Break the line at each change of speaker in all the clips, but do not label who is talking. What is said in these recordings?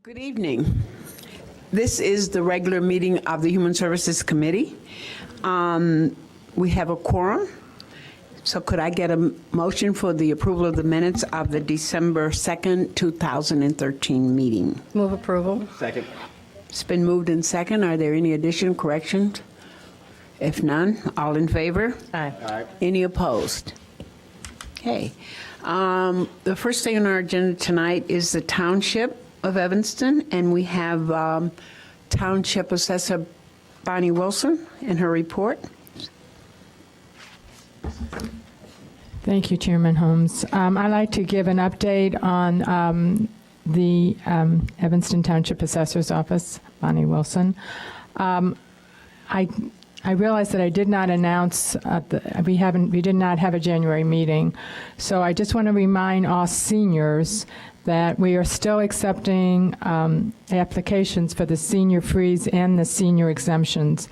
Good evening. This is the regular meeting of the Human Services Committee. We have a quorum, so could I get a motion for the approval of the minutes of the December 2nd, 2013 meeting?
Move approval.
Second.
It's been moved in second. Are there any additional corrections? If none, all in favor?
Aye.
Aye.
Any opposed? Okay. The first thing on our agenda tonight is the Township of Evanston, and we have Township Assessor Bonnie Wilson and her report.
Thank you, Chairman Holmes. I'd like to give an update on the Evanston Township Assessor's Office, Bonnie Wilson. I realize that I did not announce we did not have a January meeting, so I just want to remind all seniors that we are still accepting applications for the senior freeze and the senior exemptions.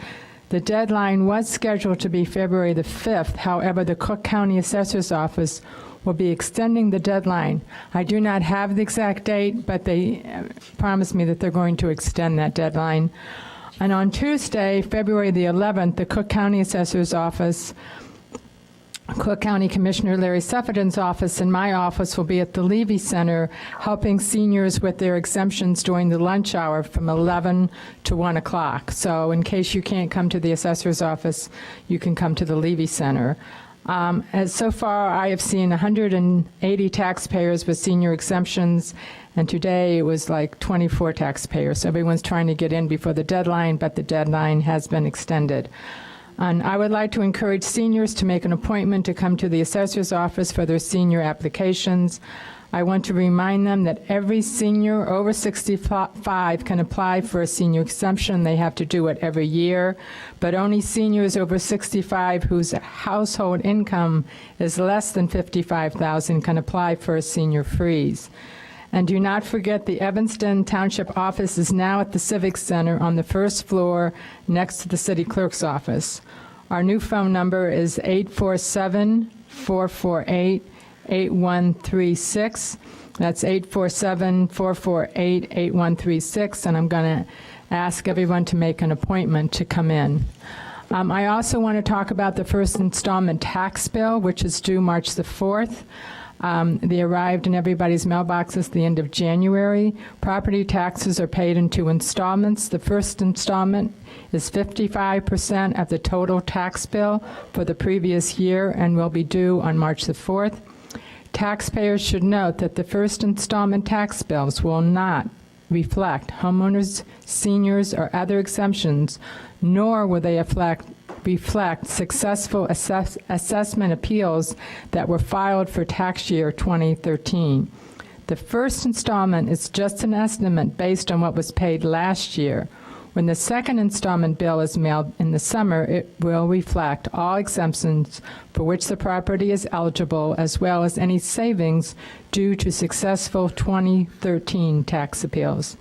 The deadline was scheduled to be February the 5th. However, the Cook County Assessor's Office will be extending the deadline. I do not have the exact date, but they promised me that they're going to extend that deadline. And on Tuesday, February the 11th, the Cook County Assessor's Office, Cook County Commissioner Larry Sufferton's office, and my office will be at the Levy Center helping seniors with their exemptions during the lunch hour from 11 to 1 o'clock. So in case you can't come to the assessor's office, you can come to the Levy Center. As so far, I have seen 180 taxpayers with senior exemptions, and today it was like 24 taxpayers. So everyone's trying to get in before the deadline, but the deadline has been extended. And I would like to encourage seniors to make an appointment to come to the assessor's office for their senior applications. I want to remind them that every senior over 65 can apply for a senior exemption. They have to do it every year, but only seniors over 65 whose household income is less than $55,000 can apply for a senior freeze. And do not forget, the Evanston Township office is now at the Civic Center on the first floor next to the city clerk's office. Our new phone number is 847-448-8136. That's 847-448-8136, and I'm going to ask everyone to make an appointment to come in. I also want to talk about the first installment tax bill, which is due March the 4th. They arrived in everybody's mailboxes at the end of January. Property taxes are paid in 2 installments. The first installment is 55% of the total tax bill for the previous year and will be due on March the 4th. Taxpayers should note that the first installment tax bills will not reflect homeowners, seniors, or other exemptions, nor will they reflect successful assessment appeals that were filed for tax year 2013. The first installment is just an estimate based on what was paid last year. When the second installment bill is mailed in the summer, it will reflect all exemptions for which the property is eligible, as well as any savings due to successful 2013 tax appeals.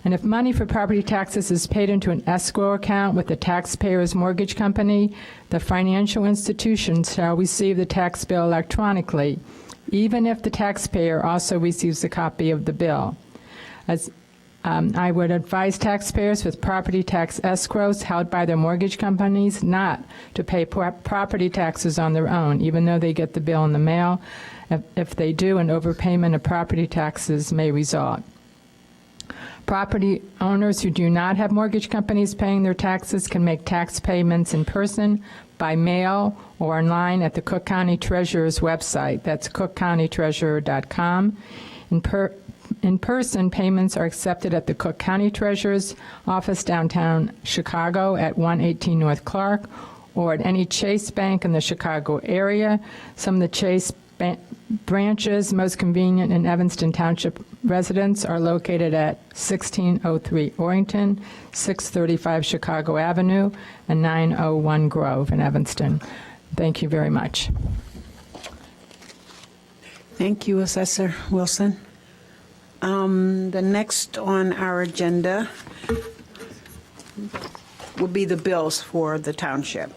And if money for property taxes is paid into an escrow account with the taxpayer's mortgage company, the financial institution shall receive the tax bill electronically, even if the taxpayer also receives a copy of the bill. As I would advise taxpayers with property tax escrows held by their mortgage companies not to pay property taxes on their own, even though they get the bill in the mail. If they do, an overpayment of property taxes may result. Property owners who do not have mortgage companies paying their taxes can make tax payments in person, by mail, or online at the Cook County Treasurer's website. That's cookcountytreasurer.com. In person, payments are accepted at the Cook County Treasurer's office downtown Chicago at 118 North Clark, or at any Chase Bank in the Chicago area. Some of the Chase branches most convenient in Evanston Township residents are located at 1603 Orrington, 635 Chicago Avenue, and 901 Grove in Evanston. Thank you very much.
Thank you, Assessor Wilson. The next on our agenda will be the bills for the township.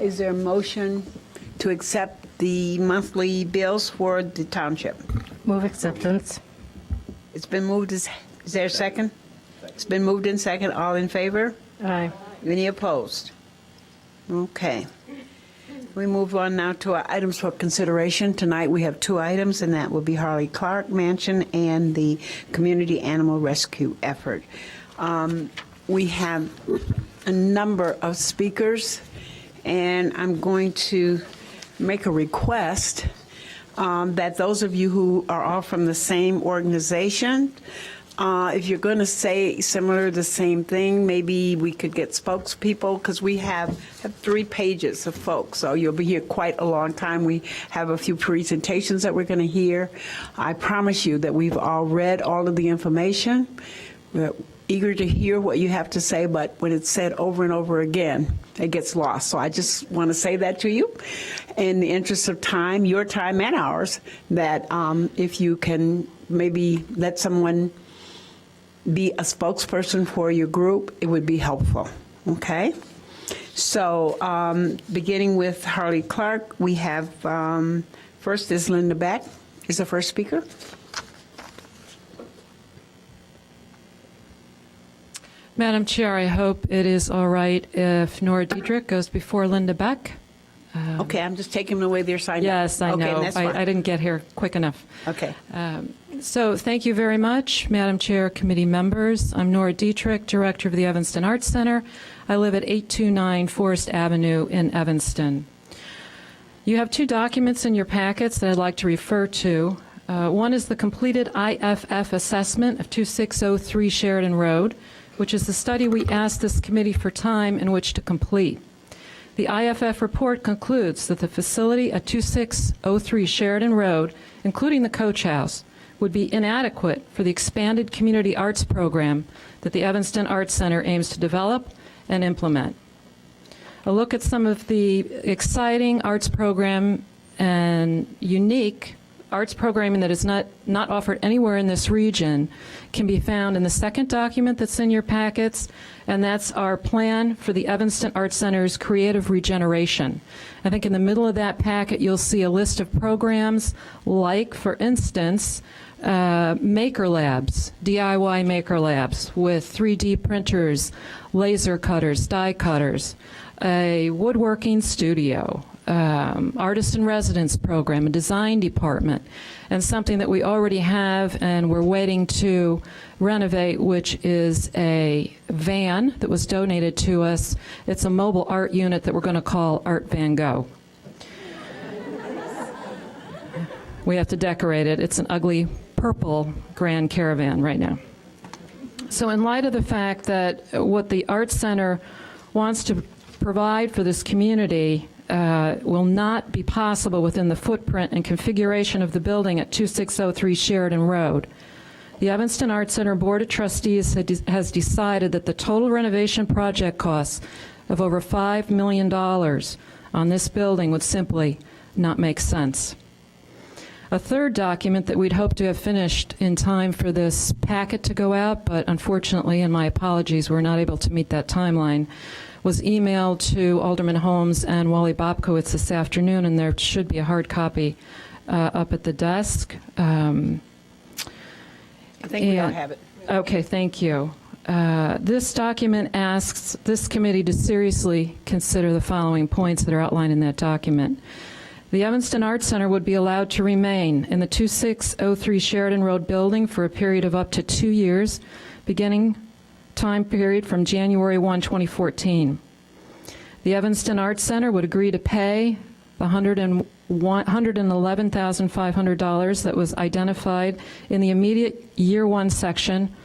Is there a motion to accept the monthly bills for the township?
Move acceptance.
It's been moved, is there a second? It's been moved in second, all in favor?
Aye.
Any opposed? Okay. We move on now to our items for consideration. Tonight, we have 2 items, and that will be Harley Clark Mansion and the Community Animal Rescue Effort. We have a number of speakers, and I'm going to make a request that those of you who are all from the same organization, if you're going to say similar, the same thing, maybe we could get spokespeople, because we have 3 pages of folks, so you'll be here quite a long time. We have a few presentations that we're going to hear. I promise you that we've all read all of the information. We're eager to hear what you have to say, but when it's said over and over again, it gets lost. So I just want to say that to you in the interest of time, your time and ours, that if you can maybe let someone be a spokesperson for your group, it would be helpful, okay? So beginning with Harley Clark, we have, first is Linda Beck, is the first speaker.
Madam Chair, I hope it is all right if Nora Diedrich goes before Linda Beck.
Okay, I'm just taking away their sign.
Yes, I know.
Okay, that's fine.
I didn't get here quick enough.
Okay.
So thank you very much, Madam Chair, committee members. I'm Nora Diedrich, Director of the Evanston Arts Center. I live at 829 Forest Avenue in Evanston. You have 2 documents in your packets that I'd like to refer to. One is the completed IFF assessment of 2603 Sheridan Road, which is the study we asked this committee for time in which to complete. The IFF report concludes that the facility at 2603 Sheridan Road, including the coach house, would be inadequate for the expanded community arts program that the Evanston Arts Center aims to develop and implement. A look at some of the exciting arts program and unique arts programming that is not offered anywhere in this region can be found in the second document that's in your packets, and that's our plan for the Evanston Arts Center's creative regeneration. I think in the middle of that packet you'll see a list of programs like, for instance, Maker Labs, DIY Maker Labs with 3D printers, laser cutters, die cutters, a woodworking studio, artist in residence program, a design department, and something that we already have and we're waiting to renovate, which is a van that was donated to us. It's a mobile art unit that we're going to call Art Van Gogh. We have to decorate it. It's an ugly purple Grand Caravan right now. So in light of the fact that what the Arts Center wants to provide for this community will not be possible within the footprint and configuration of the building at 2603 Sheridan Road, the Evanston Arts Center Board of Trustees has decided that the total renovation project costs of over $5 million on this building would simply not make sense. A third document that we'd hoped to have finished in time for this packet to go out, but unfortunately, and my apologies, we're not able to meet that timeline, was emailed to Alderman Holmes and Wally Bobkowitz this afternoon, and there should be a hard copy up at the desk.
I think we all have it.
Okay, thank you. This document asks this committee to seriously consider the following points that are outlined in that document. The Evanston Arts Center would be allowed to remain in the 2603 Sheridan Road building for a period of up to 2 years, beginning time period from January 1, 2014. The Evanston Arts Center would agree to pay the $111,500 that was identified in the immediate Year 1 section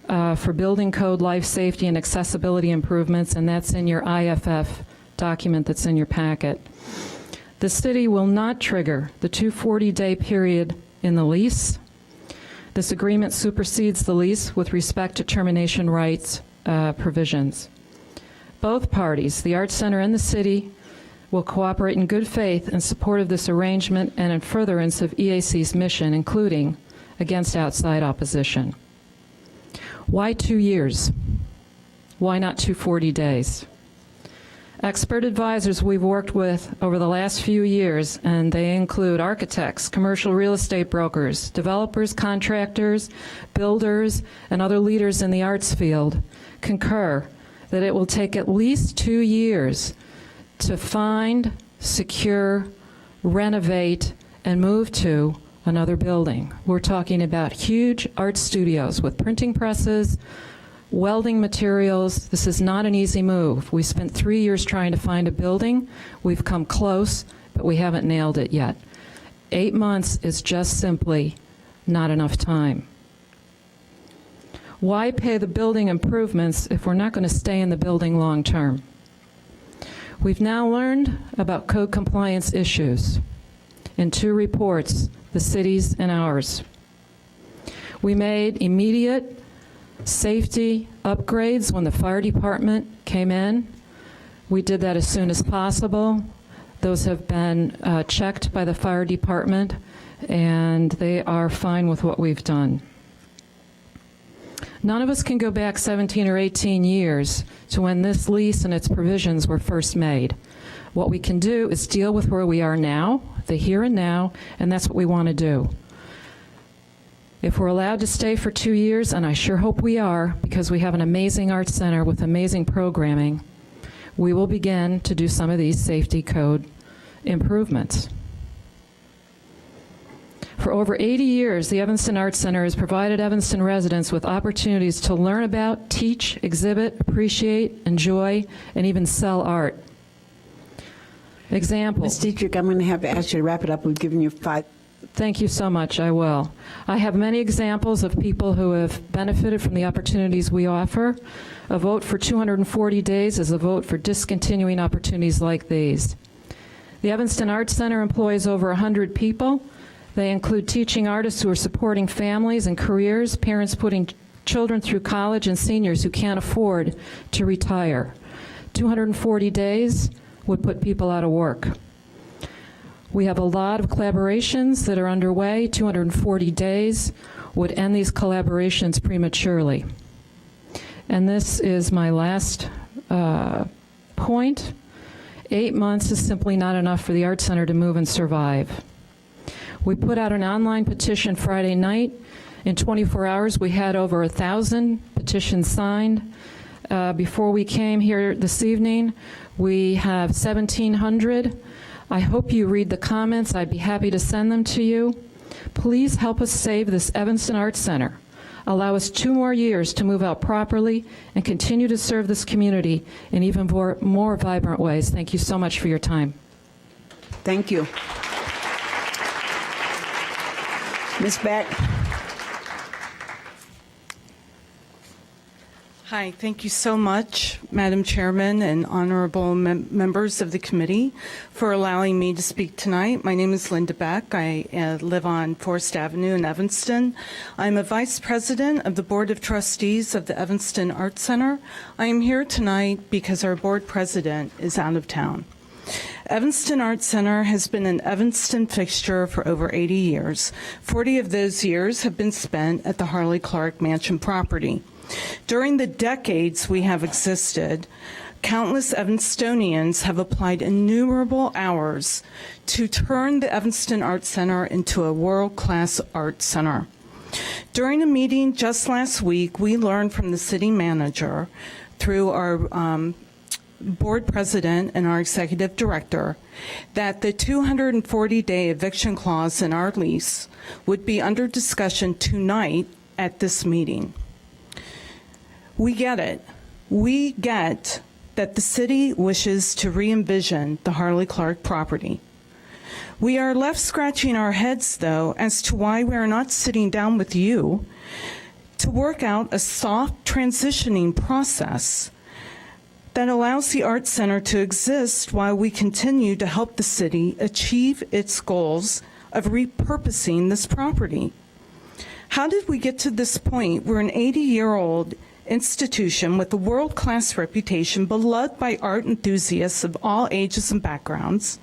for building code, life safety, and accessibility improvements, and that's in your IFF document that's in your packet. The city will not trigger the 240-day period in the lease. This agreement supersedes the lease with respect to termination rights provisions. Both parties, the Arts Center and the city, will cooperate in good faith in support of this arrangement and in furtherance of EAC's mission, including against outside opposition. Why 2 years? Why not 240 days? Expert advisors we've worked with over the last few years, and they include architects, commercial real estate brokers, developers, contractors, builders, and other leaders in the arts field, concur that it will take at least 2 years to find, secure, renovate, and move to another building. We're talking about huge art studios with printing presses, welding materials. This is not an easy move. We spent 3 years trying to find a building. We've come close, but we haven't nailed it yet. 8 months is just simply not enough time. Why pay the building improvements if we're not going to stay in the building long term? We've now learned about code compliance issues in 2 reports, the city's and ours. We made immediate safety upgrades when the fire department came in. We did that as soon as possible. Those have been checked by the fire department, and they are fine with what we've done. None of us can go back 17 or 18 years to when this lease and its provisions were first made. What we can do is deal with where we are now, the here and now, and that's what we want to do. If we're allowed to stay for 2 years, and I sure hope we are, because we have an amazing arts center with amazing programming, we will begin to do some of these safety code improvements. For over 80 years, the Evanston Arts Center has provided Evanston residents with opportunities to learn about, teach, exhibit, appreciate, enjoy, and even sell art. Examples.
Ms. Dietrich, I'm going to have to ask you to wrap it up. We've given you 5.
Thank you so much. I will. I have many examples of people who have benefited from the opportunities we offer. A vote for 240 days is a vote for discontinuing opportunities like these. The Evanston Arts Center employs over 100 people. They include teaching artists who are supporting families and careers, parents putting children through college, and seniors who can't afford to retire. 240 days would put people out of work. We have a lot of collaborations that are underway. 240 days would end these collaborations prematurely. And this is my last point. 8 months is simply not enough for the Arts Center to move and survive. We put out an online petition Friday night. In 24 hours, we had over 1,000 petitions signed. Before we came here this evening, we have 1,700. I hope you read the comments. I'd be happy to send them to you. Please help us save this Evanston Arts Center. Allow us 2 more years to move out properly and continue to serve this community in even more vibrant ways. Thank you so much for your time.
Thank you. Ms. Beck.
Hi, thank you so much, Madam Chairman and honorable members of the committee, for allowing me to speak tonight. My name is Linda Beck. I live on Forest Avenue in Evanston. I'm a vice president of the Board of Trustees of the Evanston Arts Center. I am here tonight because our board president is out of town. Evanston Arts Center has been an Evanston fixture for over 80 years. 40 of those years have been spent at the Harley Clark Mansion property. During the decades we have existed, countless Evanstonians have applied innumerable hours to turn the Evanston Arts Center into a world-class art center. During a meeting just last week, we learned from the city manager through our board president and our executive director that the 240-day eviction clause in our lease would be under discussion tonight at this meeting. We get it. We get that the city wishes to re-envision the Harley Clark property. We are left scratching our heads, though, as to why we are not sitting down with you to work out a soft transitioning process that allows the Arts Center to exist while we continue to help the city achieve its goals of repurposing this property. How did we get to this point where an 80-year-old institution with a world-class reputation, beloved by art enthusiasts of all ages and backgrounds,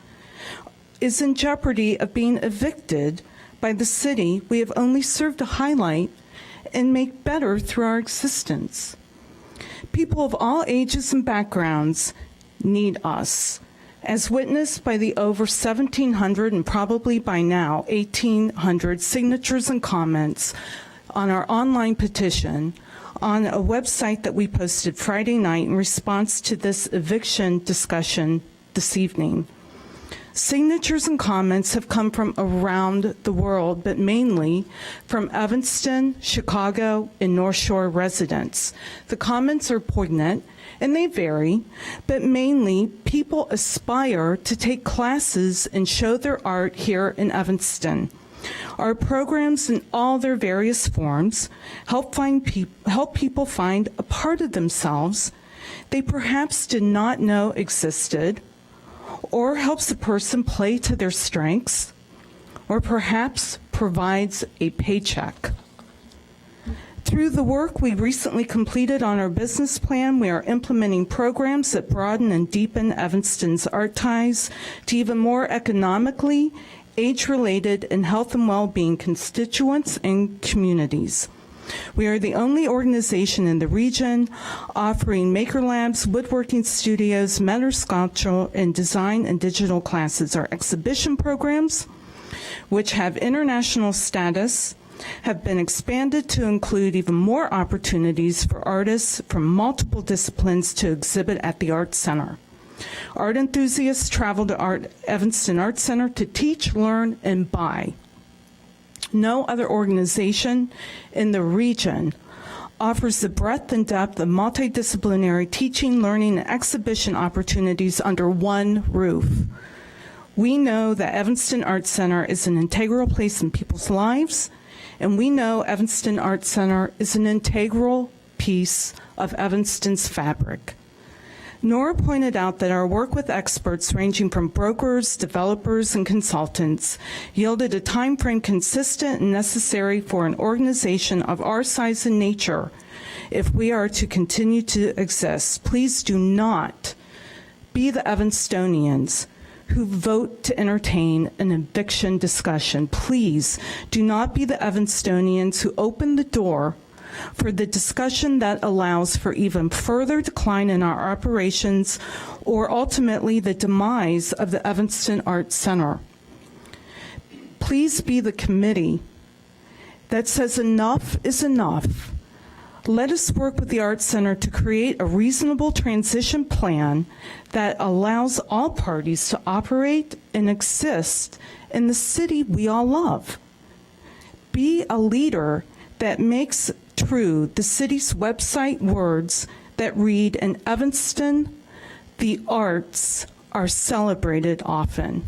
is in jeopardy of being evicted by the city we have only served to highlight and make better through our existence? People of all ages and backgrounds need us, as witnessed by the over 1,700 and probably by now 1,800 signatures and comments on our online petition on a website that we posted Friday night in response to this eviction discussion this evening. Signatures and comments have come from around the world, but mainly from Evanston, Chicago, and North Shore residents. The comments are poignant and they vary, but mainly people aspire to take classes and show their art here in Evanston. Our programs in all their various forms help people find a part of themselves they perhaps did not know existed, or helps a person play to their strengths, or perhaps provides a paycheck. Through the work we recently completed on our business plan, we are implementing programs that broaden and deepen Evanston's art ties to even more economically, age-related, and health and well-being constituents and communities. We are the only organization in the region offering maker labs, woodworking studios, metal sculpture, and design and digital classes. Our exhibition programs, which have international status, have been expanded to include even more opportunities for artists from multiple disciplines to exhibit at the Art Center. Art enthusiasts travel to Evanston Art Center to teach, learn, and buy. No other organization in the region offers the breadth and depth of multidisciplinary teaching, learning, and exhibition opportunities under one roof. We know that Evanston Art Center is an integral place in people's lives, and we know Evanston Art Center is an integral piece of Evanston's fabric. Nora pointed out that our work with experts ranging from brokers, developers, and consultants yielded a time frame consistent and necessary for an organization of our size and nature if we are to continue to exist. Please do not be the Evanstonians who vote to entertain an eviction discussion. Please do not be the Evanstonians who open the door for the discussion that allows for even further decline in our operations or ultimately the demise of the Evanston Art Center. Please be the committee that says enough is enough. Let us work with the Art Center to create a reasonable transition plan that allows all parties to operate and exist in the city we all love. Be a leader that makes true the city's website words that read, "In Evanston, the arts are celebrated often."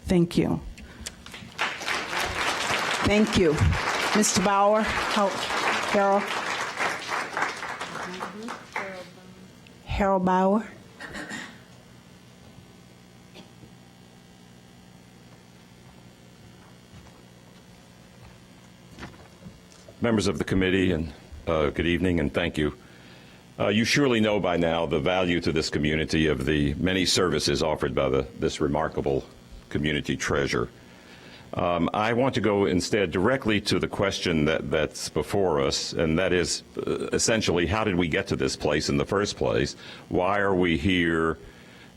Thank you.
Thank you. Mr. Bauer, Harold? Harold Bauer?
Members of the committee, and good evening, and thank you. You surely know by now the value to this community of the many services offered by this remarkable community treasure. I want to go instead directly to the question that's before us, and that is essentially, how did we get to this place in the first place? Why are we here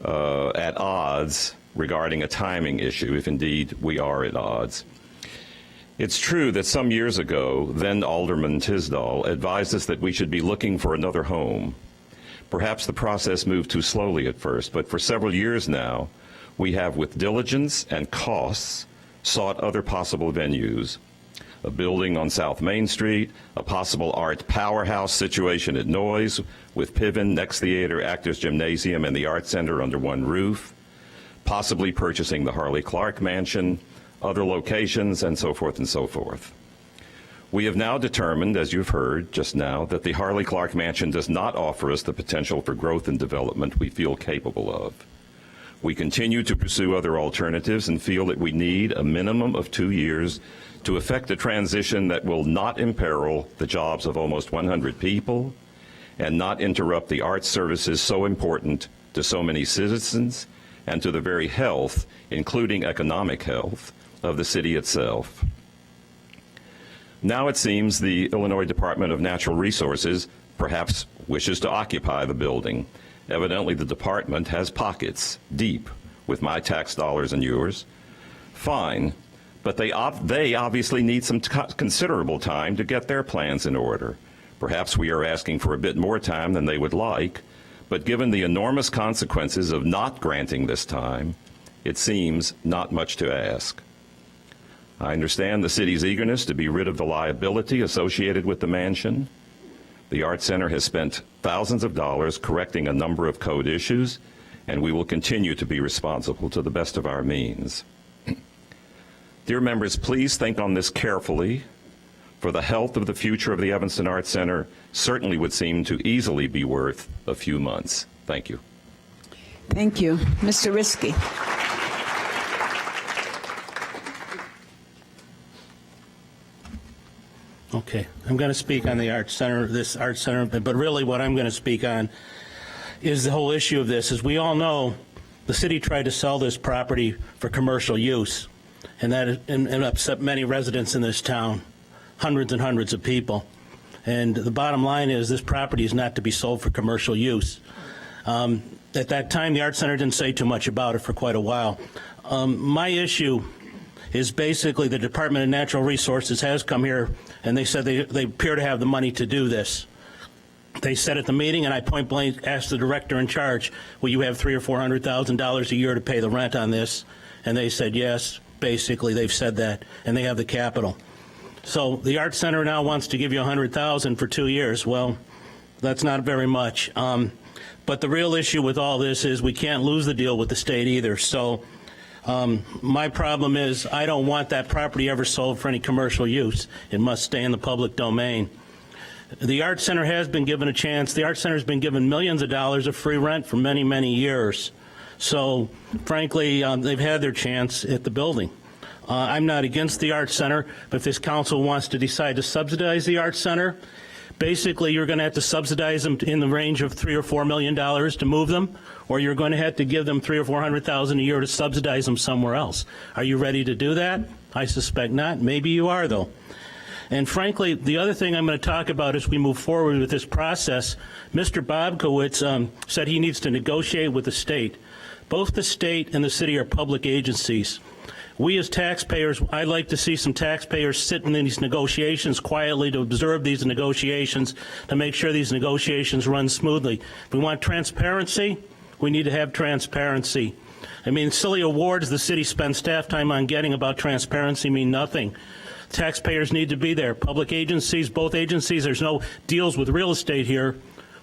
at odds regarding a timing issue, if indeed we are at odds? It's true that some years ago, then Alderman Tisdall advised us that we should be looking for another home. Perhaps the process moved too slowly at first, but for several years now, we have, with diligence and costs, sought other possible venues. A building on South Main Street, a possible art powerhouse situation at Noyes, with Piven, Next Theater, Actors Gymnasium, and the Art Center under one roof, possibly purchasing the Harley Clark Mansion, other locations, and so forth and so forth. We have now determined, as you've heard just now, that the Harley Clark Mansion does not offer us the potential for growth and development we feel capable of. We continue to pursue other alternatives and feel that we need a minimum of 2 years to effect a transition that will not imperil the jobs of almost 100 people and not interrupt the arts services so important to so many citizens and to the very health, including economic health, of the city itself. Now it seems the Illinois Department of Natural Resources perhaps wishes to occupy the building, Evidently, the department has pockets deep with my tax dollars and yours. Fine, but they obviously need some considerable time to get their plans in order. Perhaps we are asking for a bit more time than they would like, but given the enormous consequences of not granting this time, it seems not much to ask. I understand the city's eagerness to be rid of the liability associated with the mansion. The Art Center has spent thousands of dollars correcting a number of code issues, and we will continue to be responsible to the best of our means. Dear members, please think on this carefully, for the health of the future of the Evanston Art Center certainly would seem to easily be worth a few months. Thank you.
Thank you. Mr. Risky.
Okay, I'm going to speak on the Art Center, this Art Center, but really what I'm going to speak on is the whole issue of this. As we all know, the city tried to sell this property for commercial use, and that and upset many residents in this town, hundreds and hundreds of people. And the bottom line is this property is not to be sold for commercial use. At that time, the Art Center didn't say too much about it for quite a while. My issue is basically the Department of Natural Resources has come here and they said they appear to have the money to do this. They said at the meeting, and I point blank asked the director in charge, will you have $300,000 or $400,000 a year to pay the rent on this? And they said yes. Basically, they've said that, and they have the capital. So the Art Center now wants to give you $100,000 for 2 years. Well, that's not very much. But the real issue with all this is we can't lose the deal with the state either. So my problem is I don't want that property ever sold for any commercial use. It must stay in the public domain. The Art Center has been given a chance. The Art Center has been given millions of dollars of free rent for many, many years. So, frankly, they've had their chance at the building. I'm not against the Art Center, but if this council wants to decide to subsidize the Art Center, basically you're going to have to subsidize them in the range of $3 or $4 million to move them, or you're going to have to give them $300,000 or $400,000 a year to subsidize them somewhere else. Are you ready to do that? I suspect not. Maybe you are, though. And frankly, the other thing I'm going to talk about as we move forward with this process, Mr. Bobkowitz said he needs to negotiate with the state. Both the state and the city are public agencies. We as taxpayers, I'd like to see some taxpayers sit in these negotiations quietly to observe these negotiations to make sure these negotiations run smoothly. If we want transparency, we need to have transparency. I mean, silly awards the city spends staff time on getting about transparency mean nothing. Taxpayers need to be there. Public agencies, both agencies, there's no deals with real estate here.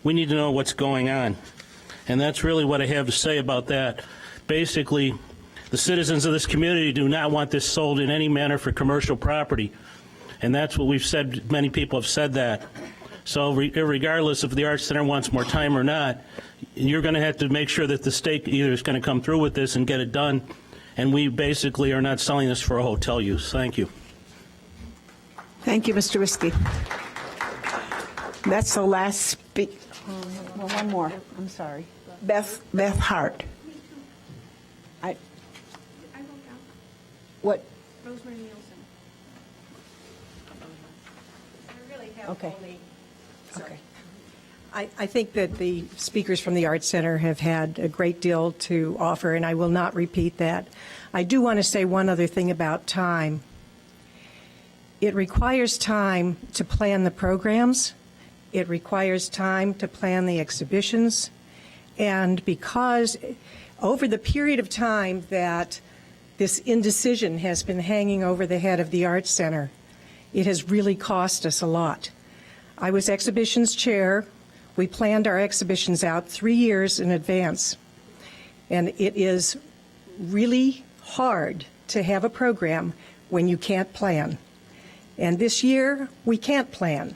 We need to know what's going on. And that's really what I have to say about that. Basically, the citizens of this community do not want this sold in any manner for commercial property. And that's what we've said. Many people have said that. So regardless if the Arts Center wants more time or not, you're going to have to make sure that the state either is going to come through with this and get it done. And we basically are not selling this for a hotel use. Thank you.
Thank you, Mr. Risky. That's the last speak. Well, one more. I'm sorry. Beth Hart. What?
Rosemary Nielsen. I really have
Okay.
only.
Okay.
I think that the speakers from the Arts Center have had a great deal to offer, and I will not repeat that. I do want to say one other thing about time. It requires time to plan the programs. It requires time to plan the exhibitions. And because over the period of time that this indecision has been hanging over the head of the Arts Center, it has really cost us a lot. I was exhibitions chair. We planned our exhibitions out 3 years in advance. And it is really hard to have a program when you can't plan. And this year, we can't plan.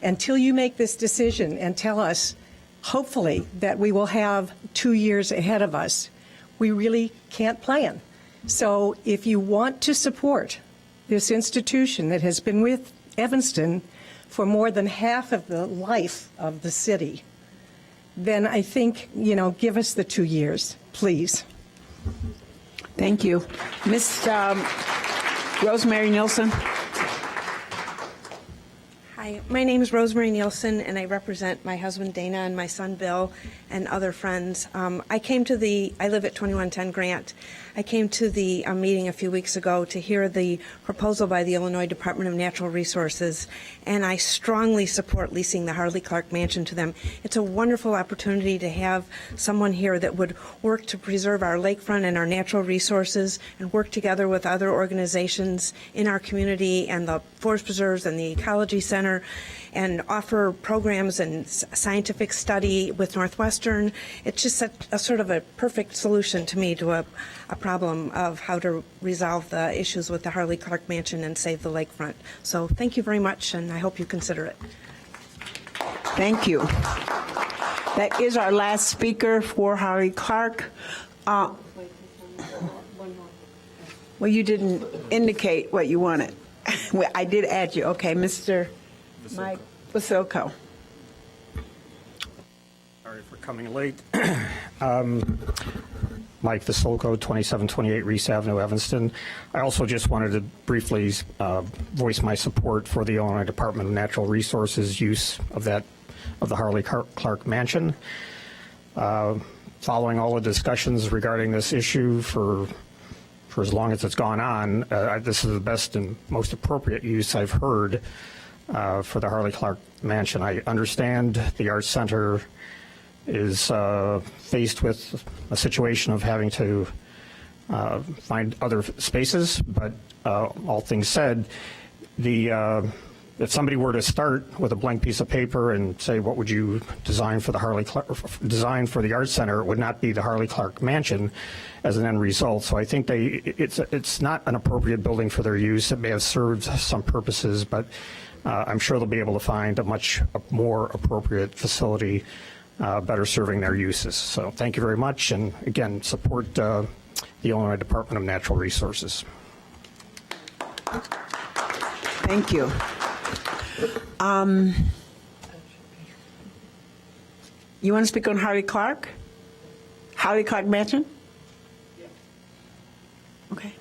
Until you make this decision and tell us, hopefully, that we will have 2 years ahead of us, we really can't plan. So if you want to support this institution that has been with Evanston for more than half of the life of the city, then I think, give us the 2 years, please.
Thank you. Ms. Rosemary Nielsen.
Hi Hi, my name is Rosemary Nielsen, and I represent my husband Dana and my son Bill and other friends. I live at 2110 Grant. I came to the meeting a few weeks ago to hear the proposal by the Illinois Department of Natural Resources, and I strongly support leasing the Harley Clark Mansion to them. It's a wonderful opportunity to have someone here that would work to preserve our lakefront and our natural resources and work together with other organizations in our community and the Forest Preserves and the Ecology Center and offer programs and scientific study with Northwestern. It's just a sort of a perfect solution to me to a problem of how to resolve the issues with the Harley Clark Mansion and save the lakefront. So thank you very much, and I hope you consider it.
Thank you. That is our last speaker for Harley Clark. Well, you didn't indicate what you wanted. Well, I did add you. Okay, Mr. Mike Vasilko.
Sorry for coming late. Mike Vasilko, 2728 Reese Avenue, Evanston. I also just wanted to briefly voice my support for the Illinois Department of Natural Resources use of the Harley Clark Mansion. Following all the discussions regarding this issue for as long as it's gone on, this is the best and most appropriate use I've heard for the Harley Clark Mansion. I understand the Arts Center is faced with a situation of having to find other spaces, but all things said, if somebody were to start with a blank piece of paper and say, what would you design for the Arts Center, it would not be the Harley Clark Mansion as an end result. So I think it's not an appropriate building for their use. It may have served some purposes, but I'm sure they'll be able to find a much more appropriate facility better serving their uses. So thank you very much, and again, support the Illinois Department of Natural Resources.
Thank you. You want to speak on Harley Clark? Harley Clark Mansion? Okay.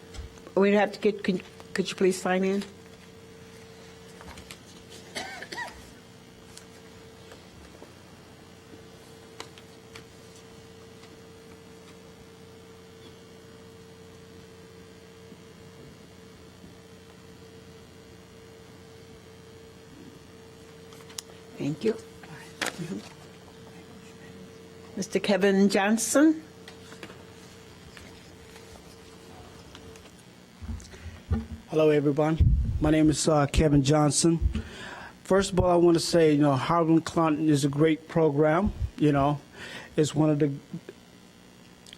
We'd have to get, could you please sign in? Thank you. Mr. Kevin Johnson?
Hello, everyone. My name is Kevin Johnson. First of all, I want to say, Harley Clark is a great program. It's one of the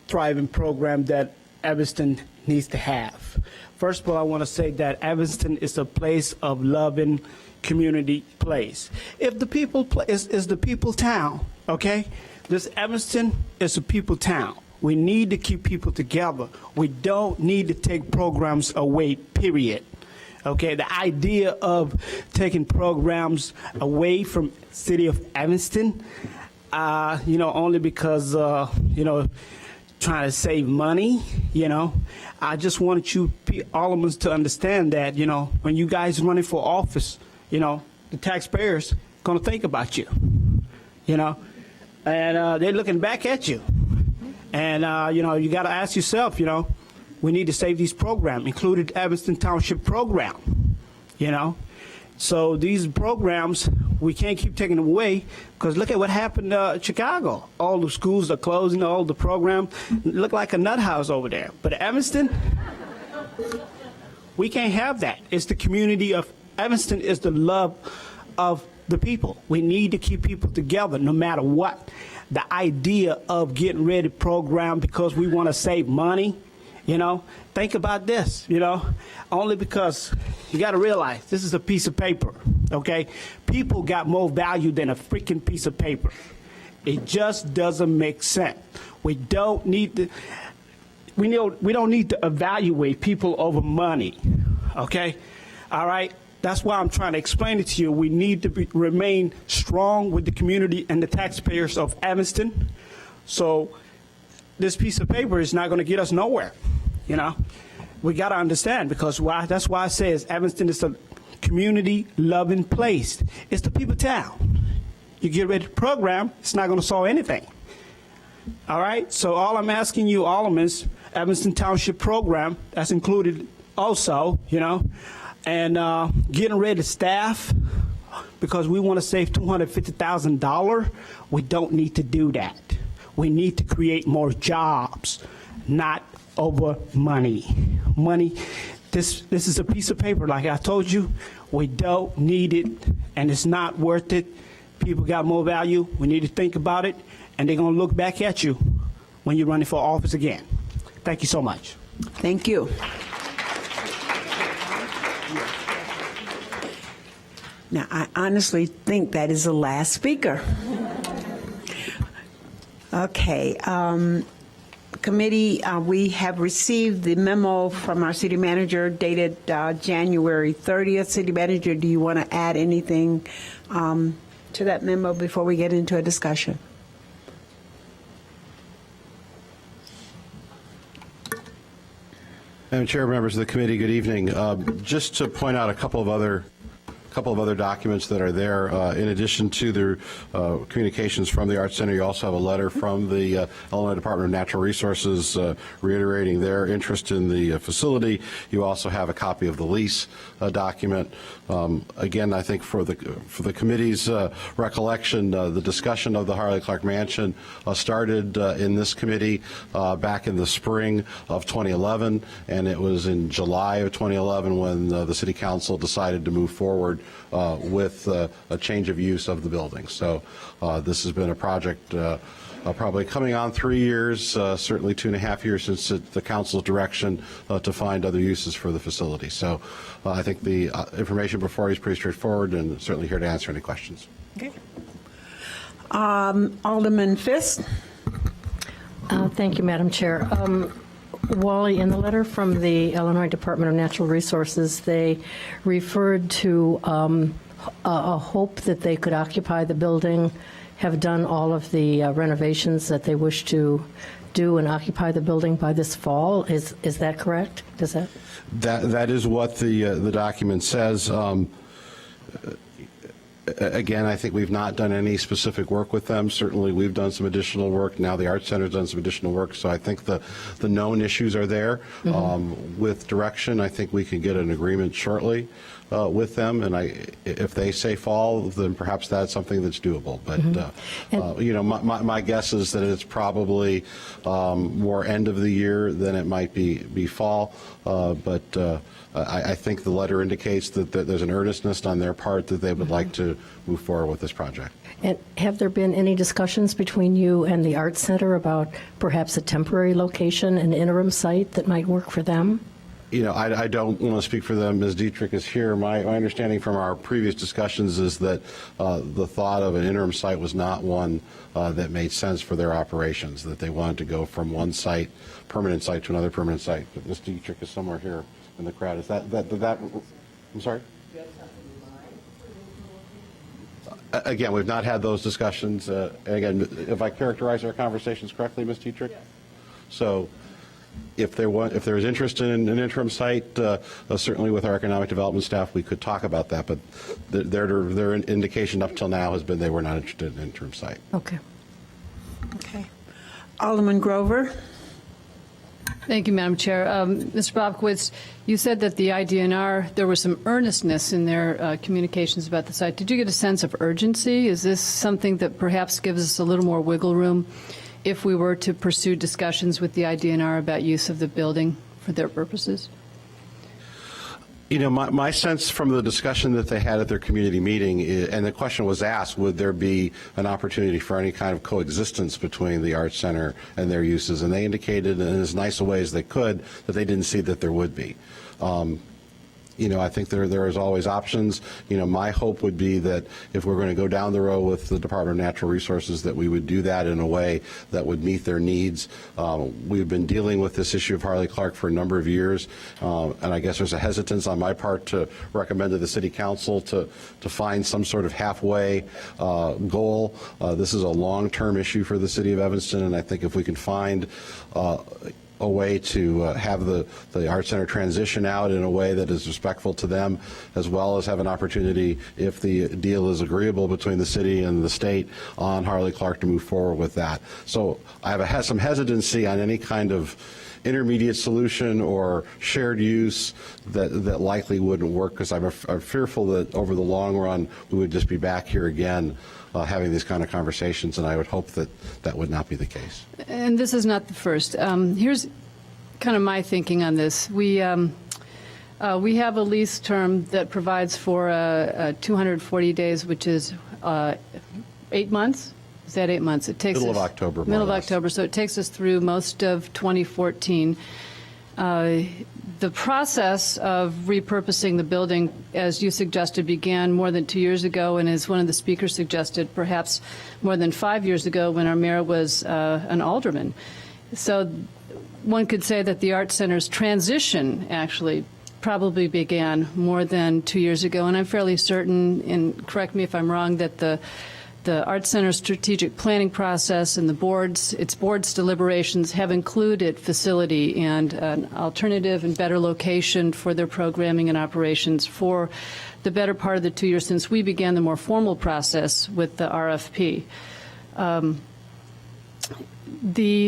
thriving programs that Evanston needs to have. First of all, I want to say that Evanston is a place of loving community place. If the people is the people town, okay? This Evanston is a people town. We need to keep people together. We don't need to take programs away, period. Okay, the idea of taking programs away from city of Evanston, only because, trying to save money, I just wanted you all of us to understand that, when you guys running for office, the taxpayers going to think about you, and they're looking back at you. And, you got to ask yourself, we need to save these programs, including Evanston Township program, So these programs, we can't keep taking them away because look at what happened in Chicago. All the schools are closing, all the programs look like a nut house over there. But Evanston, we can't have that. It's the community of Evanston is the love of the people. We need to keep people together no matter what. The idea of getting rid of program because we want to save money, think about this, only because you got to realize this is a piece of paper, okay? People got more value than a freaking piece of paper. It just doesn't make sense. We don't need to, we don't need to evaluate people over money, okay? All right? That's why I'm trying to explain it to you. We need to remain strong with the community and the taxpayers of Evanston. So this piece of paper is not going to get us nowhere, we got to understand, because that's why I say Evanston is a community-loving place. It's the people town. You get rid of the program, it's not going to solve anything. All right? So all I'm asking you, aldermen, Evanston Township program, that's included also, and getting rid of staff, because we want to save $250,000. We don't need to do that. We need to create more jobs, not over money. Money, this is a piece of paper, like I told you, we don't need it, and it's not worth it. People got more value. We need to think about it, and they're going to look back at you when you're running for office again. Thank you so much.
Thank you. Now, I honestly think that is the last speaker. Okay. Committee, we have received the memo from our city manager dated January 30th. City manager, do you want to add anything to that memo before we get into a discussion?
Madam Chair, members of the committee, good evening. Just to point out a couple of other documents that are there. In addition to the communications from the Arts Center, you also have a letter from the Illinois Department of Natural Resources reiterating their interest in the facility. You also have a copy of the lease document. Again, I think for the committee's recollection, the discussion of the Harley Clark Mansion started in this committee back in the spring of 2011, and it was in July of 2011 when the City Council decided to move forward with a change of use of the building. So this has been a project probably coming on 3 years, certainly 2.5 years since the council's direction to find other uses for the facility. So I think the information before you is pretty straightforward, and certainly here to answer any questions.
Okay. Alderman Fisk.
Thank you, Madam Chair. Wally, in the letter from the Illinois Department of Natural Resources, they referred to a hope that they could occupy the building, have done all of the renovations that they wish to do, and occupy the building by this fall. Is that correct? Does that
is what the document says. Again, I think we've not done any specific work with them. Certainly, we've done some additional work. Now the Arts Center's done some additional work. So I think the known issues are there. With direction, I think we can get an agreement shortly with them. And if they say fall, then perhaps that's something that's doable. But my guess is that it's probably more end of the year than it might be fall. I think the letter indicates that there's an earnestness on their part that they would like to move forward with this project.
And have there been any discussions between you and the Arts Center about perhaps a temporary location, an interim site that might work for them?
I don't want to speak for them. Ms. Dietrich is here. My understanding from our previous discussions is that the thought of an interim site was not one that made sense for their operations, that they wanted to go from one site, permanent site, to another permanent site. But Ms. Dietrich is somewhere here in the crowd. Is that I'm sorry? Again, we've not had those discussions. Again, if I characterize our conversations correctly, Ms. Dietrich? Yes. So if there is interest in an interim site, certainly with our economic development staff, we could talk about that. But their indication up till now has been they were not interested in an interim site.
Okay.
Okay. Alderman Grover.
Thank you, Madam Chair. Mr. Bobkowitz, you said that the IDNR, there was some earnestness in their communications about the site. Did you get a sense of urgency? Is this something that perhaps gives us a little more wiggle room if we were to pursue discussions with the IDNR about use of the building for their purposes?
My sense from the discussion that they had at their community meeting, and the question was asked, would there be an opportunity for any kind of coexistence between the Arts Center and their uses? And they indicated in as nice a way as they could that they didn't see that there would be. I think there is always options. My hope would be that if we're going to go down the road with the Department of Natural Resources, that we would do that in a way that would meet their needs. We've been dealing with this issue of Harley Clark for a number of years, and I guess there's a hesitance on my part to recommend to the City Council to find some sort of halfway goal. This is a long-term issue for the City of Evanston, and I think if we can find a way to have the Art Center transition out in a way that is respectful to them, as well as have an opportunity, if the deal is agreeable between the city and the state, on Harley Clark to move forward with that. So I have some hesitancy on any kind of intermediate solution or shared use that likely wouldn't work, because I'm fearful that over the long run we would just be back here again having these kind of conversations, and I would hope that that would not be the case.
And this is not the first. Here's kind of my thinking on this. We have a lease term that provides for 240 days, which is 8 months. Is that 8 months? It takes
Middle
us,
of October.
Middle of October. So it takes us through most of 2014. The process of repurposing the building, as you suggested, began more than 2 years ago, and as one of the speakers suggested, perhaps more than 5 years ago when our mayor was an alderman. So one could say that the Art Center's transition actually probably began more than 2 years ago, and I'm fairly certain, and correct me if I'm wrong, that the Art Center's strategic planning process and its board's deliberations have included facility and an alternative and better location for their programming and operations for the better part of the 2 years since we began the more formal process with the RFP.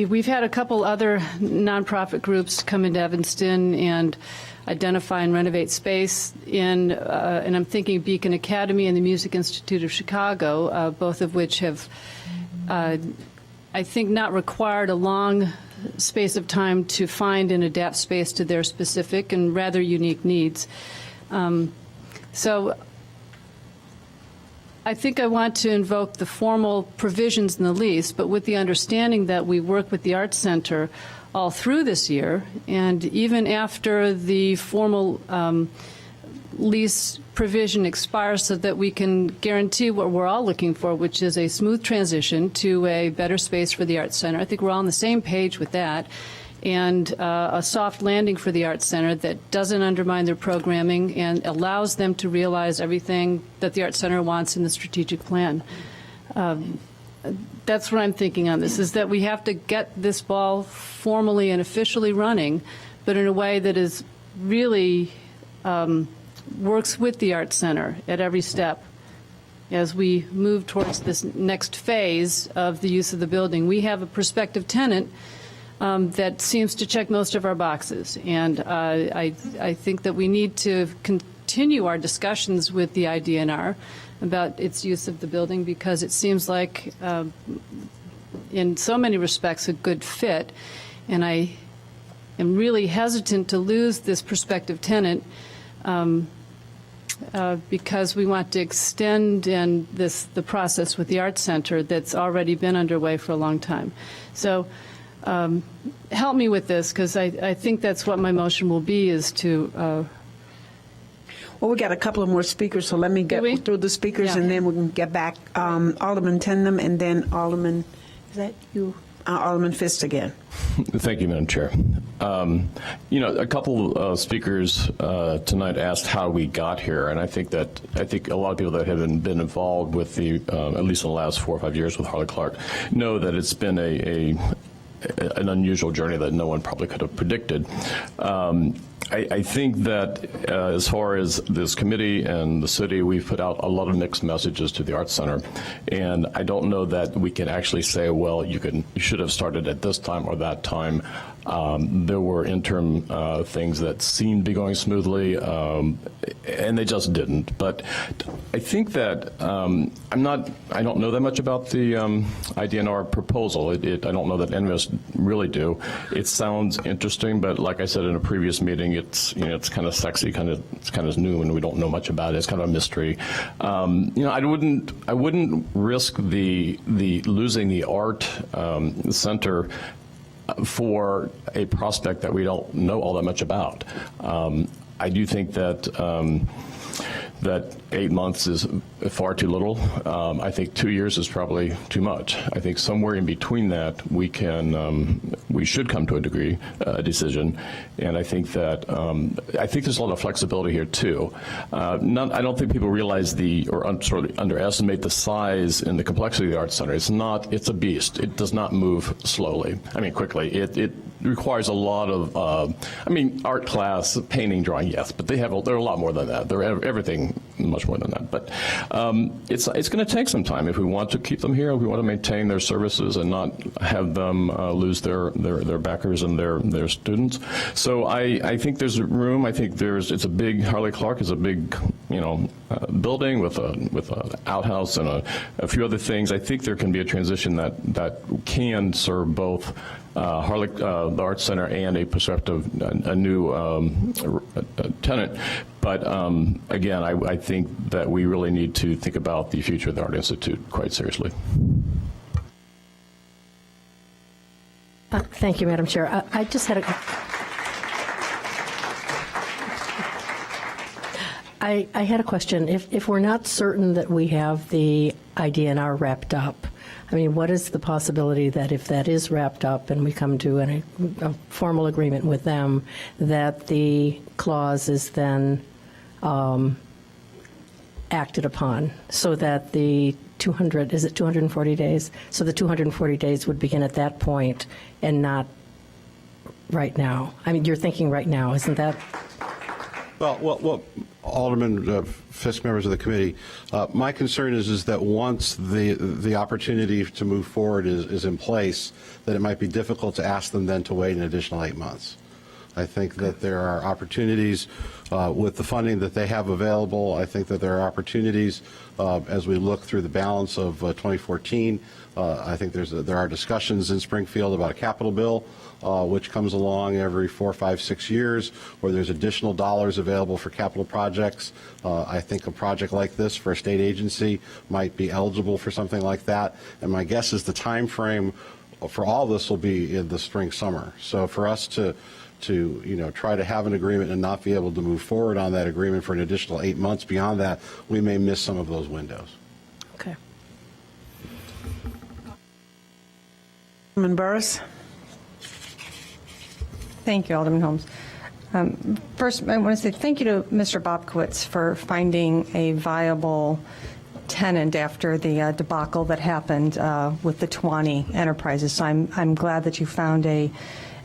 We've had a couple other nonprofit groups come into Evanston and identify and renovate space and I'm thinking Beacon Academy and the Music Institute of Chicago, both of which have, I think, not required a long space of time to find and adapt space to their specific and rather unique needs. So I think I want to invoke the formal provisions in the lease, but with the understanding that we work with the Arts Center all through this year, and even after the formal lease provision expires, so that we can guarantee what we're all looking for, which is a smooth transition to a better space for the Arts Center. I think we're all on the same page with that, and a soft landing for the Arts Center that doesn't undermine their programming and allows them to realize everything that the Arts Center wants in the strategic plan. That's what I'm thinking on this, is that we have to get this ball formally and officially running, but in a way that is really works with the Arts Center at every step as we move towards this next phase of the use of the building. We have a prospective tenant that seems to check most of our boxes, and I think that we need to continue our discussions with the IDNR about its use of the building, because it seems like, in so many respects, a good fit. And I am really hesitant to lose this prospective tenant because we want to extend the process with the Arts Center that's already been underway for a long time. So help me with this, because I think that's what my motion will be, is to
Well, we got a couple of more speakers, so let me get through the speakers,
Yeah.
and then we can get back. Alderman Tindem, and then Alderman, is that you? Alderman Fist again.
Thank you, Madam Chair. A couple speakers tonight asked how we got here, and I think a lot of people that have been involved with at least in the last 4 or 5 years with Harley Clark, know that it's been an unusual journey that no one probably could have predicted. I think that as far as this committee and the city, we've put out a lot of mixed messages to the Arts Center, and I don't know that we can actually say, well, you should have started at this time or that time. There were interim things that seemed to be going smoothly, and they just didn't. But I think that I don't know that much about the IDNR proposal. I don't know that any of us really do. It sounds interesting, but like I said in a previous meeting, it's kind of sexy, it's kind of new, and we don't know much about it. It's kind of a mystery. I wouldn't risk the losing the art center for a prospect that we don't know all that much about. I do think that that 8 months is far too little. I think 2 years is probably too much. I think somewhere in between that we should come to a decision, and I think that there's a lot of flexibility here too. I don't think people realize sort of underestimate the size and the complexity of the Arts Center. It's a beast. It does not move quickly. It requires a lot of, art class, painting, drawing, yes, but they're a lot more than that. They're everything much more than that. But it's going to take some time if we want to keep them here, if we want to maintain their services and not have them lose their backers and their students. So I think there's room. I think it's a big, Harley Clark is a big, building with an outhouse and a few other things. I think there can be a transition that can serve both the Arts Center and a prospective, a new tenant. But again, I think that we really need to think about the future of the Art Institute quite seriously.
Thank you, Madam Chair. I just had I had a question. If we're not certain that we have the IDNR wrapped up, what is the possibility that if that is wrapped up and we come to a formal agreement with them, that the clause is then acted upon so that the 240 days? So the 240 days would begin at that point and not right now. You're thinking right now, isn't that?
Well, Alderman Fisk, members of the committee, my concern is that once the opportunity to move forward is in place, that it might be difficult to ask them then to wait an additional 8 months. I think that there are opportunities with the funding that they have available. I think that there are opportunities as we look through the balance of 2014. I think there are discussions in Springfield about a capital bill, which comes along every 4, 5, 6 years, where there's additional dollars available for capital projects. I think a project like this for a state agency might be eligible for something like that. And my guess is the time frame for all this will be in the spring, summer. So for us to try to have an agreement and not be able to move forward on that agreement for an additional 8 months beyond that, we may miss some of those windows.
Okay.
Alderman Burris.
Thank you, Alderman Holmes. First, I want to say thank you to Mr. Bobkowitz for finding a viable tenant after the debacle that happened with the Tuani Enterprises. So I'm glad that you found a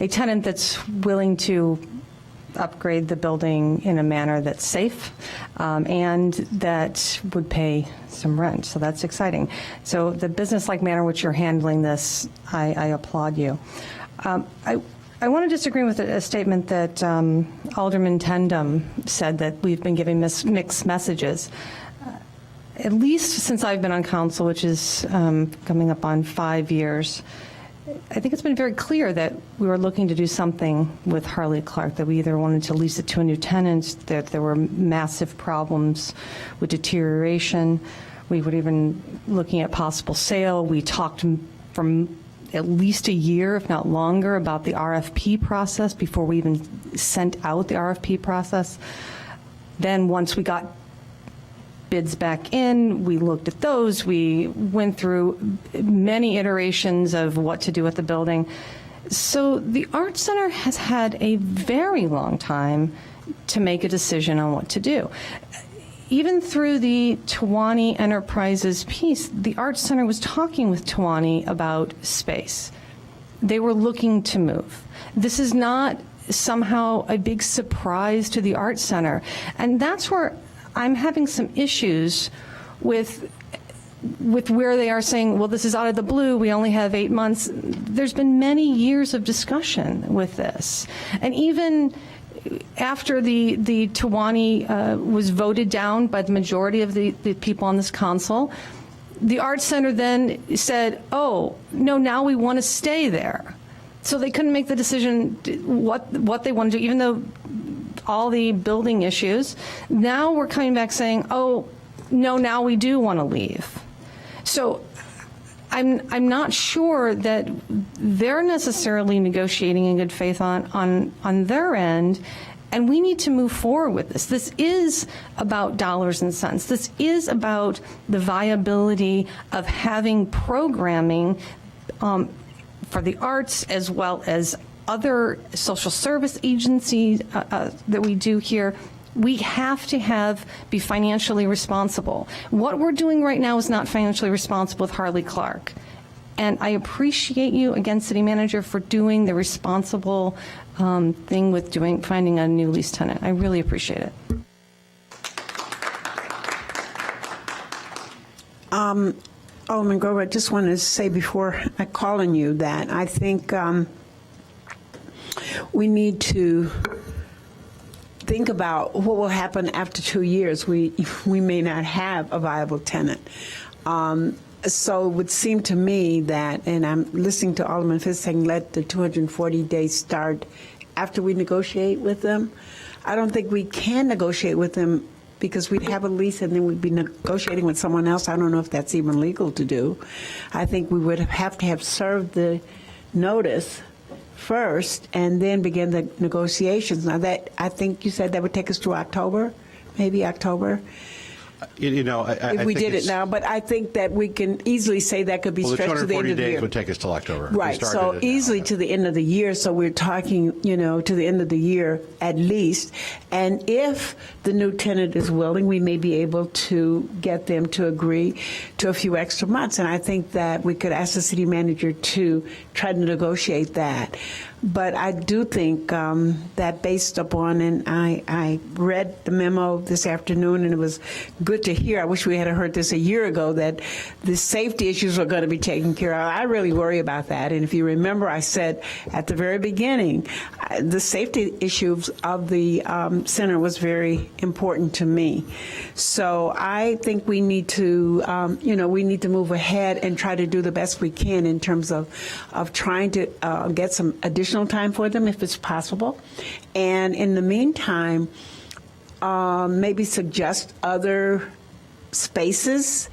tenant that's willing to upgrade the building in a manner that's safe and that would pay some rent. So that's exciting. So the business-like manner in which you're handling this, I applaud you. I want to disagree with a statement that Alderman Tendum said, that we've been giving mixed messages. At least since I've been on council, which is coming up on 5 years, I think it's been very clear that we were looking to do something with Harley Clark, that we either wanted to lease it to a new tenant, that there were massive problems with deterioration. We were even looking at possible sale. We talked from at least a year, if not longer, about the RFP process before we even sent out the RFP process. Then once we got bids back in, we looked at those. We went through many iterations of what to do with the building. So the Art Center has had a very long time to make a decision on what to do. Even through the Tuani Enterprises piece, the Art Center was talking with Tuani about space. They were looking to move. This is not somehow a big surprise to the Art Center. And that's where I'm having some issues with where they are saying, well, this is out of the blue, we only have 8 months. There's been many years of discussion with this. And even after the Tuani was voted down by the majority of the people on this council, the Art Center then said, oh, no, now we want to stay there. So they couldn't make the decision what they want to do, even though all the building issues. Now we're coming back saying, oh, no, now we do want to leave. So I'm not sure that they're necessarily negotiating in good faith on their end, And we need to move forward with this. This is about dollars and cents. This is about the viability of having programming for the arts as well as other social service agencies that we do here. We have to be financially responsible. What we're doing right now is not financially responsible with Harley Clark. And I appreciate you, again, City Manager, for doing the responsible thing with finding a new lease tenant. I really appreciate it.
Alderman Grover, I just want to say before I call on you that I think we need to think about what will happen after 2 years. We may not have a viable tenant. So it would seem to me that, and I'm listening to Alderman Fisk saying, let the 240 days start after we negotiate with them. I don't think we can negotiate with them because we'd have a lease and then we'd be negotiating with someone else. I don't know if that's even legal to do. I think we would have to have served the notice first and then begin the negotiations. Now that, I think you said that would take us to October, maybe October.
You know,
If we did it now, but I think that we can easily say that could be
well, the
stretched to the end
240
of the
days
year.
would take us till October.
Right,
We
so
started it now.
easily to the end of the year, so we're talking, to the end of the year at least. And if the new tenant is willing, we may be able to get them to agree to a few extra months. And I think that we could ask the city manager to try to negotiate that. But I do think that based upon, and I read the memo this afternoon, and it was good to hear. I wish we had heard this a year ago, that the safety issues are going to be taken care of. I really worry about that. And if you remember, I said at the very beginning, the safety issues of the center was very important to me. So I think we need to, we need to move ahead and try to do the best we can in terms of trying to get some additional time for them if it's possible. And in the meantime, maybe suggest other spaces.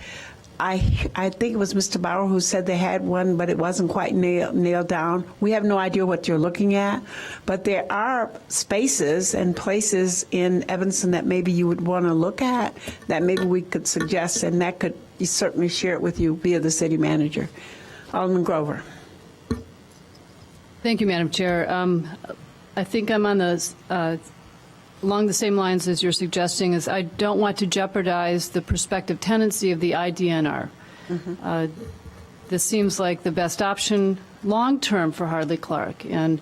I think it was Mr. Bauer who said they had one, but it wasn't quite nailed down. We have no idea what you're looking at, but there are spaces and places in Evanston that maybe you would want to look at, that maybe we could suggest, and that could certainly share it with you via the city manager. Alderman Grover.
Thank you, Madam Chair. I think I'm on along the same lines as you're suggesting, is I don't want to jeopardize the prospective tenancy of the IDNR. This seems like the best option long-term for Harley Clark, and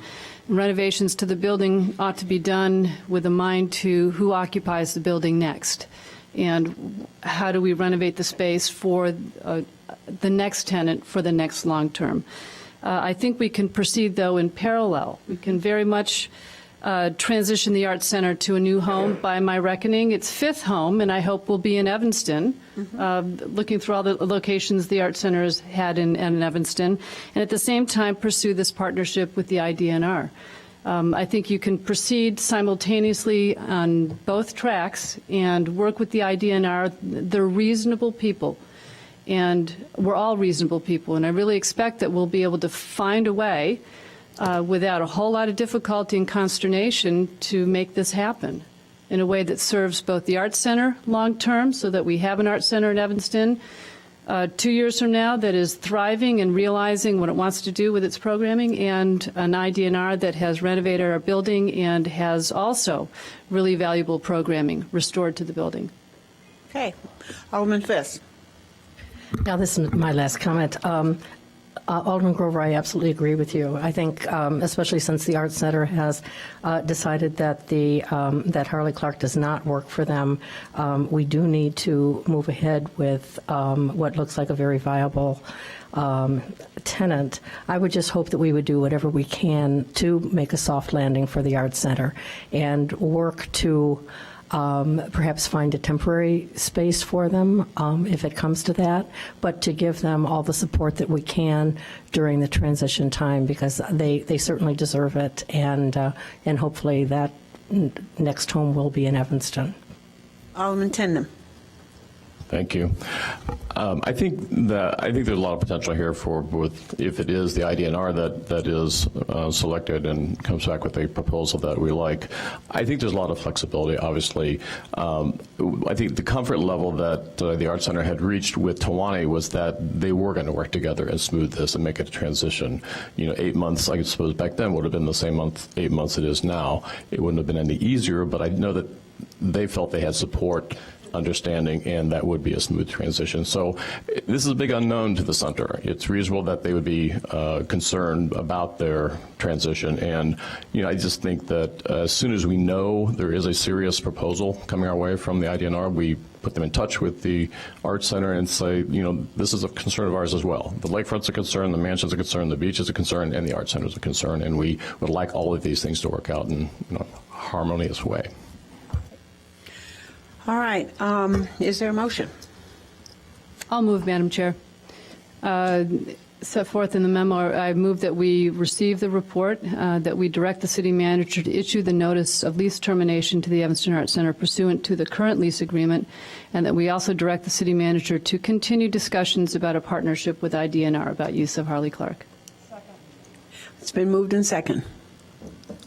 renovations to the building ought to be done with a mind to who occupies the building next, and how do we renovate the space for the next tenant for the next long-term. I think we can proceed, though, in parallel. We can very much transition the Arts Center to a new home. By my reckoning, its fifth home, and I hope will be in Evanston, looking through all the locations the Arts Center has had in Evanston, and at the same time pursue this partnership with the IDNR. I think you can proceed simultaneously on both tracks and work with the IDNR. They're reasonable people. And we're all reasonable people, and I really expect that we'll be able to find a way without a whole lot of difficulty and consternation to make this happen in a way that serves both the Arts Center long-term, so that we have an Arts Center in Evanston 2 years from now that is thriving and realizing what it wants to do with its programming, and an IDNR that has renovated our building and has also really valuable programming restored to the building.
Okay. Alderman Fisk.
Now, this is my last comment. Alderman Grover, I absolutely agree with you. I think, especially since the Arts Center has decided that that Harley Clark does not work for them, we do need to move ahead with what looks like a very viable tenant. I would just hope that we would do whatever we can to make a soft landing for the Arts Center and work to perhaps find a temporary space for them if it comes to that, but to give them all the support that we can during the transition time, because they certainly deserve it, and hopefully that next home will be in Evanston.
Alderman Tindem.
Thank you. I think there's a lot of potential here for both, if it is the IDNR that is selected and comes back with a proposal that we like. I think there's a lot of flexibility, obviously. I think the comfort level that the Art Center had reached with Tawane was that they were going to work together and smooth this and make it a transition. 8 months, I suppose, back then would have been the same 8 months it is now. It wouldn't have been any easier, but I know that they felt they had support, understanding, and that would be a smooth transition. So this is a big unknown to the center. It's reasonable that they would be concerned about their transition. And, I just think that as soon as we know there is a serious proposal coming our way from the IDNR, we put them in touch with the Art Center and say, this is a concern of ours as well. The lakefront's a concern, the mansion's a concern, the beach is a concern, and the Art Center's a concern. And we would like all of these things to work out in a harmonious way.
All right. Is there a motion?
I'll move, Madam Chair. Set forth in the memo, I move that we receive the report, that we direct the city manager to issue the notice of lease termination to the Evanston Arts Center pursuant to the current lease agreement, and that we also direct the city manager to continue discussions about a partnership with IDNR about use of Harley Clark.
It's been moved and second.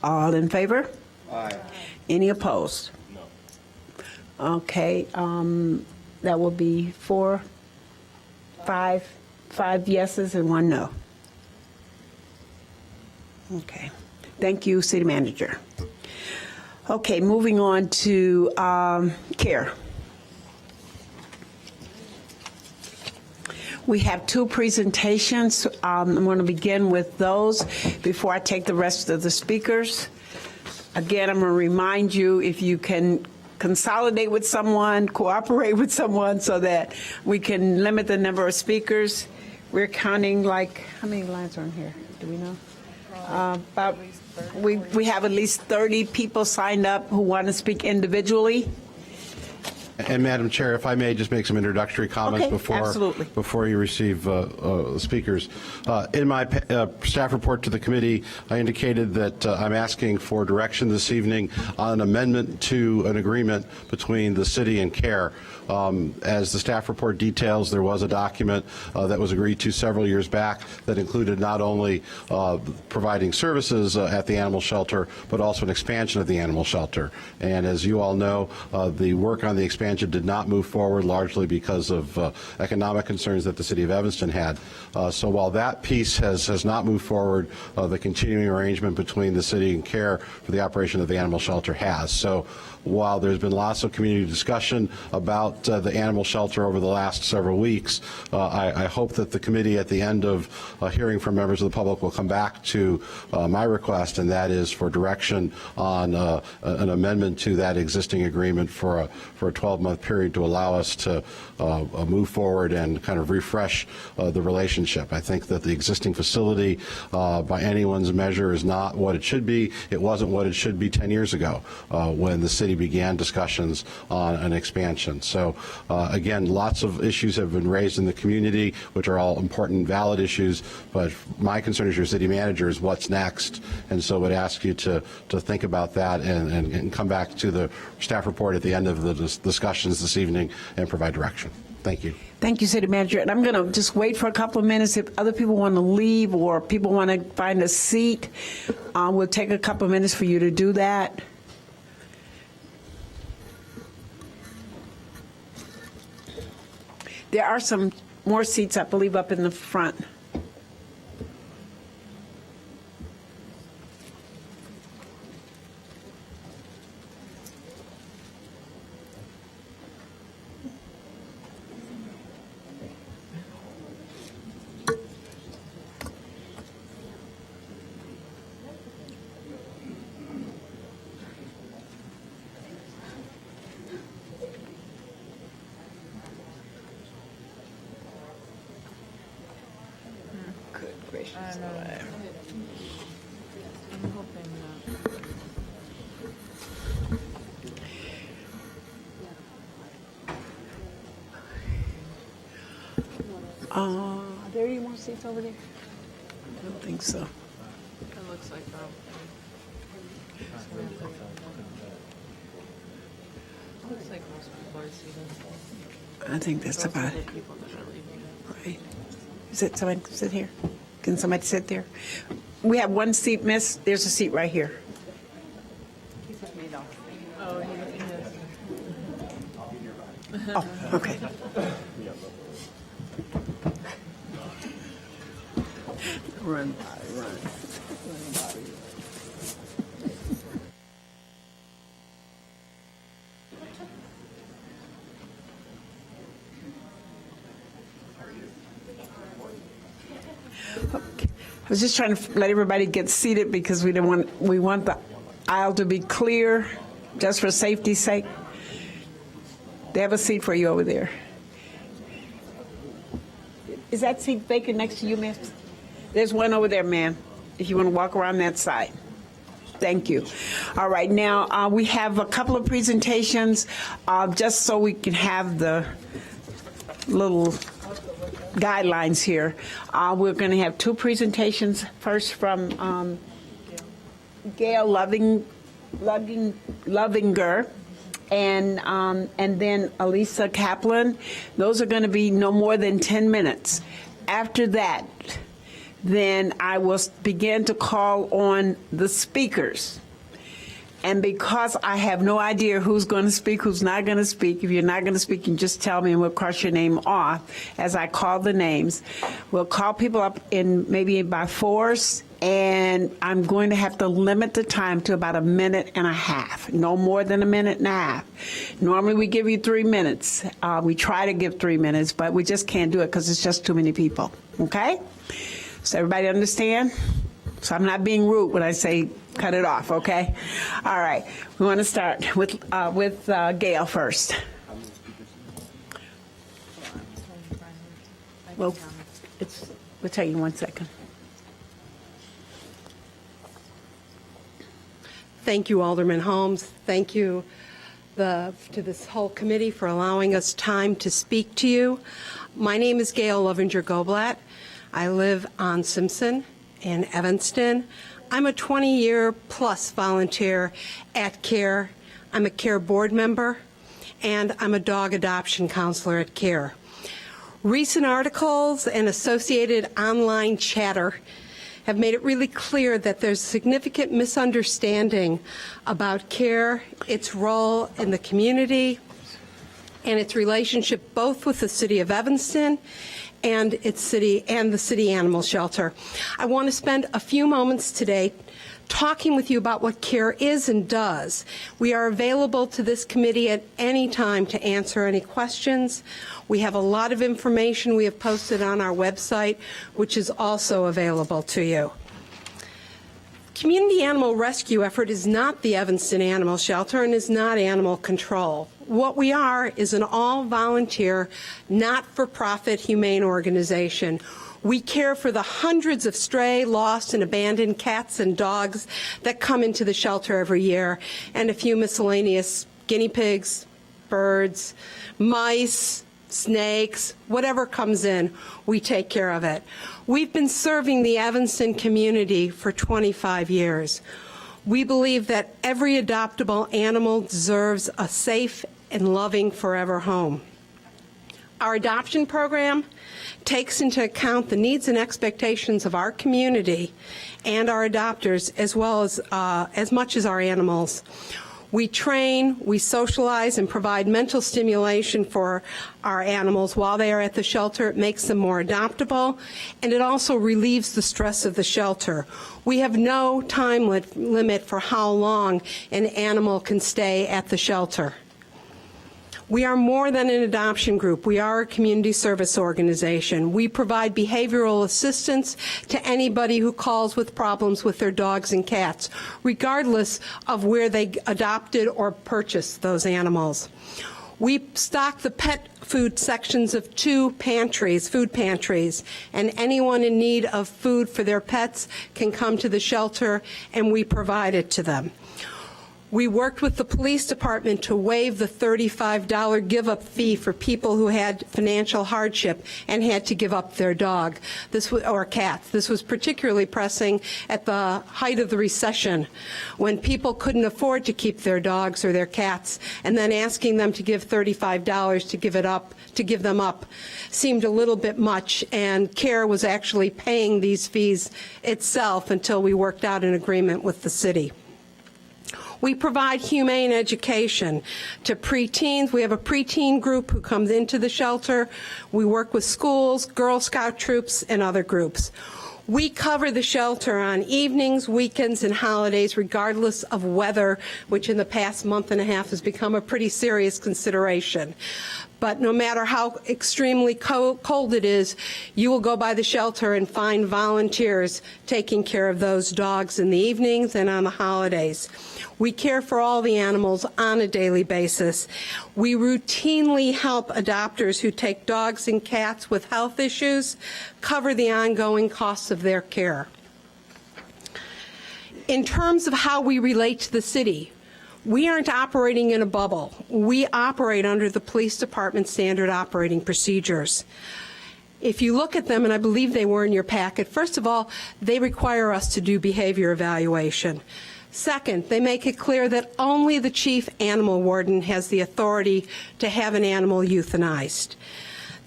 All in favor? Aye. Any opposed? Okay, that will be 5 yeses and 1 no. Okay, thank you, City Manager. Okay, moving on to CARE. We have 2 presentations. I'm going to begin with those before I take the rest of the speakers. Again, I'm going to remind you, if you can consolidate with someone, cooperate with someone so that we can limit the number of speakers. We're counting how many lines are in here? Do we know? We have at least 30 people signed up who want to speak individually.
And Madam Chair, if I may just make some introductory comments before you receive speakers. In my staff report to the committee, I indicated that I'm asking for direction this evening on an amendment to an agreement between the city and CARE. As the staff report details, there was a document that was agreed to several years back that included not only providing services at the animal shelter, but also an expansion of the animal shelter. And as you all know, the work on the expansion did not move forward, largely because of economic concerns that the city of Evanston had. So while that piece has not moved forward, the continuing arrangement between the city and CARE for the operation of the animal shelter has. So while there's been lots of community discussion about the animal shelter over the last several weeks, I hope that the committee at the end of hearing from members of the public will come back to my request, and that is for direction on an amendment to that existing agreement for a 12-month period to allow us to move forward and kind of refresh the relationship. I think that the existing facility, by anyone's measure, is not what it should be. It wasn't what it should be 10 years ago when the city began discussions on an expansion. So again, lots of issues have been raised in the community, which are all important, valid issues, but my concern as your city manager is what's next, and so I would ask you to think about that and come back to the staff report at the end of the discussions this evening and provide direction. Thank you.
Thank you, City Manager. And I'm going to just wait for a couple of minutes. If other people want to leave or people want to find a seat, we'll take a couple of minutes for you to do that. There are some more seats, I believe, up in the front. Are there any more seats over there? I don't think so.
It looks like that. Looks like most people are seated.
I think that's about it. Right. Is it somebody sit here? Can somebody sit there? We have one seat, miss. There's a seat right here. Oh, okay. Run by, run. Okay. I was just trying to let everybody get seated because we want the aisle to be clear, just for safety's sake. They have a seat for you over there. Is that seat vacant next to you, miss? There's one over there, ma'am, if you want to walk around that side. Thank you. All right, now we have a couple of presentations, just so we can have the little guidelines here. We're going to have two presentations. First from Gail Lovinger, and then Elisa Kaplan. Those are going to be no more than 10 minutes. After that, then I will begin to call on the speakers. And because I have no idea who's going to speak, who's not going to speak, if you're not going to speak, you can just tell me and we'll cross your name off as I call the names. We'll call people up in maybe by force, and I'm going to have to limit the time to about 1.5 minutes, no more than 1.5 minutes. Normally we give you 3 minutes. We try to give 3 minutes, but we just can't do it because it's just too many people, okay? So everybody understand? So I'm not being rude when I say cut it off, okay? All right, we want to start with Gail first. Well, we'll tell you in 1 second.
Thank you, Alderman Holmes. Thank you to this whole committee for allowing us time to speak to you. My name is Gail Lovinger-Goblat. I live on Simpson in Evanston. I'm a 20-year-plus volunteer at CARE. I'm a CARE board member, and I'm a dog adoption counselor at CARE. Recent articles and associated online chatter have made it really clear that there's significant misunderstanding about CARE, its role in the community, and its relationship both with the City of Evanston and the city animal shelter. I want to spend a few moments today talking with you about what CARE is and does. We are available to this committee at any time to answer any questions. We have a lot of information we have posted on our website, which is also available to you. Community animal rescue effort is not the Evanston Animal Shelter and is not animal control. What we are is an all-volunteer, not-for-profit humane organization. We care for the hundreds of stray, lost, and abandoned cats and dogs that come into the shelter every year, and a few miscellaneous guinea pigs, birds, mice, snakes, whatever comes in, we take care of it. We've been serving the Evanston community for 25 years. We believe that every adoptable animal deserves a safe and loving forever home. Our adoption program takes into account the needs and expectations of our community and our adopters, as much as our animals. We train, we socialize, and provide mental stimulation for our animals while they are at the shelter. It makes them more adoptable, and it also relieves the stress of the shelter. We have no time limit for how long an animal can stay at the shelter. We are more than an adoption group. We are a community service organization. We provide behavioral assistance to anybody who calls with problems with their dogs and cats, regardless of where they adopted or purchased those animals. We stock the pet food sections of 2 food pantries, and anyone in need of food for their pets can come to the shelter, and we provide it to them. We worked with the police department to waive the $35 give-up fee for people who had financial hardship and had to give up their dog, or cat. This was particularly pressing at the height of the recession, when people couldn't afford to keep their dogs or their cats, and then asking them to give $35 to give them up seemed a little bit much, and CARE was actually paying these fees itself until we worked out an agreement with the city. We provide humane education to preteens. We have a preteen group who comes into the shelter. We work with schools, Girl Scout troops, and other groups. We cover the shelter on evenings, weekends, and holidays, regardless of weather, which in the past month and a half has become a pretty serious consideration. But no matter how extremely cold it is, you will go by the shelter and find volunteers taking care of those dogs in the evenings and on the holidays. We care for all the animals on a daily basis. We routinely help adopters who take dogs and cats with health issues cover the ongoing costs of their care. In terms of how we relate to the city, we aren't operating in a bubble. We operate under the police department standard operating procedures. If you look at them, and I believe they were in your packet, first of all, they require us to do behavior evaluation. Second, they make it clear that only the chief animal warden has the authority to have an animal euthanized.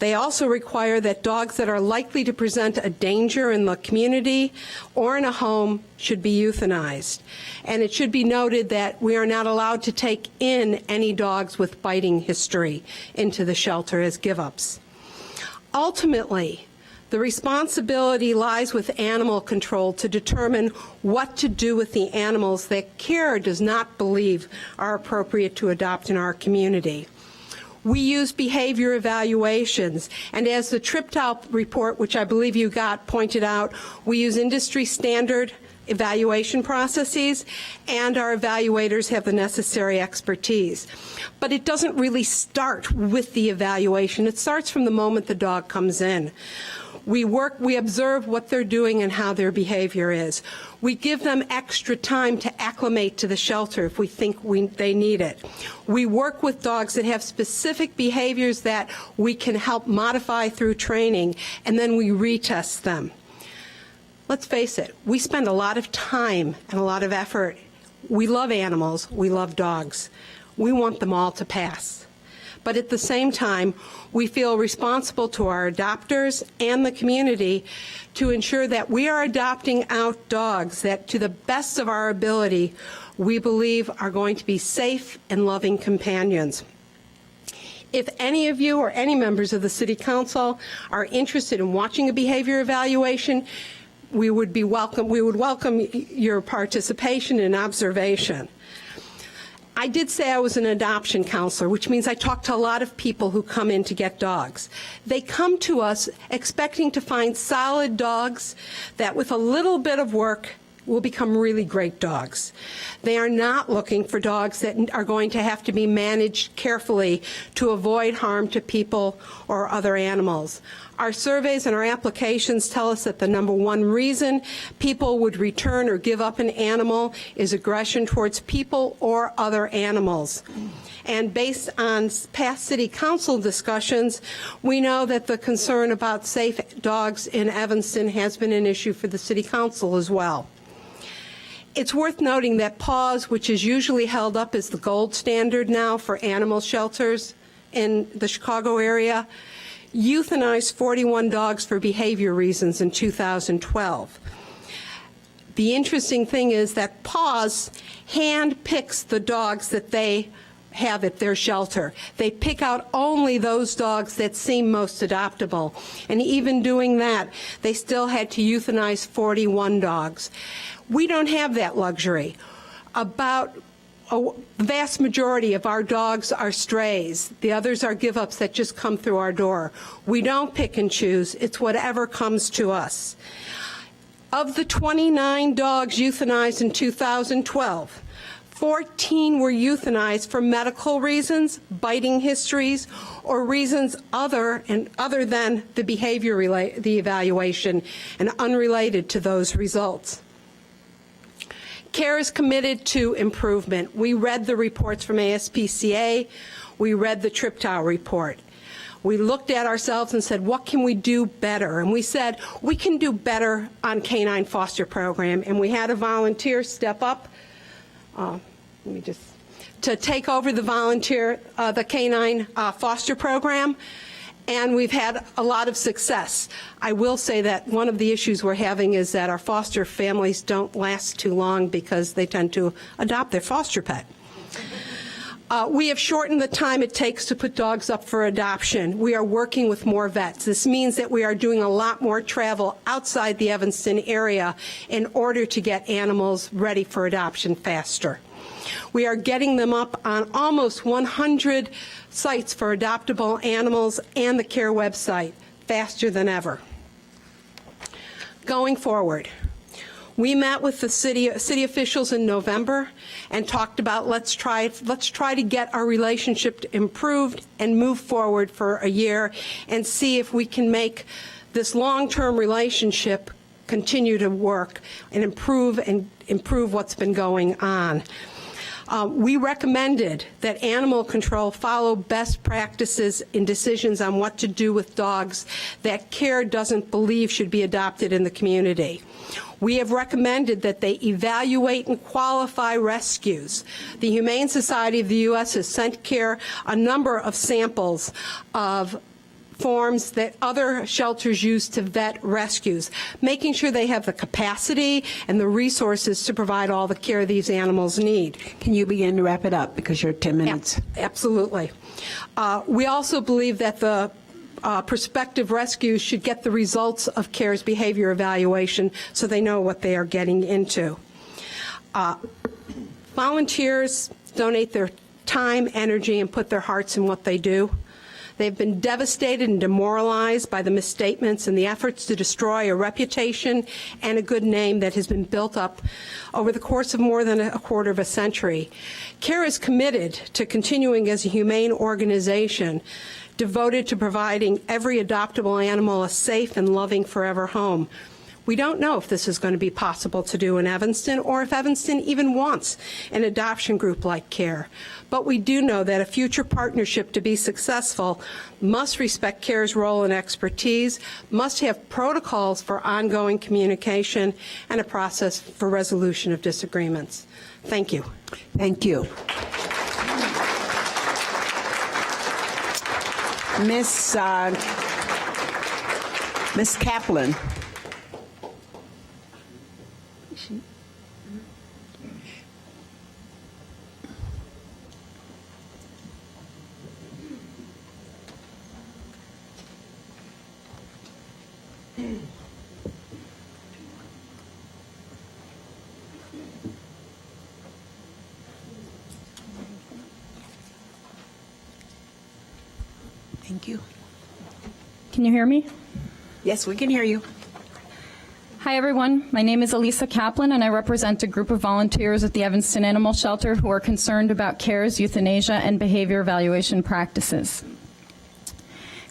They also require that dogs that are likely to present a danger in the community or in a home should be euthanized. And it should be noted that we are not allowed to take in any dogs with biting history into the shelter as give-ups. Ultimately, the responsibility lies with animal control to determine what to do with the animals that CARE does not believe are appropriate to adopt in our community. We use behavior evaluations, and as the TripTop report, which I believe you got, pointed out, we use industry standard evaluation processes, and our evaluators have the necessary expertise. But it doesn't really start with the evaluation. It starts from the moment the dog comes in. We observe what they're doing and how their behavior is. We give them extra time to acclimate to the shelter if we think they need it. We work with dogs that have specific behaviors that we can help modify through training, and then we retest them. Let's face it, we spend a lot of time and a lot of effort. We love animals, we love dogs. We want them all to pass. But at the same time, we feel responsible to our adopters and the community to ensure that we are adopting out dogs that, to the best of our ability, we believe are going to be safe and loving companions. If any of you or any members of the City Council are interested in watching a behavior evaluation, we would welcome your participation and observation. I did say I was an adoption counselor, which means I talk to a lot of people who come in to get dogs. They come to us expecting to find solid dogs that with a little bit of work will become really great dogs. They are not looking for dogs that are going to have to be managed carefully to avoid harm to people or other animals. Our surveys and our applications tell us that the number one reason people would return or give up an animal is aggression towards people or other animals. And based on past City Council discussions, we know that the concern about safe dogs in Evanston has been an issue for the City Council as well. It's worth noting that PAWS, which is usually held up as the gold standard now for animal shelters in the Chicago area, euthanized 41 dogs for behavior reasons in 2012. The interesting thing is that PAWS handpicks the dogs that they have at their shelter. They pick out only those dogs that seem most adoptable. And even doing that, they still had to euthanize 41 dogs. We don't have that luxury. About the vast majority of our dogs are strays. The others are give-ups that just come through our door. We don't pick and choose. It's whatever comes to us. Of the 29 dogs euthanized in 2012, 14 were euthanized for medical reasons, biting histories, or reasons other than the the evaluation and unrelated to those results. CARE is committed to improvement. We read the reports from ASPCA. We read the Triptow report. We looked at ourselves and said, what can we do better? And we said, we can do better on canine foster program. And we had a volunteer step up. To take over the canine foster program, and we've had a lot of success. I will say that one of the issues we're having is that our foster families don't last too long because they tend to adopt their foster pet. We have shortened the time it takes to put dogs up for adoption. We are working with more vets. This means that we are doing a lot more travel outside the Evanston area in order to get animals ready for adoption faster. We are getting them up on almost 100 sites for adoptable animals and the CARE website faster than ever. Going forward, we met with the city officials in November and talked about let's try to get our relationship improved and move forward for a year and see if we can make this long-term relationship continue to work and improve what's been going on. We recommended that animal control follow best practices in decisions on what to do with dogs that CARE doesn't believe should be adopted in the community. We have recommended that they evaluate and qualify rescues. The Humane Society of the U.S. has sent CARE a number of samples of forms that other shelters use to vet rescues, making sure they have the capacity and the resources to provide all the care these animals need.
Can you begin to wrap it up because you're 10 minutes?
Absolutely. We also believe that the prospective rescues should get the results of CARE's behavior evaluation so they know what they are getting into. Volunteers donate their time, energy, and put their hearts in what they do. They've been devastated and demoralized by the misstatements and the efforts to destroy a reputation and a good name that has been built up over the course of more than a quarter of a century. CARE is committed to continuing as a humane organization devoted to providing every adoptable animal a safe and loving forever home. We don't know if this is going to be possible to do in Evanston or if Evanston even wants an adoption group like CARE. But we do know that a future partnership to be successful must respect CARE's role and expertise, must have protocols for ongoing communication, and a process for resolution of disagreements. Thank you.
Thank you. Miss Kaplan. Thank you.
Can you hear me?
Yes, we can hear you.
Hi, everyone. My name is Elisa Kaplan, and I represent a group of volunteers at the Evanston Animal Shelter who are concerned about CARE's euthanasia and behavior evaluation practices.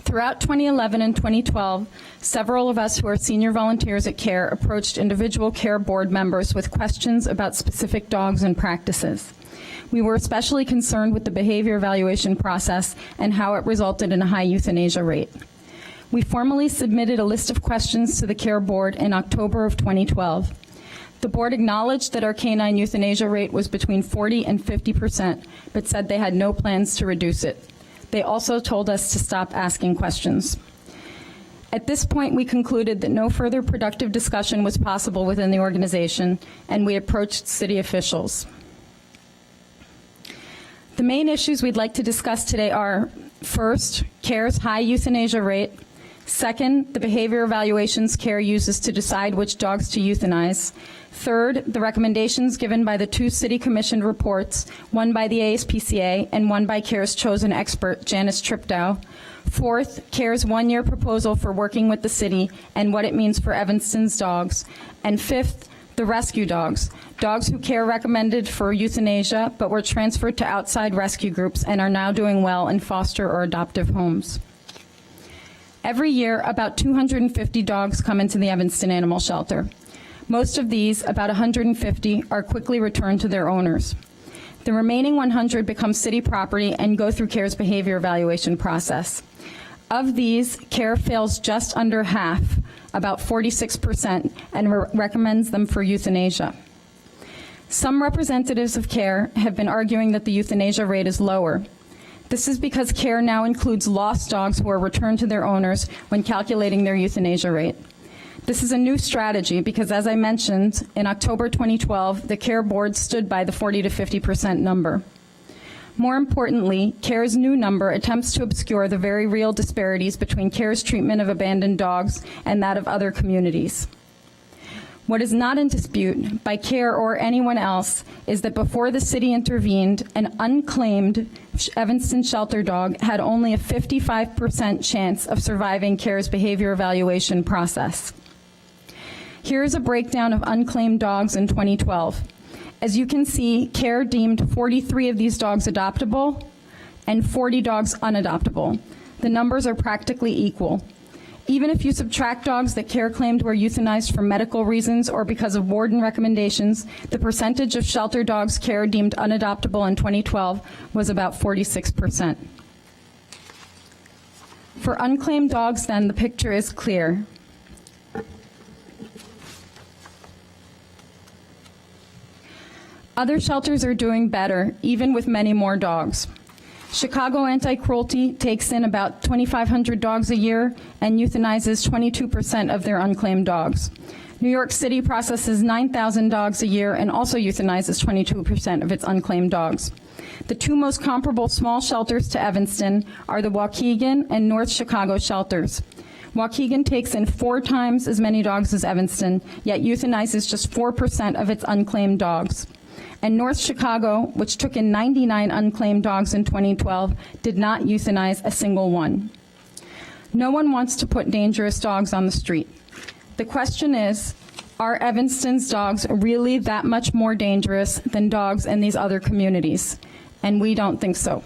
Throughout 2011 and 2012, several of us who are senior volunteers at CARE approached individual CARE board members with questions about specific dogs and practices. We were especially concerned with the behavior evaluation process and how it resulted in a high euthanasia rate. We formally submitted a list of questions to the CARE board in October of 2012. The board acknowledged that our canine euthanasia rate was between 40 and 50%, but said they had no plans to reduce it. They also told us to stop asking questions. At this point, we concluded that no further productive discussion was possible within the organization, and we approached city officials. The main issues we'd like to discuss today are, first, CARE's high euthanasia rate; second, the behavior evaluations CARE uses to decide which dogs to euthanize; third, the recommendations given by the two city-commissioned reports, one by the ASPCA and one by CARE's chosen expert, Janice Triptow; fourth, CARE's one-year proposal for working with the city and what it means for Evanston's dogs; and fifth, the rescue dogs who CARE recommended for euthanasia but were transferred to outside rescue groups and are now doing well in foster or adoptive homes. Every year, about 250 dogs come into the Evanston Animal Shelter. Most of these, about 150, are quickly returned to their owners. The remaining 100 become city property and go through CARE's behavior evaluation process. Of these, CARE fails just under half, about 46%, and recommends them for euthanasia. Some representatives of CARE have been arguing that the euthanasia rate is lower. This is because CARE now includes lost dogs who are returned to their owners when calculating their euthanasia rate. This is a new strategy because, as I mentioned, in October 2012, the CARE board stood by the 40 to 50% number. More importantly, CARE's new number attempts to obscure the very real disparities between CARE's treatment of abandoned dogs and that of other communities. What is not in dispute by CARE or anyone else is that before the city intervened, an unclaimed Evanston shelter dog had only a 55% chance of surviving CARE's behavior evaluation process. Here is a breakdown of unclaimed dogs in 2012. As you can see, CARE deemed 43 of these dogs adoptable and 40 dogs unadoptable. The numbers are practically equal. Even if you subtract dogs that CARE claimed were euthanized for medical reasons or because of warden recommendations, the percentage of shelter dogs CARE deemed unadoptable in 2012 was about 46%. For unclaimed dogs, then, the picture is clear. Other shelters are doing better, even with many more dogs. Chicago Anti-Cruelty takes in about 2,500 dogs a year and euthanizes 22% of their unclaimed dogs. New York City processes 9,000 dogs a year and also euthanizes 22% of its unclaimed dogs. The two most comparable small shelters to Evanston are the Waukegan and North Chicago shelters. Waukegan takes in 4 times as many dogs as Evanston, yet euthanizes just 4% of its unclaimed dogs. And North Chicago, which took in 99 unclaimed dogs in 2012, did not euthanize a single one. No one wants to put dangerous dogs on the street. The question is, are Evanston's dogs really that much more dangerous than dogs in these other communities? And we don't think so.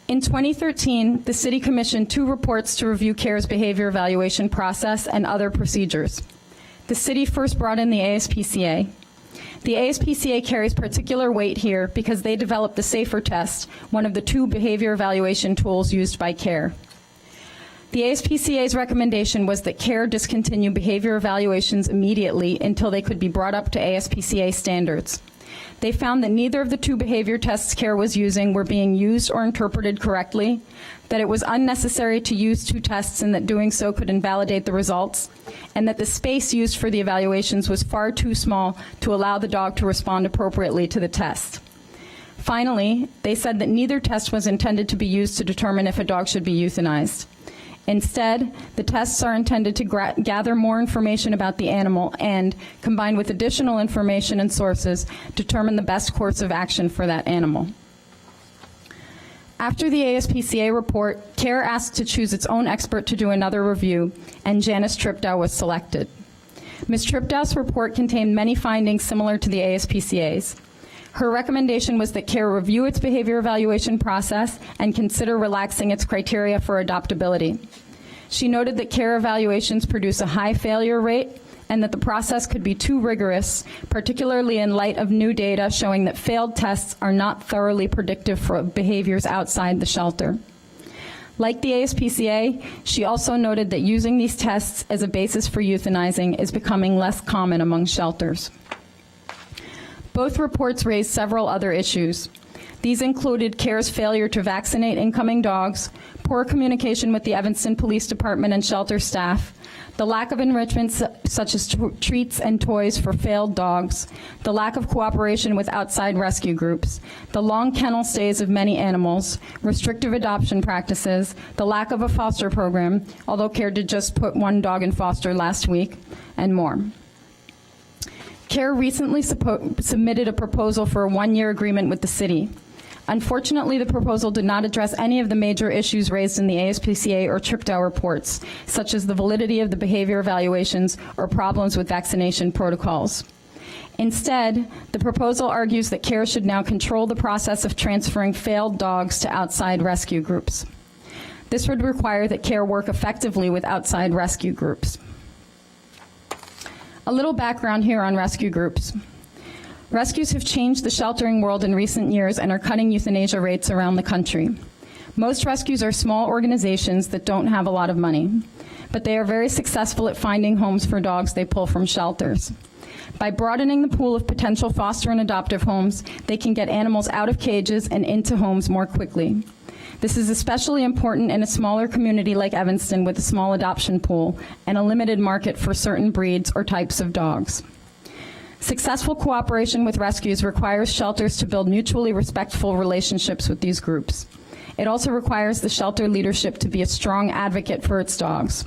In 2013, the city commissioned 2 reports to review CARE's behavior evaluation process and other procedures. The city first brought in the ASPCA. The ASPCA carries particular weight here because they developed the SAFER test, one of the 2 behavior evaluation tools used by CARE. The ASPCA's recommendation was that CARE discontinue behavior evaluations immediately until they could be brought up to ASPCA standards. They found that neither of the 2 behavior tests CARE was using were being used or interpreted correctly, that it was unnecessary to use 2 tests and that doing so could invalidate the results, and that the space used for the evaluations was far too small to allow the dog to respond appropriately to the test. Finally, they said that neither test was intended to be used to determine if a dog should be euthanized. Instead, the tests are intended to gather more information about the animal and, combined with additional information and sources, determine the best course of action for that animal. After the ASPCA report, CARE asked to choose its own expert to do another review, and Janice Triptow was selected. Ms. Triptow's report contained many findings similar to the ASPCA's. Her recommendation was that CARE review its behavior evaluation process and consider relaxing its criteria for adoptability. She noted that CARE evaluations produce a high failure rate and that the process could be too rigorous, particularly in light of new data showing that failed tests are not thoroughly predictive for behaviors outside the shelter. Like the ASPCA, she also noted that using these tests as a basis for euthanizing is becoming less common among shelters. Both reports raised several other issues. These included CARE's failure to vaccinate incoming dogs, poor communication with the Evanston Police Department and shelter staff, the lack of enrichment such as treats and toys for failed dogs, the lack of cooperation with outside rescue groups, the long kennel stays of many animals, restrictive adoption practices, the lack of a foster program, although CARE did just put 1 dog in foster last week, and more. CARE recently submitted a proposal for a 1-year agreement with the city. Unfortunately, the proposal did not address any of the major issues raised in the ASPCA or Triptow reports, such as the validity of the behavior evaluations or problems with vaccination protocols. Instead, the proposal argues that CARE should now control the process of transferring failed dogs to outside rescue groups. This would require that CARE work effectively with outside rescue groups. A little background here on rescue groups. Rescues have changed the sheltering world in recent years and are cutting euthanasia rates around the country. Most rescues are small organizations that don't have a lot of money, but they are very successful at finding homes for dogs they pull from shelters. By broadening the pool of potential foster and adoptive homes, they can get animals out of cages and into homes more quickly. This is especially important in a smaller community like Evanston with a small adoption pool and a limited market for certain breeds or types of dogs. Successful cooperation with rescues requires shelters to build mutually respectful relationships with these groups. It also requires the shelter leadership to be a strong advocate for its dogs.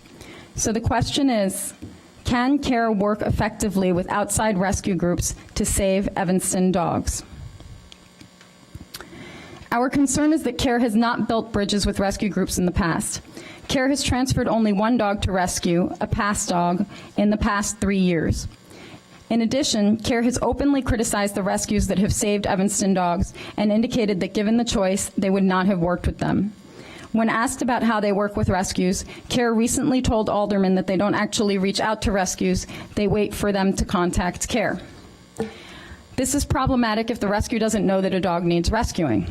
So the question is, can CARE work effectively with outside rescue groups to save Evanston dogs? Our concern is that CARE has not built bridges with rescue groups in the past. CARE has transferred only one dog to rescue, a pass dog, in the past 3 years. In addition, CARE has openly criticized the rescues that have saved Evanston dogs and indicated that given the choice, they would not have worked with them. When asked about how they work with rescues, CARE recently told aldermen that they don't actually reach out to rescues, they wait for them to contact CARE. This is problematic if the rescue doesn't know that a dog needs rescuing.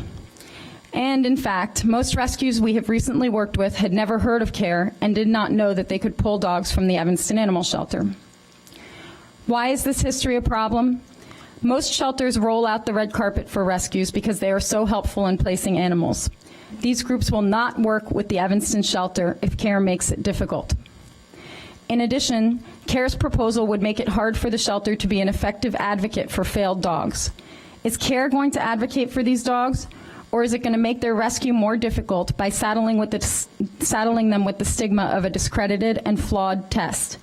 And in fact, most rescues we have recently worked with had never heard of CARE and did not know that they could pull dogs from the Evanston Animal Shelter. Why is this history a problem? Most shelters roll out the red carpet for rescues because they are so helpful in placing animals. These groups will not work with the Evanston shelter if CARE makes it difficult. In addition, CARE's proposal would make it hard for the shelter to be an effective advocate for failed dogs. Is CARE going to advocate for these dogs, or is it going to make their rescue more difficult by saddling them with the stigma of a discredited and flawed test?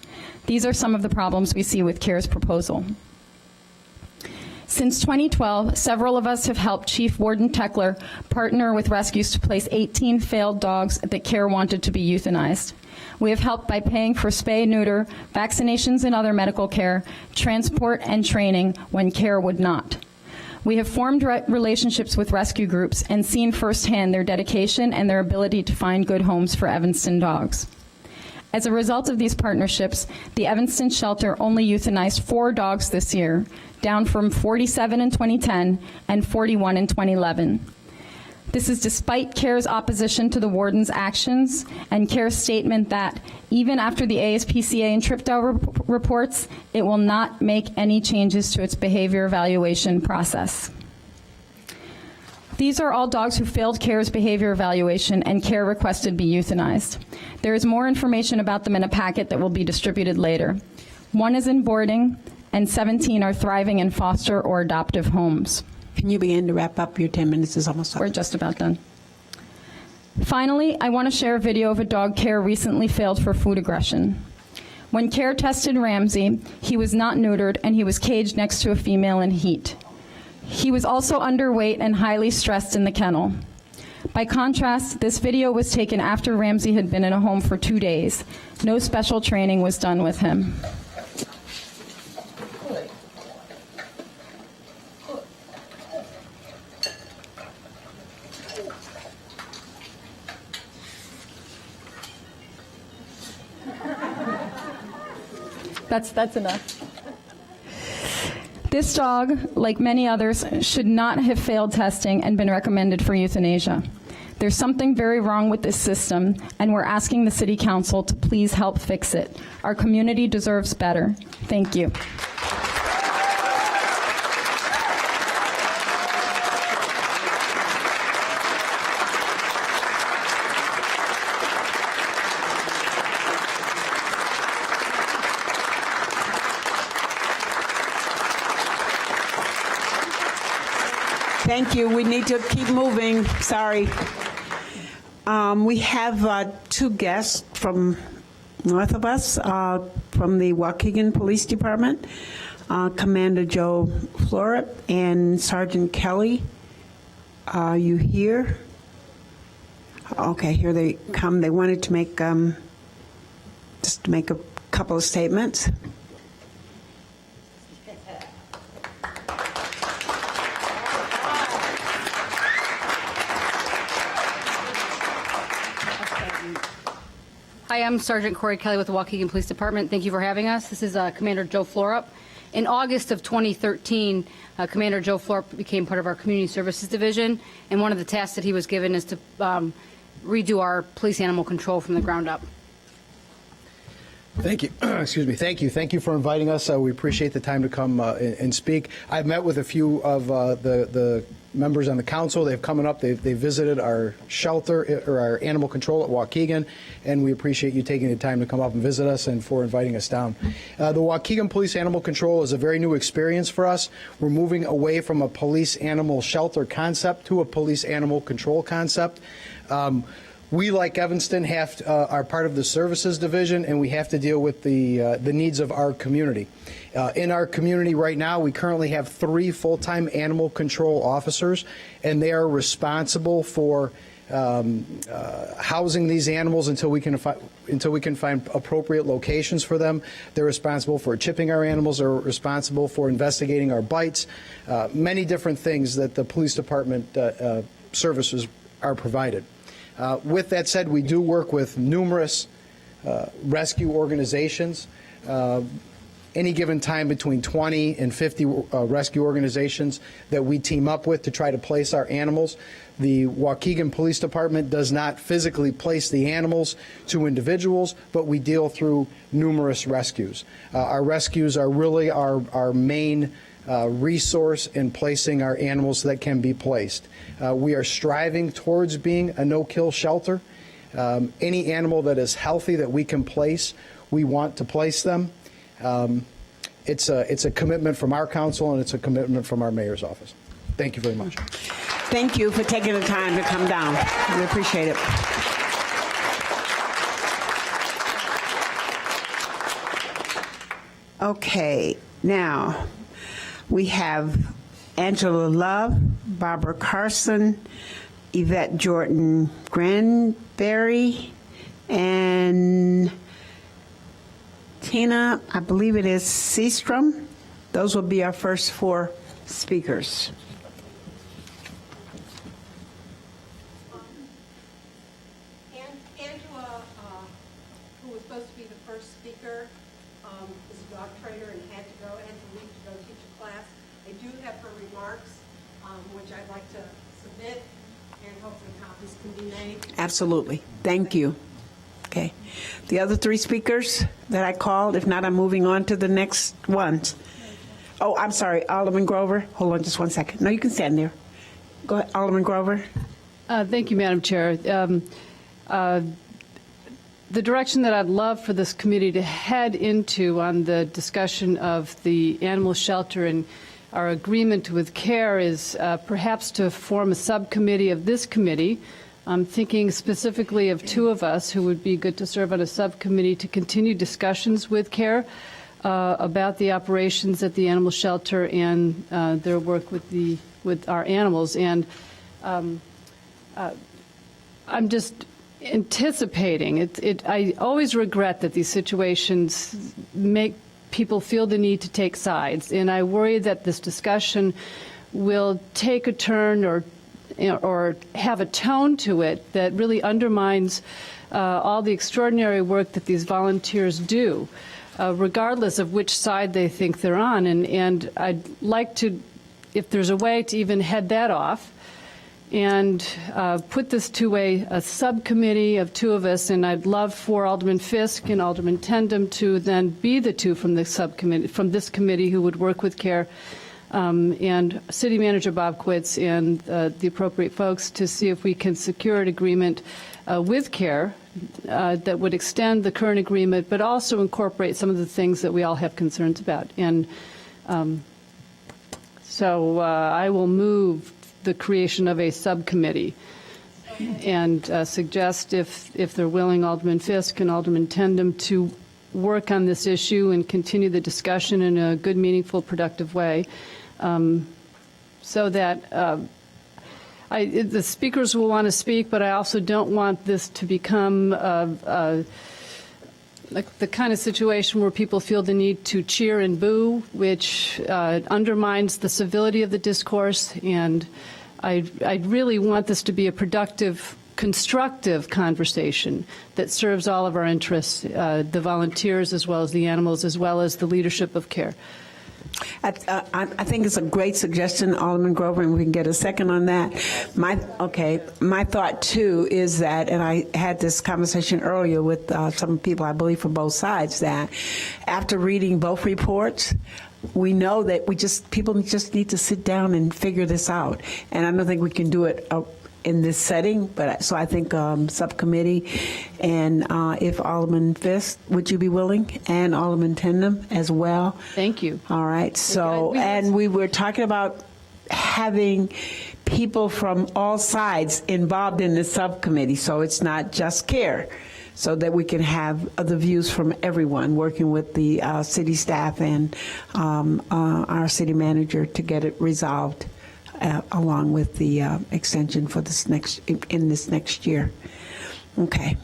These are some of the problems we see with CARE's proposal. Since 2012, several of us have helped Chief Warden Techler partner with rescues to place 18 failed dogs that CARE wanted to be euthanized. We have helped by paying for spay, neuter, vaccinations and other medical care, transport and training when CARE would not. We have formed relationships with rescue groups and seen firsthand their dedication and their ability to find good homes for Evanston dogs. As a result of these partnerships, the Evanston shelter only euthanized 4 dogs this year, down from 47 in 2010 and 41 in 2011. This is despite CARE's opposition to the warden's actions and CARE's statement that even after the ASPCA and TRIPDAO reports, it will not make any changes to its behavior evaluation process. These are all dogs who failed CARE's behavior evaluation and CARE requested be euthanized. There is more information about them in a packet that will be distributed later. 1 is in boarding, and 17 are thriving in foster or adoptive homes.
Can you begin to wrap up? Your 10 minutes is almost up.
We're just about done. Finally, I want to share a video of a dog CARE recently failed for food aggression. When CARE tested Ramsey, he was not neutered and he was caged next to a female in heat. He was also underweight and highly stressed in the kennel. By contrast, this video was taken after Ramsey had been in a home for 2 days. No special training was done with him. That's enough. This dog, like many others, should not have failed testing and been recommended for euthanasia. There's something very wrong with this system, and we're asking the City Council to please help fix it. Our community deserves better. Thank you.
Thank you. We need to keep moving. Sorry. We have 2 guests from north of us, from the Waukegan Police Department, Commander Joe Floret and Sergeant Kelly. Are you here? Okay, here they come. They wanted to make just to make a couple of statements.
Hi, I'm Sergeant Corey Kelly with the Waukegan Police Department. Thank you for having us. This is Commander Joe Florup. In August of 2013, Commander Joe Florup became part of our Community Services Division, and one of the tasks that he was given is to redo our police animal control from the ground up.
Thank you. Excuse me. Thank you. Thank you for inviting us. We appreciate the time to come and speak. I've met with a few of the members on the council. They've come up. They visited our shelter or our animal control at Waukegan, and we appreciate you taking the time to come up and visit us and for inviting us down. The Waukegan Police Animal Control is a very new experience for us. We're moving away from a police animal shelter concept to a police animal control concept. We, like Evanston, are part of the services division, and we have to deal with the needs of our community. In our community right now, we currently have 3 full-time animal control officers, and they are responsible for housing these animals until we can find appropriate locations for them. They're responsible for chipping our animals. They're responsible for investigating our bites. Many different things that the police department services are provided. With that said, we do work with numerous rescue organizations. Any given time between 20 and 50 rescue organizations that we team up with to try to place our animals. The Waukegan Police Department does not physically place the animals to individuals, but we deal through numerous rescues. Our rescues are really our main resource in placing our animals that can be placed. We are striving towards being a no-kill shelter. Any animal that is healthy that we can place, we want to place them. It's a commitment from our council, and it's a commitment from our mayor's office. Thank you very much.
Thank you for taking the time to come down. We appreciate it. Okay, now we have Angela Love, Barbara Carson, Yvette Jordan Granberry, and Tina, I believe it is Seastrom. Those will be our first 4 speakers.
Angela, who was supposed to be the first speaker, is a dog trainer and had to leave to go teach a class. I do have her remarks, which I'd like to submit, and hopefully copies can be made.
Absolutely. Thank you. Okay. The other 3 speakers that I called, if not, I'm moving on to the next ones. Oh, I'm sorry, Alderman Grover. Hold on just one second. No, you can stand there. Go ahead, Alderman Grover.
Thank you, Madam Chair. The direction that I'd love for this committee to head into on the discussion of the animal shelter and our agreement with CARE is perhaps to form a subcommittee of this committee. I'm thinking specifically of 2 of us who would be good to serve on a subcommittee to continue discussions with CARE about the operations at the animal shelter and their work with our animals. And I'm just anticipating. I always regret that these situations make people feel the need to take sides, and I worry that this discussion will take a turn or have a tone to it that really undermines all the extraordinary work that these volunteers do, regardless of which side they think they're on. And I'd like to, if there's a way to even head that off, and put this to a subcommittee of 2 of us, and I'd love for Alderman Fisk and Alderman Tendem to then be the 2 from the subcommittee, from this committee, who would work with CARE, and City Manager Bobkowitz and the appropriate folks to see if we can secure an agreement with CARE that would extend the current agreement, but also incorporate some of the things that we all have concerns about. And so I will move the creation of a subcommittee and suggest, if they're willing, Alderman Fisk and Alderman Tendem to work on this issue and continue the discussion in a good, meaningful, productive way, so that the speakers will want to speak, but I also don't want this to become like the kind of situation where people feel the need to cheer and boo, which undermines the civility of the discourse. And I really want this to be a productive constructive conversation that serves all of our interests, the volunteers as well as the animals, as well as the leadership of CARE.
I think it's a great suggestion, Alderman Grover, and we can get a second on that. My thought too is that, and I had this conversation earlier with some people, I believe, from both sides, that after reading both reports, we know that people just need to sit down and figure this out, and I don't think we can do it in this setting, so I think subcommittee, and if Alderman Fisk, would you be willing, and Alderman Tindem as well?
Thank you.
All right. So, and we were talking about having people from all sides involved in the subcommittee, so it's not just CARE, so that we can have the views from everyone, working with the city staff and our city manager to get it resolved. Along with the extension for this next year. Okay,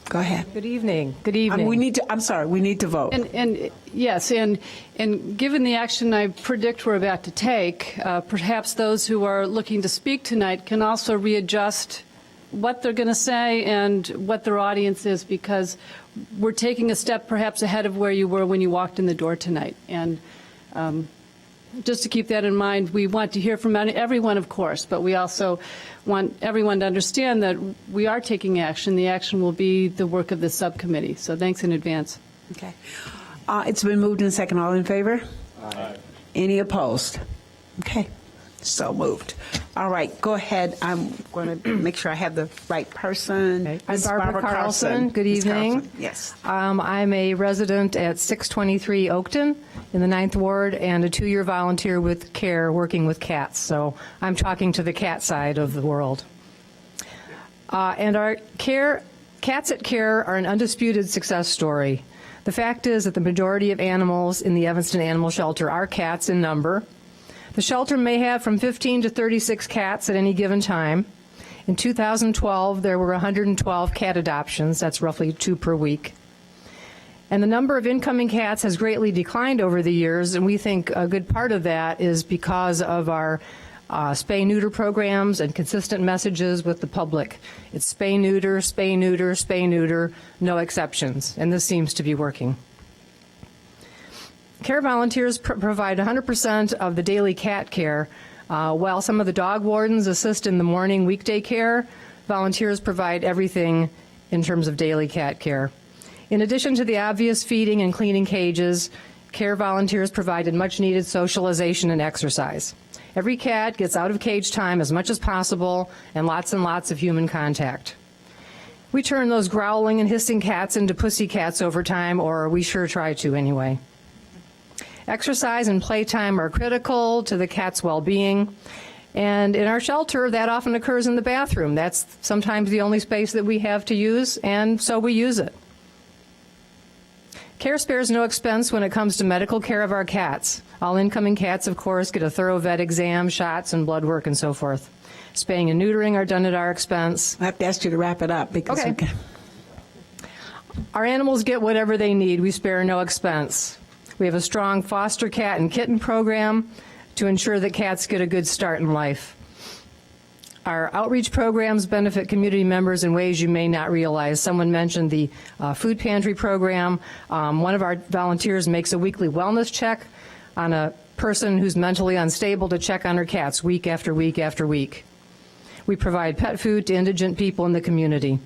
go ahead.
Good evening. Good evening.
We need to vote.
And yes, and given the action I predict we're about to take, perhaps those who are looking to speak tonight can also readjust what they're going to say and what their audience is, because we're taking a step perhaps ahead of where you were when you walked in the door tonight. And just to keep that in mind, we want to hear from everyone, of course, but we also want everyone to understand that we are taking action. The action will be the work of the subcommittee. So thanks in advance.
Okay. It's been moved and second. All in favor? Aye. Any opposed? Okay. So moved. All right, go ahead. I'm going to make sure I have the right person.
Okay. I'm
Ms.
Barbara Carlson. Good
Ms.
evening.
Carlson. Yes.
I'm a resident at 623 Oakton in the 9th Ward and a 2-year volunteer with CARE working with cats. So I'm talking to the cat side of the world. And our cats at CARE are an undisputed success story. The fact is that the majority of animals in the Evanston Animal Shelter are cats in number. The shelter may have from 15 to 36 cats at any given time. In 2012, there were 112 cat adoptions. That's roughly 2 per week. And the number of incoming cats has greatly declined over the years, and we think a good part of that is because of our spay-neuter programs and consistent messages with the public. It's spay-neuter, spay-neuter, spay-neuter, no exceptions, and this seems to be working. CARE volunteers provide 100% of the daily cat care. While some of the dog wardens assist in the morning weekday care, volunteers provide everything in terms of daily cat care. In addition to the obvious feeding and cleaning cages, CARE volunteers provided much-needed socialization and exercise. Every cat gets out of cage time as much as possible and lots of human contact. We turn those growling and hissing cats into pussy cats over time, or we sure try to anyway. Exercise and playtime are critical to the cat's well-being, and in our shelter, that often occurs in the bathroom. That's sometimes the only space that we have to use, and so we use it. CARE spares no expense when it comes to medical care of our cats. All incoming cats, of course, get a thorough vet exam, shots, and blood work, and so forth. Spaying and neutering are done at our expense.
I have to ask you to wrap it up because
okay. Our animals get whatever they need. We spare no expense. We have a strong foster cat and kitten program to ensure that cats get a good start in life. Our outreach programs benefit community members in ways you may not realize. Someone mentioned the food pantry program. One of our volunteers makes a weekly wellness check on a person who's mentally unstable to check on her cats week after week after week. We provide pet food to indigent people in the community.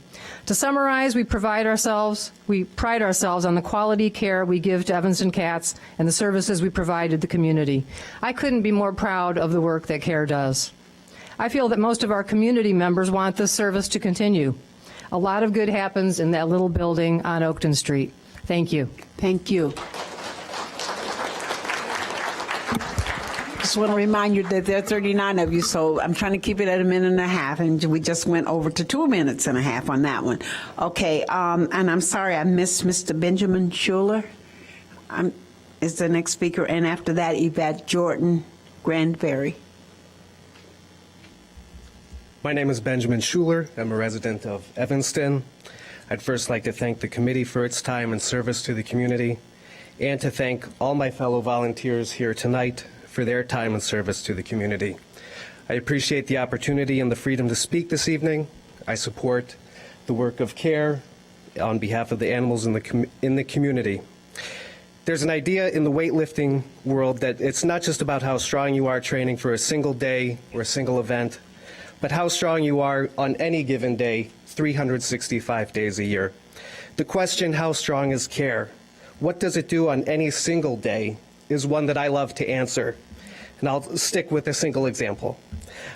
To summarize, we pride ourselves on the quality care we give to Evanston cats and the services we provide to the community. I couldn't be more proud of the work that CARE does. I feel that most of our community members want this service to continue. A lot of good happens in that little building on Oakton Street. Thank you.
Thank you. Just want to remind you that there are 39 of you, so I'm trying to keep it at a minute and a half, and we just went over to 2 minutes and a half on that one. Okay, and I'm sorry I missed Mr. Benjamin Schuler. Is the next speaker, and after that, Yvette Jordan Grandberry.
My name is Benjamin Schuler. I'm a resident of Evanston. I'd first like to thank the committee for its time and service to the community, and to thank all my fellow volunteers here tonight for their time and service to the community. I appreciate the opportunity and the freedom to speak this evening. I support the work of CARE on behalf of the animals in the community. There's an idea in the weightlifting world that it's not just about how strong you are training for a single day or a single event, but how strong you are on any given day, 365 days a year. The question, how strong is CARE? What does it do on any single day, is one that I love to answer. And I'll stick with a single example.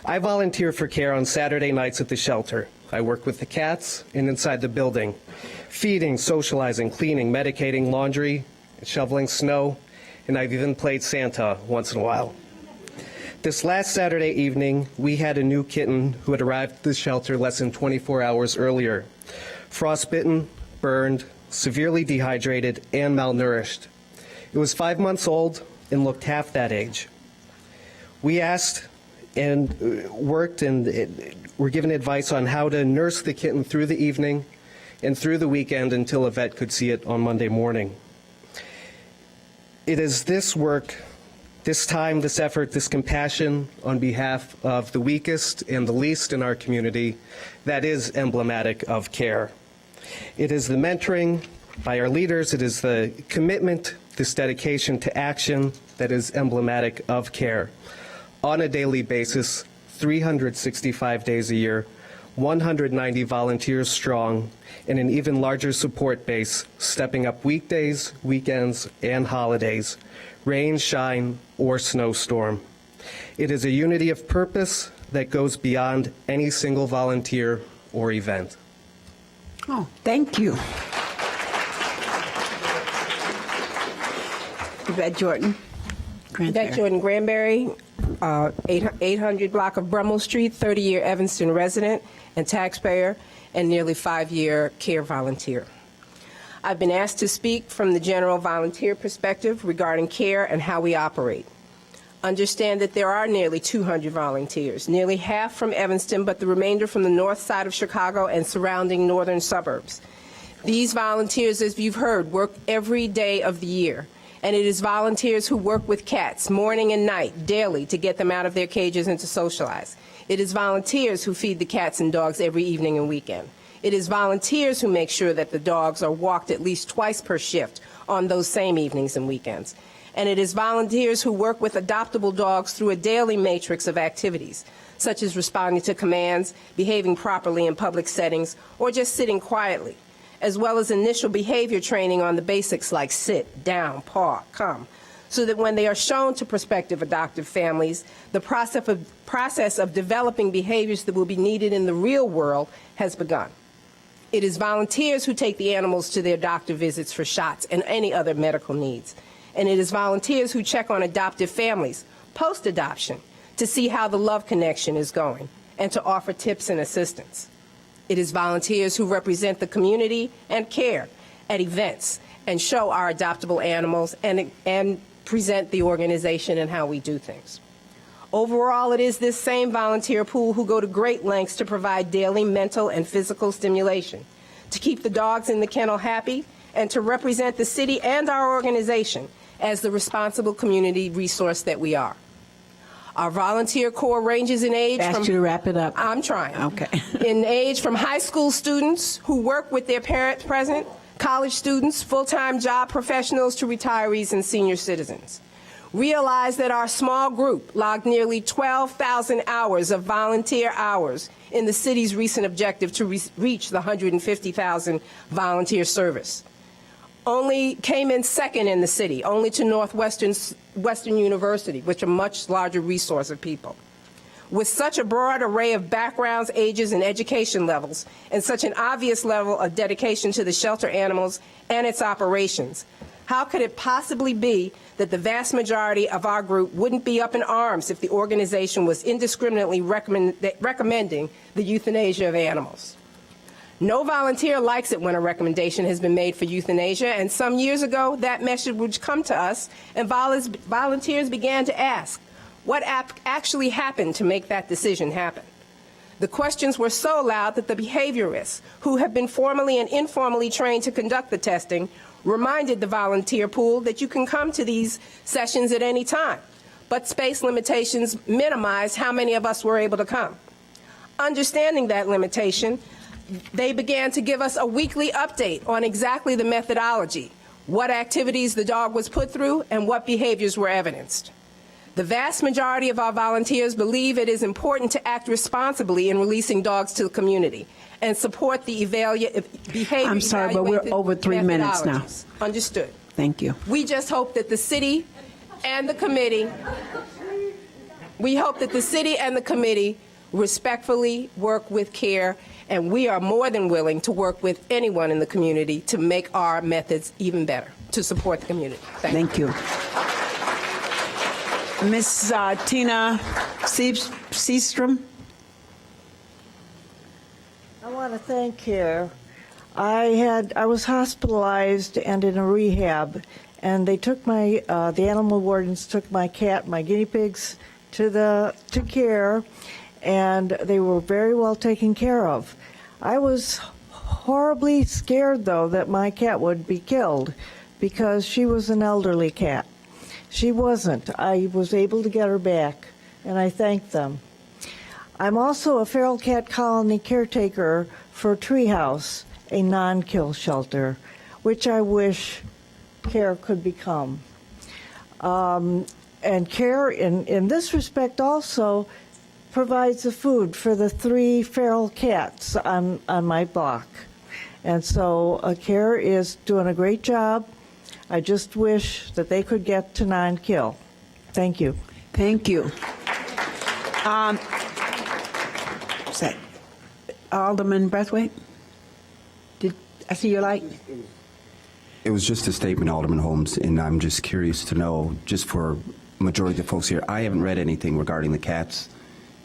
I volunteer for CARE on Saturday nights at the shelter. I work with the cats and inside the building, feeding, socializing, cleaning, medicating, laundry, shoveling snow, and I've even played Santa once in a while. This last Saturday evening, we had a new kitten who had arrived at the shelter less than 24 hours earlier. Frostbitten, burned, severely dehydrated, and malnourished. It was 5 months old and looked half that age. We asked and worked and were given advice on how to nurse the kitten through the evening and through the weekend until a vet could see it on Monday morning. It is this work, this time, this effort, this compassion on behalf of the weakest and the least in our community that is emblematic of CARE. It is the mentoring by our leaders, it is the commitment, this dedication to action that is emblematic of CARE. On a daily basis, 365 days a year, 190 volunteers strong, and an even larger support base stepping up weekdays, weekends, and holidays, rain, shine, or snowstorm. It is a unity of purpose that goes beyond any single volunteer or event.
Oh, thank you. Yvette Jordan.
Yvette Jordan Granberry, 800 block of Brummel Street, 30-year Evanston resident and taxpayer, and nearly 5-year CARE volunteer. I've been asked to speak from the general volunteer perspective regarding CARE and how we operate. Understand that there are nearly 200 volunteers, nearly half from Evanston, but the remainder from the north side of Chicago and surrounding northern suburbs. These volunteers, as you've heard, work every day of the year. And it is volunteers who work with cats morning and night, daily, to get them out of their cages and to socialize. It is volunteers who feed the cats and dogs every evening and weekend. It is volunteers who make sure that the dogs are walked at least twice per shift on those same evenings and weekends. And it is volunteers who work with adoptable dogs through a daily matrix of activities, such as responding to commands, behaving properly in public settings, or just sitting quietly, as well as initial behavior training on the basics like sit, down, paw, come, so that when they are shown to prospective adoptive families, the process of developing behaviors that will be needed in the real world has begun. It is volunteers who take the animals to their doctor visits for shots and any other medical needs. And it is volunteers who check on adoptive families post-adoption to see how the love connection is going and to offer tips and assistance. It is volunteers who represent the community and CARE at events and show our adoptable animals and present the organization and how we do things. Overall, it is this same volunteer pool who go to great lengths to provide daily mental and physical stimulation, to keep the dogs in the kennel happy, and to represent the city and our organization as the responsible community resource that we are. Our volunteer corps ranges in age
Asked you to wrap it up.
I'm trying.
Okay.
In age from high school students who work with their parents present, college students, full-time job professionals to retirees and senior citizens. Realize that our small group logged nearly 12,000 hours of volunteer hours in the city's recent objective to reach the 150,000 volunteer service. Only came in second in the city, only to Western University, which are a much larger resource of people. With such a broad array of backgrounds, ages, and education levels, and such an obvious level of dedication to the shelter animals and its operations, how could it possibly be that the vast majority of our group wouldn't be up in arms if the organization was indiscriminately recommending the euthanasia of animals? No volunteer likes it when a recommendation has been made for euthanasia, and some years ago that message would come to us, and volunteers began to ask, what actually happened to make that decision happen? The questions were so loud that the behaviorists, who have been formally and informally trained to conduct the testing, reminded the volunteer pool that you can come to these sessions at any time, but space limitations minimized how many of us were able to come. Understanding that limitation, they began to give us a weekly update on exactly the methodology, what activities the dog was put through, and what behaviors were evidenced. The vast majority of our volunteers believe it is important to act responsibly in releasing dogs to the community and support the behavior.
I'm sorry, but we're over 3 minutes now.
methodologies. Understood.
Thank you.
We just hope that the city and the committee, respectfully work with CARE, and we are more than willing to work with anyone in the community to make our methods even better, to support the community. Thank you.
Ms. Tina Seastrom.
I want to thank CARE. I was hospitalized and in a rehab, and they took the animal wardens took my cat, my guinea pigs, to CARE, and they were very well taken care of. I was horribly scared, though, that my cat would be killed because she was an elderly cat. She wasn't. I was able to get her back, and I thank them. I'm also a feral cat colony caretaker for Treehouse, a non-kill shelter, which I wish CARE could become. And CARE, in this respect, also provides the food for the 3 feral cats on my block. And so CARE is doing a great job. I just wish that they could get to non-kill. Thank you.
Thank you. Alderman Brathwaite? Did I see your light?
It was just a statement, Alderman Holmes, and I'm just curious to know, just for majority of the folks here, I haven't read anything regarding the cats,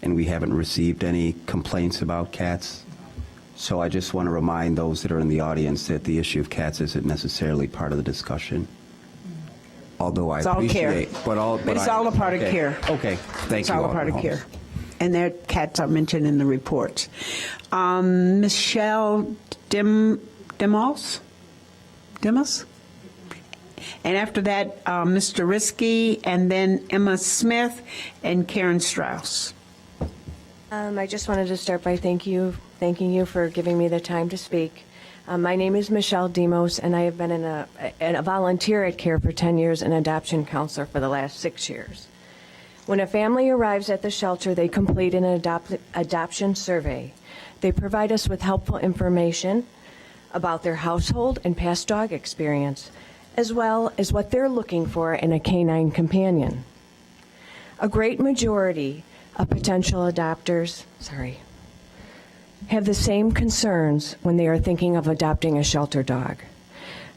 and we haven't received any complaints about cats. So I just want to remind those that are in the audience that the issue of cats isn't necessarily part of the discussion. Although I
It's all
appreciate,
CARE.
but
It's all a part of
okay.
CARE.
Okay, thank
It's
you,
all a part
Alderman
of
Holmes.
CARE. And their cats are mentioned in the report. Michelle Demos? And after that, Mr. Risky, and then Emma Smith and Karen Strauss.
I just wanted to start by thanking you for giving me the time to speak. My name is Michelle Demos, and I have been a volunteer at CARE for 10 years and adoption counselor for the last 6 years. When a family arrives at the shelter, they complete an adoption survey. They provide us with helpful information about their household and past dog experience, as well as what they're looking for in a canine companion. A great majority of potential adopters, have the same concerns when they are thinking of adopting a shelter dog.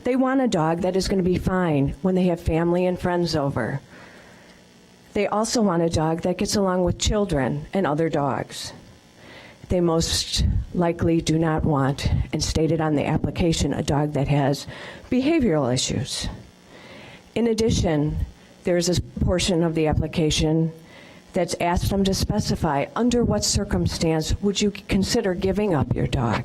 They want a dog that is going to be fine when they have family and friends over. They also want a dog that gets along with children and other dogs. They most likely do not want, and stated on the application, a dog that has behavioral issues. In addition, there's a portion of the application that's asked them to specify under what circumstance would you consider giving up your dog.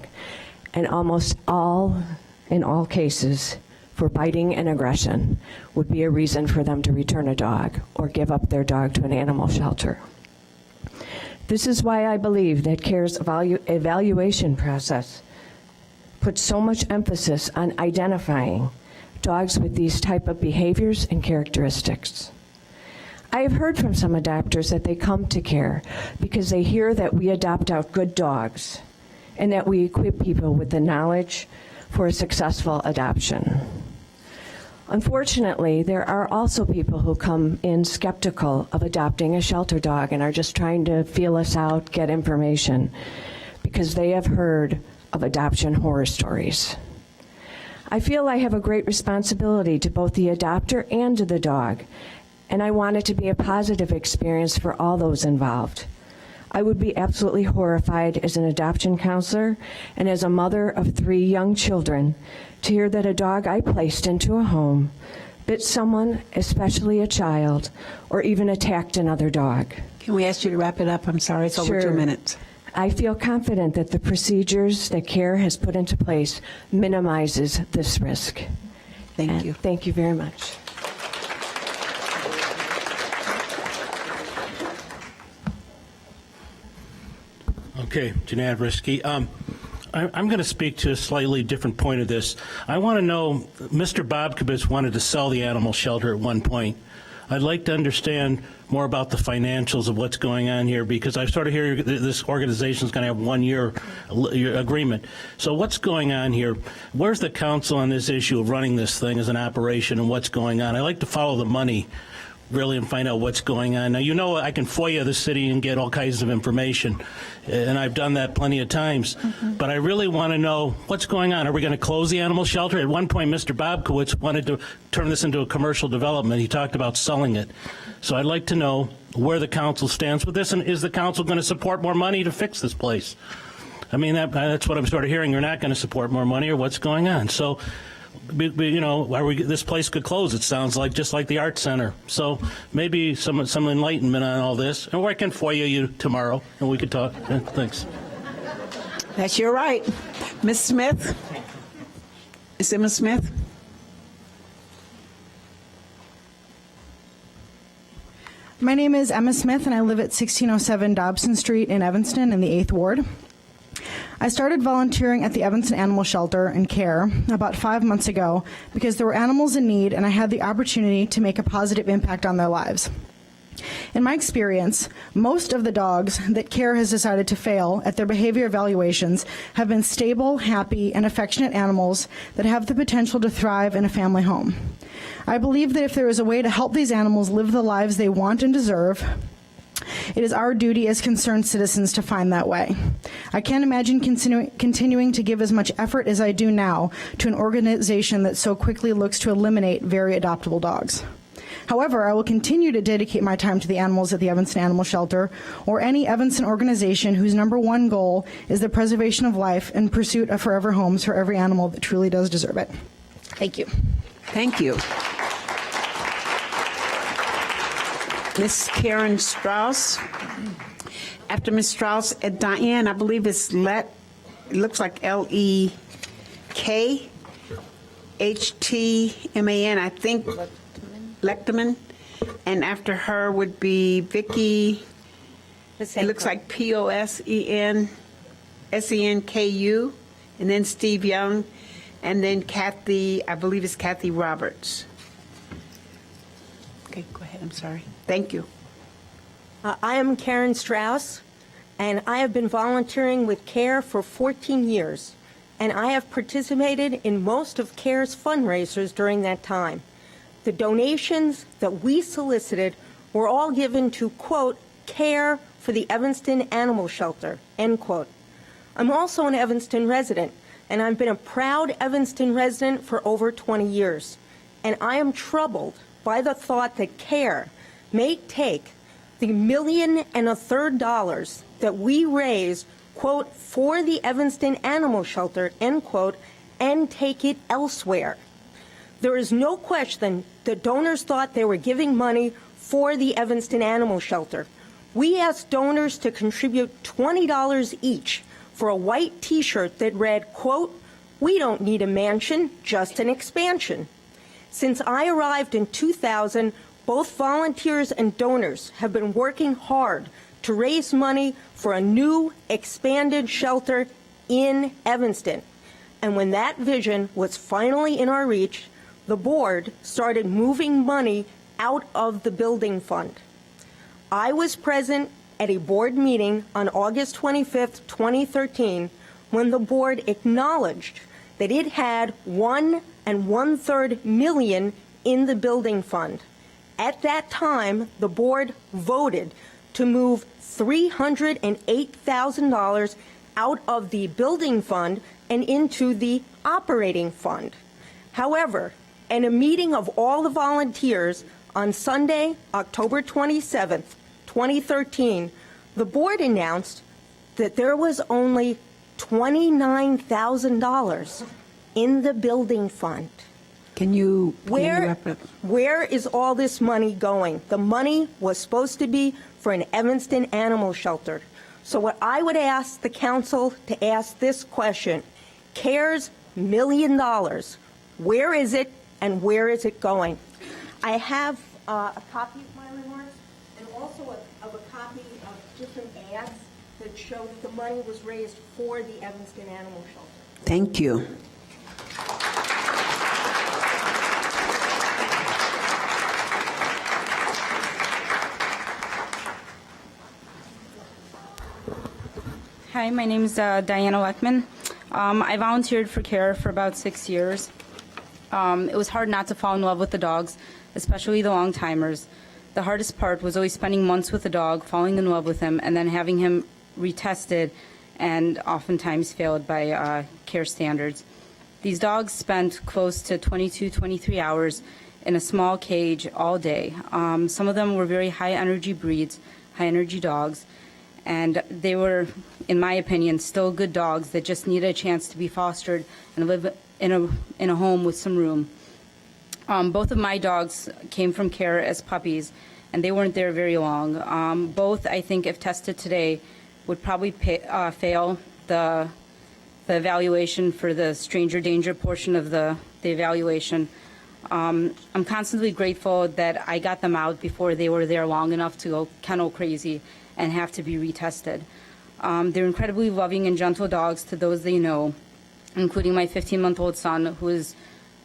And in all cases, for biting and aggression would be a reason for them to return a dog or give up their dog to an animal shelter. This is why I believe that CARE's evaluation process puts so much emphasis on identifying dogs with these type of behaviors and characteristics. I have heard from some adopters that they come to CARE because they hear that we adopt out good dogs and that we equip people with the knowledge for a successful adoption. Unfortunately, there are also people who come in skeptical of adopting a shelter dog and are just trying to feel us out, get information, because they have heard of adoption horror stories. I feel I have a great responsibility to both the adopter and to the dog, and I want it to be a positive experience for all those involved. I would be absolutely horrified as an adoption counselor and as a mother of 3 young children to hear that a dog I placed into a home bit someone, especially a child, or even attacked another dog.
Can we ask you to wrap it up? I'm sorry, it's over 2 minutes.
I feel confident that the procedures that CARE has put into place minimizes this risk.
Thank you.
Thank you very much.
Okay, Janad Risky. I'm going to speak to a slightly different point of this. I want to know, Mr. Bobkowitz wanted to sell the animal shelter at one point. I'd like to understand more about the financials of what's going on here, because I sort of hear this organization is going to have 1 year agreement. So what's going on here? Where's the council on this issue of running this thing as an operation, and what's going on? I like to follow the money, really, and find out what's going on. Now, you know, I can FOIA the city and get all kinds of information, and I've done that plenty of times. But I really want to know what's going on. Are we going to close the animal shelter? At one point, Mr. Bobkowitz wanted to turn this into a commercial development. He talked about selling it. So I'd like to know where the council stands with this, and is the council going to support more money to fix this place? I mean, that's what I'm sort of hearing. You're not going to support more money, or what's going on? So, you know, this place could close, it sounds like, just like the Art Center. So maybe some enlightenment on all this. Or I can FOIA you tomorrow, and we could talk. Thanks.
That's your right. Ms. Smith? Is it Ms. Smith?
My name is Emma Smith, and I live at 1607 Dobson Street in Evanston in the 8th Ward. I started volunteering at the Evanston Animal Shelter and Care about 5 months ago because there were animals in need, and I had the opportunity to make a positive impact on their lives. In my experience, most of the dogs that Care has decided to fail at their behavior evaluations have been stable, happy, and affectionate animals that have the potential to thrive in a family home. I believe that if there is a way to help these animals live the lives they want and deserve, it is our duty as concerned citizens to find that way. I can't imagine continuing to give as much effort as I do now to an organization that so quickly looks to eliminate very adoptable dogs. However, I will continue to dedicate my time to the animals at the Evanston Animal Shelter or any Evanston organization whose #1 goal is the preservation of life and pursuit of forever homes for every animal that truly does deserve it. Thank you.
Thank you. Ms. Karen Strauss. After Ms. Strauss, Diane, I believe it's it looks like Lekhman, I think. Lekhman. And after her would be Vicki. It looks like POSENSENKU. And then Steve Young. And then Kathy, I believe it's Kathy Roberts. Okay, go ahead. I'm sorry. Thank you.
I am Karen Strauss, and I have been volunteering with CARE for 14 years, and I have participated in most of CARE's fundraisers during that time. The donations that we solicited were all given to, quote, CARE for the Evanston Animal Shelter, end quote. I'm also an Evanston resident, and I've been a proud Evanston resident for over 20 years, and I am troubled by the thought that CARE may take the $1.3 million that we raised, quote, for the Evanston Animal Shelter, end quote, and take it elsewhere. There is no question that donors thought they were giving money for the Evanston Animal Shelter. We asked donors to contribute $20 each for a white T-shirt that read, quote, "We don't need a mansion, just an expansion." Since I arrived in 2000, both volunteers and donors have been working hard to raise money for a new, expanded shelter in Evanston. And when that vision was finally in our reach, the board started moving money out of the building fund. I was present at a board meeting on August 25th, 2013, when the board acknowledged that it had $1 1/3 million in the building fund. At that time, the board voted to move $308,000 out of the building fund and into the operating fund. However, in a meeting of all the volunteers on Sunday, October 27th, 2013, the board announced that there was only $29,000 in the building fund.
Can you
where is all this money going? The money was supposed to be for an Evanston Animal Shelter. So what I would ask the council to ask this question, CARE's $1 million, where is it and where is it going? I have a copy of my remarks and also of a copy of different ads that show that the money was raised for the Evanston Animal Shelter.
Thank you.
Hi, my name is Diana Leckman. I volunteered for CARE for about 6 years. It was hard not to fall in love with the dogs, especially the long-timers. The hardest part was always spending months with the dog, falling in love with him, and then having him retested and oftentimes failed by CARE standards. These dogs spent close to 22, 23 hours in a small cage all day. Some of them were very high-energy breeds, high-energy dogs, and they were, in my opinion, still good dogs that just needed a chance to be fostered and live in a home with some room. Both of my dogs came from CARE as puppies, and they weren't there very long. Both, I think, if tested today, would probably fail the evaluation for the stranger danger portion of the evaluation. I'm constantly grateful that I got them out before they were there long enough to go kennel crazy and have to be retested. They're incredibly loving and gentle dogs to those they know, including my 15-month-old son, who is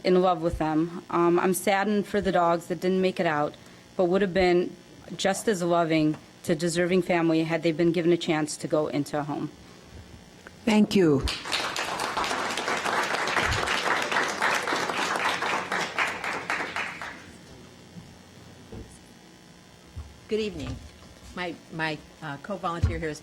in love with them. I'm saddened for the dogs that didn't make it out, but would have been just as loving to deserving family had they been given a chance to go into a home.
Thank you.
Good evening. My co-volunteer here is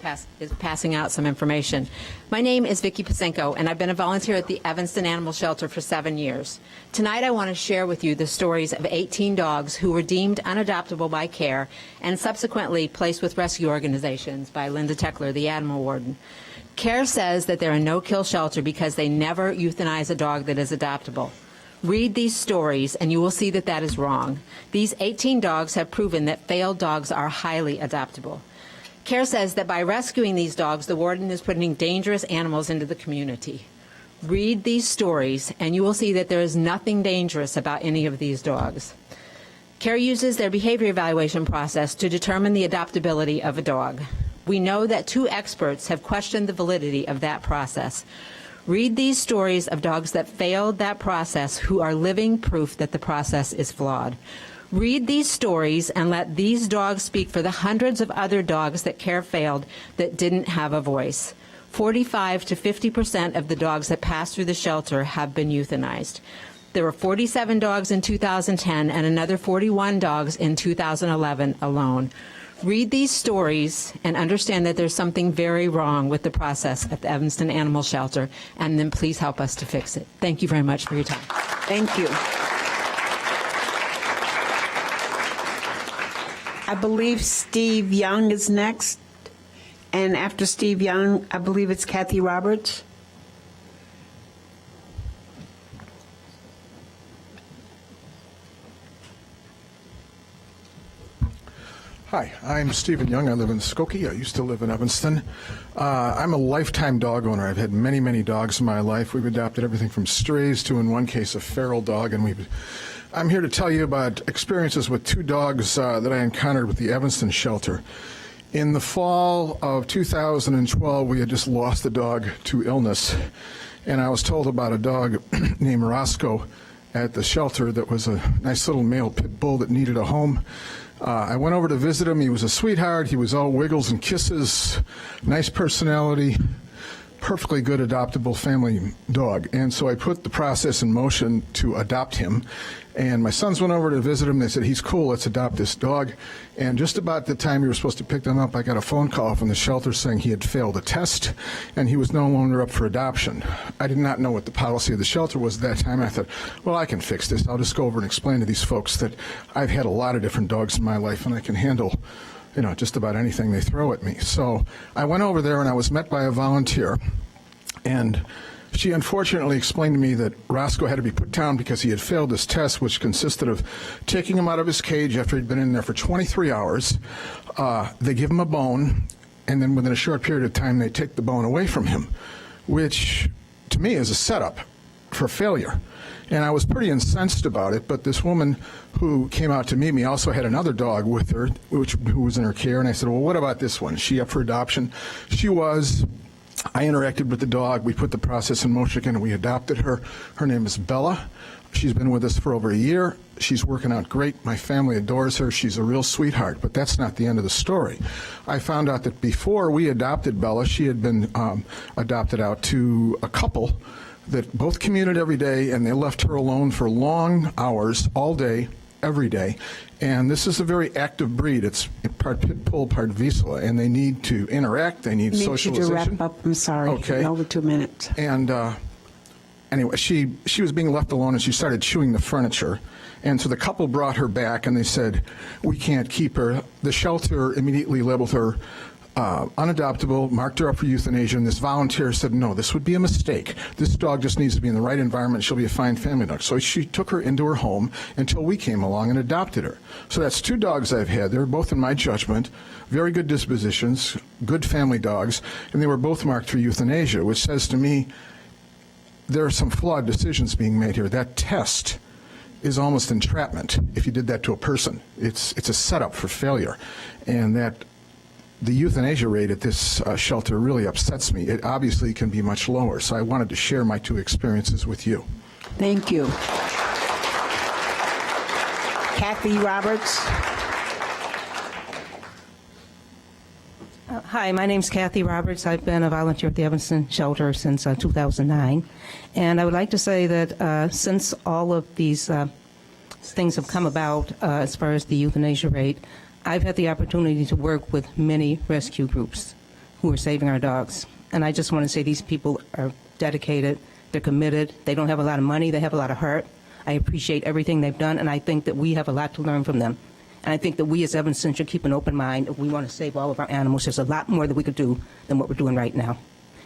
passing out some information. My name is Vicki Pasenko, and I've been a volunteer at the Evanston Animal Shelter for 7 years. Tonight I want to share with you the stories of 18 dogs who were deemed unadoptable by CARE and subsequently placed with rescue organizations by Linda Teckler, the animal warden. CARE says that they're a no-kill shelter because they never euthanize a dog that is adoptable. Read these stories and you will see that that is wrong. These 18 dogs have proven that failed dogs are highly adoptable. CARE says that by rescuing these dogs, the warden is putting dangerous animals into the community. Read these stories and you will see that there is nothing dangerous about any of these dogs. CARE uses their behavior evaluation process to determine the adoptability of a dog. We know that 2 experts have questioned the validity of that process. Read these stories of dogs that failed that process who are living proof that the process is flawed. Read these stories and let these dogs speak for the hundreds of other dogs that CARE failed that didn't have a voice. 45 to 50% of the dogs that pass through the shelter have been euthanized. There were 47 dogs in 2010 and another 41 dogs in 2011 alone. Read these stories and understand that there's something very wrong with the process at the Evanston Animal Shelter, and then please help us to fix it. Thank you very much for your time.
Thank you. I believe Steve Young is next, and after Steve Young, I believe it's Kathy Roberts.
Hi, I'm Stephen Young. I live in Skokie. I used to live in Evanston. I'm a lifetime dog owner. I've had many, many dogs in my life. We've adopted everything from strays to, in one case, a feral dog. And I'm here to tell you about experiences with 2 dogs that I encountered with the Evanston shelter. In the fall of 2012, we had just lost a dog to illness. And I was told about a dog named Roscoe at the shelter that was a nice little male pit bull that needed a home. I went over to visit him. He was a sweetheart. He was all wiggles and kisses, nice personality, perfectly good adoptable family dog. And so I put the process in motion to adopt him. And my sons went over to visit him. They said, he's cool, let's adopt this dog. And just about the time we were supposed to pick them up, I got a phone call from the shelter saying he had failed a test and he was no longer up for adoption. I did not know what the policy of the shelter was at that time. I thought, well, I can fix this. I'll just go over and explain to these folks that I've had a lot of different dogs in my life and I can handle, just about anything they throw at me. So I went over there and I was met by a volunteer, and she unfortunately explained to me that Roscoe had to be put down because he had failed this test, which consisted of taking him out of his cage after he'd been in there for 23 hours. They give him a bone, and then within a short period of time, they take the bone away from him, which to me is a setup for failure. And I was pretty incensed about it, but this woman who came out to meet me also had another dog with her, who was in her care, and I said, well, what about this one? Is she up for adoption? She was. I interacted with the dog. We put the process in motion again, and we adopted her. Her name is Bella. She's been with us for over a year. She's working out great. My family adores her. She's a real sweetheart, but that's not the end of the story. I found out that before we adopted Bella, she had been adopted out to a couple that both commuted every day, and they left her alone for long hours, all day, every day. And this is a very active breed. It's part pit bull, part Vizsla, and they need to interact. They need socialization.
I need you to wrap up. I'm sorry.
Okay.
Over 2 minutes.
And anyway, she was being left alone, and she started chewing the furniture. And so the couple brought her back, and they said, we can't keep her. The shelter immediately labeled her unadoptable, marked her up for euthanasia, and this volunteer said, no, this would be a mistake. This dog just needs to be in the right environment. She'll be a fine family dog. So she took her into her home until we came along and adopted her. So that's 2 dogs I've had. They're both, in my judgment, very good dispositions, good family dogs, and they were both marked for euthanasia, which says to me there are some flawed decisions being made here. That test is almost entrapment if you did that to a person. It's a setup for failure. And that the euthanasia rate at this shelter really upsets me. It obviously can be much lower, so I wanted to share my 2 experiences with you.
Thank you. Kathy Roberts.
Hi, my name's Kathy Roberts. I've been a volunteer at the Evanston Shelter since 2009. And I would like to say that since all of these things have come about as far as the euthanasia rate, I've had the opportunity to work with many rescue groups who are saving our dogs. And I just want to say these people are dedicated, they're committed, they don't have a lot of money, they have a lot of heart. I appreciate everything they've done, and I think that we have a lot to learn from them. And I think that we as Evanston should keep an open mind if we want to save all of our animals. There's a lot more that we could do than what we're doing right now.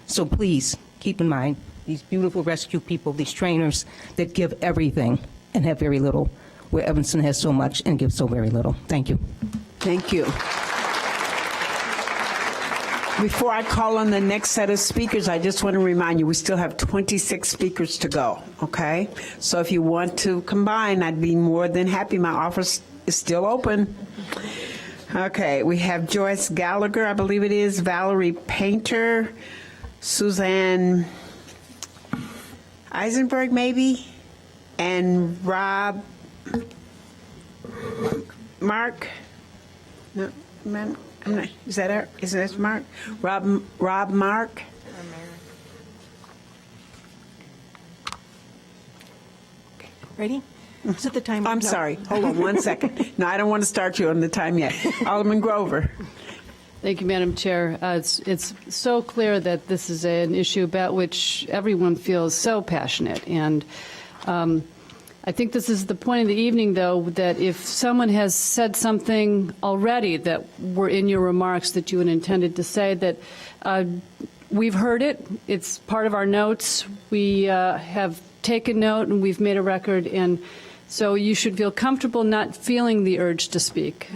So please keep in mind these beautiful rescue people, these trainers that give everything and have very little, where Evanston has so much and gives so very little. Thank you.
Thank you. Before I call on the next set of speakers, I just want to remind you, we still have 26 speakers to go, okay? So if you want to combine, I'd be more than happy. My office is still open. Okay, we have Joyce Gallagher, I believe it is, Valerie Painter, Suzanne Eisenberg, maybe, and Rob Mark. No, ma'am, I'm not, is that her? Is that Mark? Rob Mark?
Okay, ready? Set the timer.
I'm sorry. Hold on 1 second. No, I don't want to start you on the time yet. Alderman Grover.
Thank you, Madam Chair. It's so clear that this is an issue about which everyone feels so passionate. And I think this is the point of the evening, though, that if someone has said something already that were in your remarks that you had intended to say, that we've heard it. It's part of our notes. We have taken note and we've made a record. And so you should feel comfortable not feeling the urge to speak.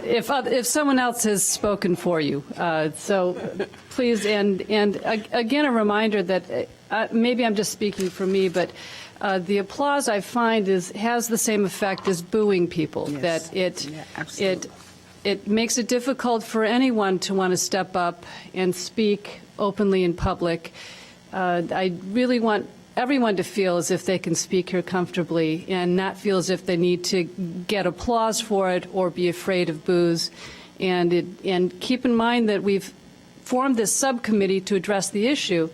If someone else has spoken for you. So please, and again, a reminder that maybe I'm just speaking for me, but the applause I find has the same effect as booing people.
Yes.
That it makes it difficult for anyone to want to step up and speak openly in public. I really want everyone to feel as if they can speak here comfortably and not feel as if they need to get applause for it or be afraid of boos. And keep in mind that we've formed this subcommittee to address the issue.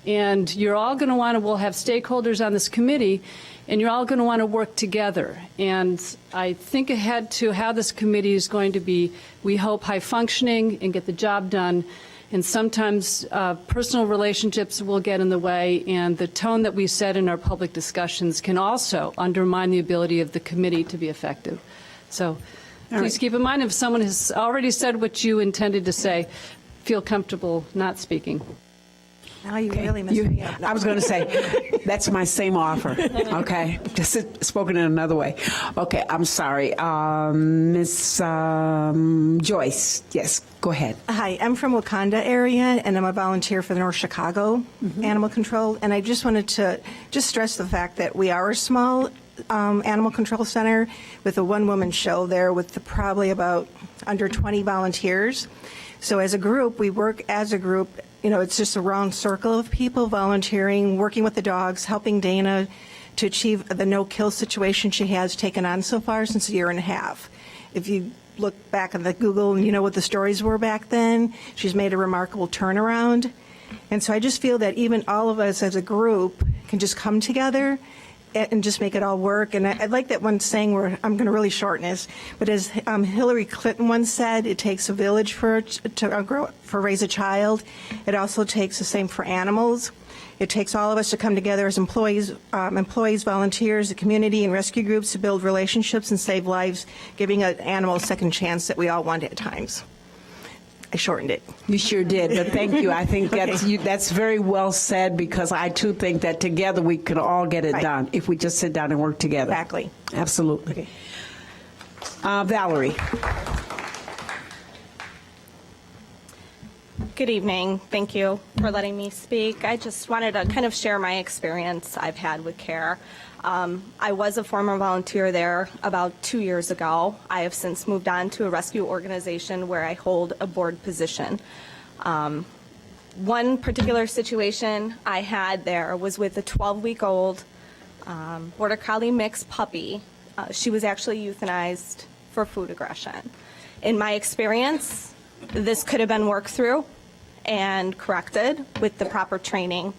And you're all going to we'll have stakeholders on this committee, and you're all going to want to work together. And I think ahead to how this committee is going to be, we hope, high functioning and get the job done. And sometimes personal relationships will get in the way, and the tone that we set in our public discussions can also undermine the ability of the committee to be effective. So please keep in mind, if someone has already said what you intended to say, feel comfortable not speaking.
Now you really messed me up.
I was going to say, that's my same offer, okay? Just spoken in another way. Okay, I'm sorry. Miss Joyce, yes, go ahead.
Hi, I'm from Wakanda area, and I'm a volunteer for the North Chicago Animal Control. And I just wanted to just stress the fact that we are a small animal control center with a one-woman show there with probably about under 20 volunteers. So as a group, we work as a group. You know, it's just a round circle of people volunteering, working with the dogs, helping Dana to achieve the no-kill situation she has taken on so far since a year and a half. If you look back on the Google and you know what the stories were back then, she's made a remarkable turnaround. And so I just feel that even all of us as a group can just come together and just make it all work. And I like that one saying where I'm going to really shorten this, but as Hillary Clinton once said, it takes a village to raise a child. It also takes the same for animals. It takes all of us to come together as employees, volunteers, the community, and rescue groups to build relationships and save lives, giving an animal a second chance that we all want at times. I shortened it.
You sure did, but thank you. I think that's very well said, because I too think that together we could all get it done if we just sit down and work together.
Exactly.
Absolutely. Valerie.
Good evening. Thank you for letting me speak. I just wanted to kind of share my experience I've had with CARE. I was a former volunteer there about 2 years ago. I have since moved on to a rescue organization where I hold a board position. One particular situation I had there was with a 12-week-old Border Collie mix puppy. She was actually euthanized for food aggression. In my experience, this could have been worked through and corrected with the proper training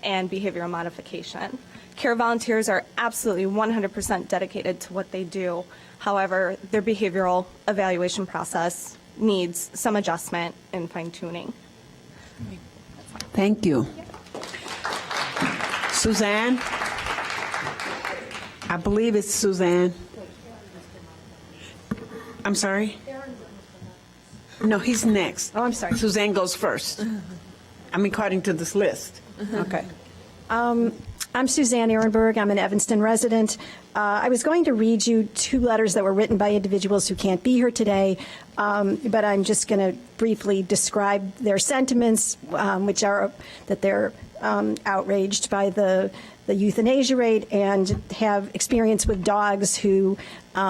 and behavioral modification. CARE volunteers are absolutely 100% dedicated to what they do. However, their behavioral evaluation process needs some adjustment and fine-tuning.
Thank you. Suzanne? I believe it's Suzanne. I'm sorry? No, he's next.
Oh, I'm sorry.
Suzanne goes first. I mean, according to this list. Okay.
I'm Suzanne Ehrenberg. I'm an Evanston resident. I was going to read you 2 letters that were written by individuals who can't be here today, but I'm just going to briefly describe their sentiments, which are that they're outraged by the euthanasia rate and have experience with dogs who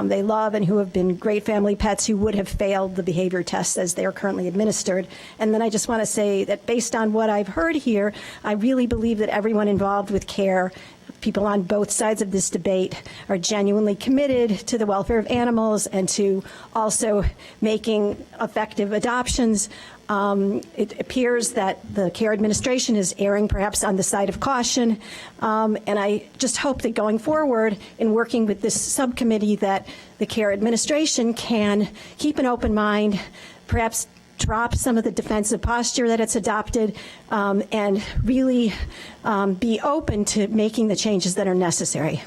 they love and who have been great family pets who would have failed the behavior tests as they are currently administered. And then I just want to say that based on what I've heard here, I really believe that everyone involved with CARE, people on both sides of this debate, are genuinely committed to the welfare of animals and to also making effective adoptions. It appears that the CARE administration is erring perhaps on the side of caution, and I just hope that going forward in working with this subcommittee that the CARE administration can keep an open mind, perhaps drop some of the defensive posture that it's adopted, and really be open to making the changes that are necessary.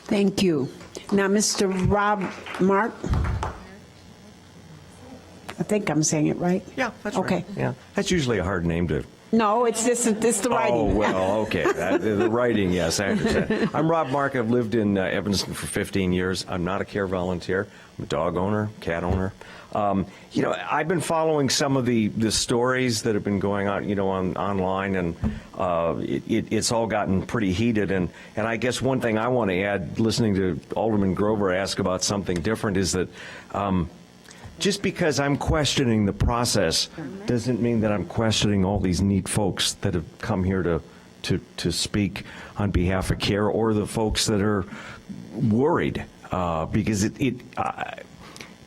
Thank you. Now, Mr. Rob Mark. I think I'm saying it right.
Yeah, that's
okay.
right. Yeah, that's usually a hard name to.
No, it's the writing.
Oh, well, okay. The writing, yes, I understand. I'm Rob Mark. I've lived in Evanston for 15 years. I'm not a CARE volunteer. I'm a dog owner, cat owner. I've been following some of the stories that have been going on, online, and it's all gotten pretty heated. And I guess one thing I want to add, listening to Alderman Grover ask about something different, is that just because I'm questioning the process doesn't mean that I'm questioning all these neat folks that have come here to speak on behalf of CARE, or the folks that are worried, because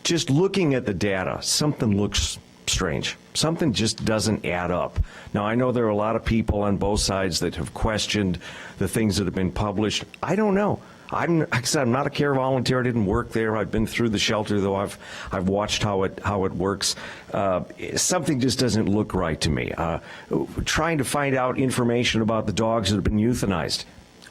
just looking at the data, something looks strange. Something just doesn't add up. Now, I know there are a lot of people on both sides that have questioned the things that have been published. I don't know. Like I said, I'm not a CARE volunteer. I didn't work there. I've been through the shelter, though. I've watched how it works. Something just doesn't look right to me. Trying to find out information about the dogs that have been euthanized.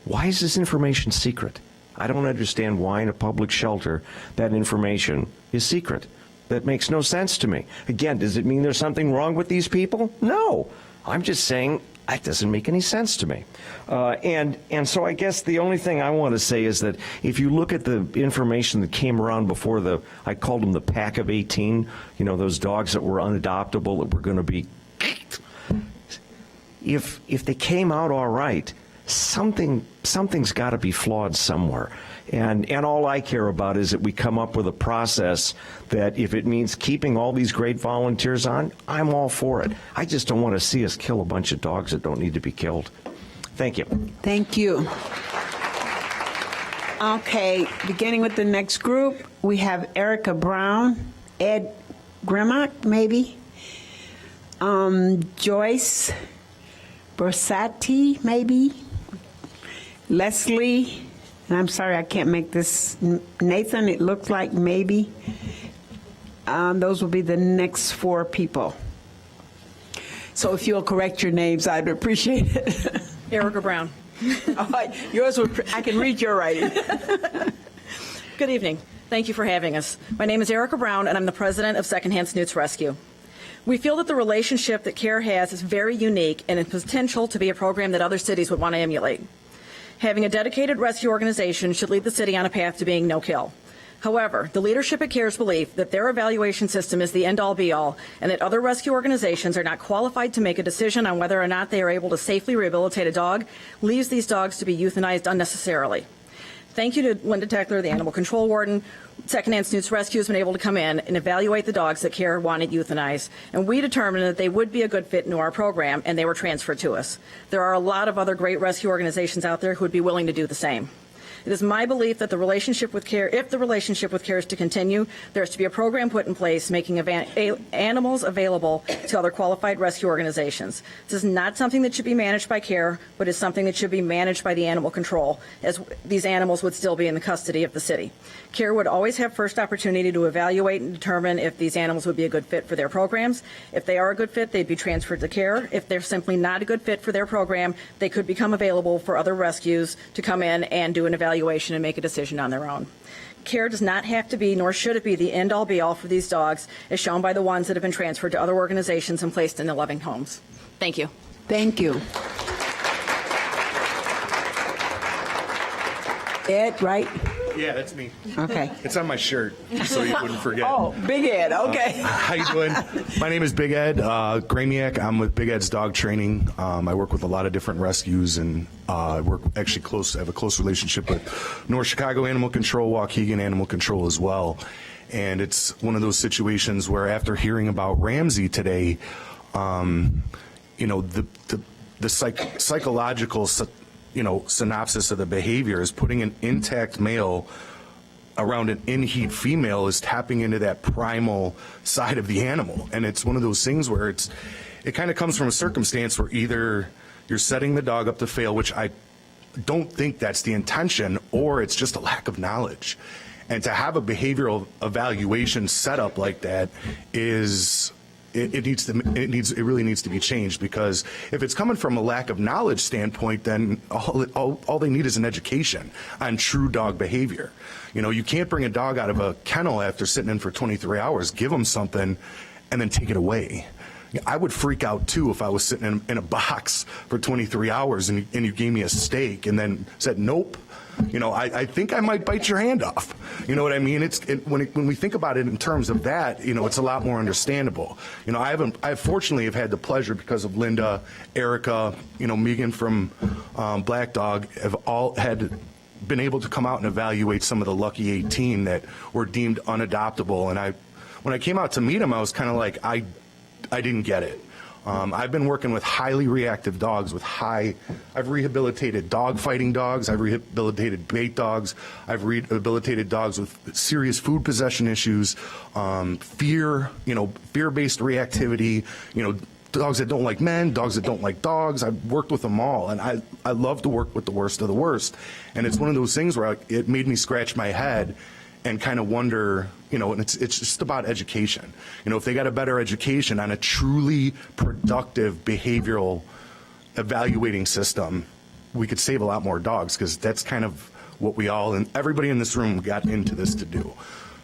Why is this information secret? I don't understand why in a public shelter that information is secret. That makes no sense to me. Again, does it mean there's something wrong with these people? No. I'm just saying That doesn't make any sense to me. And so I guess the only thing I want to say is that if you look at the information that came around before I called them the pack of 18, those dogs that were unadoptable, that were going to be, if they came out all right, something's got to be flawed somewhere. And all I care about is that we come up with a process that if it means keeping all these great volunteers on, I'm all for it. I just don't want to see us kill a bunch of dogs that don't need to be killed. Thank you.
Thank you. Okay, beginning with the next group, we have Erica Brown, Ed Grimmock, maybe, Joyce Bersati, maybe, Leslie, and I'm sorry I can't make this, Nathan, it looks like maybe. Those will be the next 4 people. So if you'll correct your names, I'd appreciate it.
Erica Brown.
Yours will, I can read your writing.
Good evening. Thank you for having us. My name is Erica Brown, and I'm the president of Secondhand Snoots Rescue. We feel that the relationship that CARE has is very unique and has potential to be a program that other cities would want to emulate. Having a dedicated rescue organization should lead the city on a path to being no-kill. However, the leadership at CARE's belief that their evaluation system is the end-all be-all and that other rescue organizations are not qualified to make a decision on whether or not they are able to safely rehabilitate a dog leaves these dogs to be euthanized unnecessarily. Thank you to Linda Teckler, the animal control warden. Secondhand Snoots Rescue has been able to come in and evaluate the dogs that CARE wanted euthanized, and we determined that they would be a good fit into our program, and they were transferred to us. There are a lot of other great rescue organizations out there who would be willing to do the same. It is my belief that the relationship with CARE, if the relationship with CARE is to continue, there is to be a program put in place making animals available to other qualified rescue organizations. This is not something that should be managed by CARE, but is something that should be managed by the animal control, as these animals would still be in the custody of the city. CARE would always have first opportunity to evaluate and determine if these animals would be a good fit for their programs. If they are a good fit, they'd be transferred to CARE. If they're simply not a good fit for their program, they could become available for other rescues to come in and do an evaluation and make a decision on their own. CARE does not have to be, nor should it be, the end-all be-all for these dogs, as shown by the ones that have been transferred to other organizations and placed in the loving homes. Thank you.
Thank you. Ed, right?
Yeah, that's me.
Okay.
It's on my shirt, so you wouldn't forget.
Oh, Big Ed, okay.
How you doing? My name is Big Ed Gramiak. I'm with Big Ed's Dog Training. I work with a lot of different rescues, and I work actually I have a close relationship with North Chicago Animal Control, Waukegan Animal Control as well. And it's one of those situations where after hearing about Ramsey today, the psychological synopsis of the behavior is putting an intact male around an in-heat female is tapping into that primal side of the animal. And it's one of those things where it kind of comes from a circumstance where either you're setting the dog up to fail, which I don't think that's the intention, or it's just a lack of knowledge. And to have a behavioral evaluation set up like that is it really needs to be changed, because if it's coming from a lack of knowledge standpoint, then all they need is an education on true dog behavior. You can't bring a dog out of a kennel after sitting in for 23 hours, give them something, and then take it away. I would freak out too if I was sitting in a box for 23 hours and you gave me a steak and then said nope. I think I might bite your hand off. You know what I mean? When we think about it in terms of that, it's a lot more understandable. I fortunately have had the pleasure, because of Linda, Erica, Megan from Black Dog, have all had been able to come out and evaluate some of the lucky 18 that were deemed unadoptable. And when I came out to meet them, I was kind of like, I didn't get it. I've been working with highly reactive dogs I've rehabilitated dog fighting dogs, I've rehabilitated bait dogs, I've rehabilitated dogs with serious food possession issues, fear-based reactivity, dogs that don't like men, dogs that don't like dogs. I've worked with them all, and I love to work with the worst of the worst. And it's one of those things where it made me scratch my head and kind of wonder, and it's just about education. If they got a better education on a truly productive behavioral evaluating system, we could save a lot more dogs, because that's kind of what we all, and everybody in this room, got into this to do.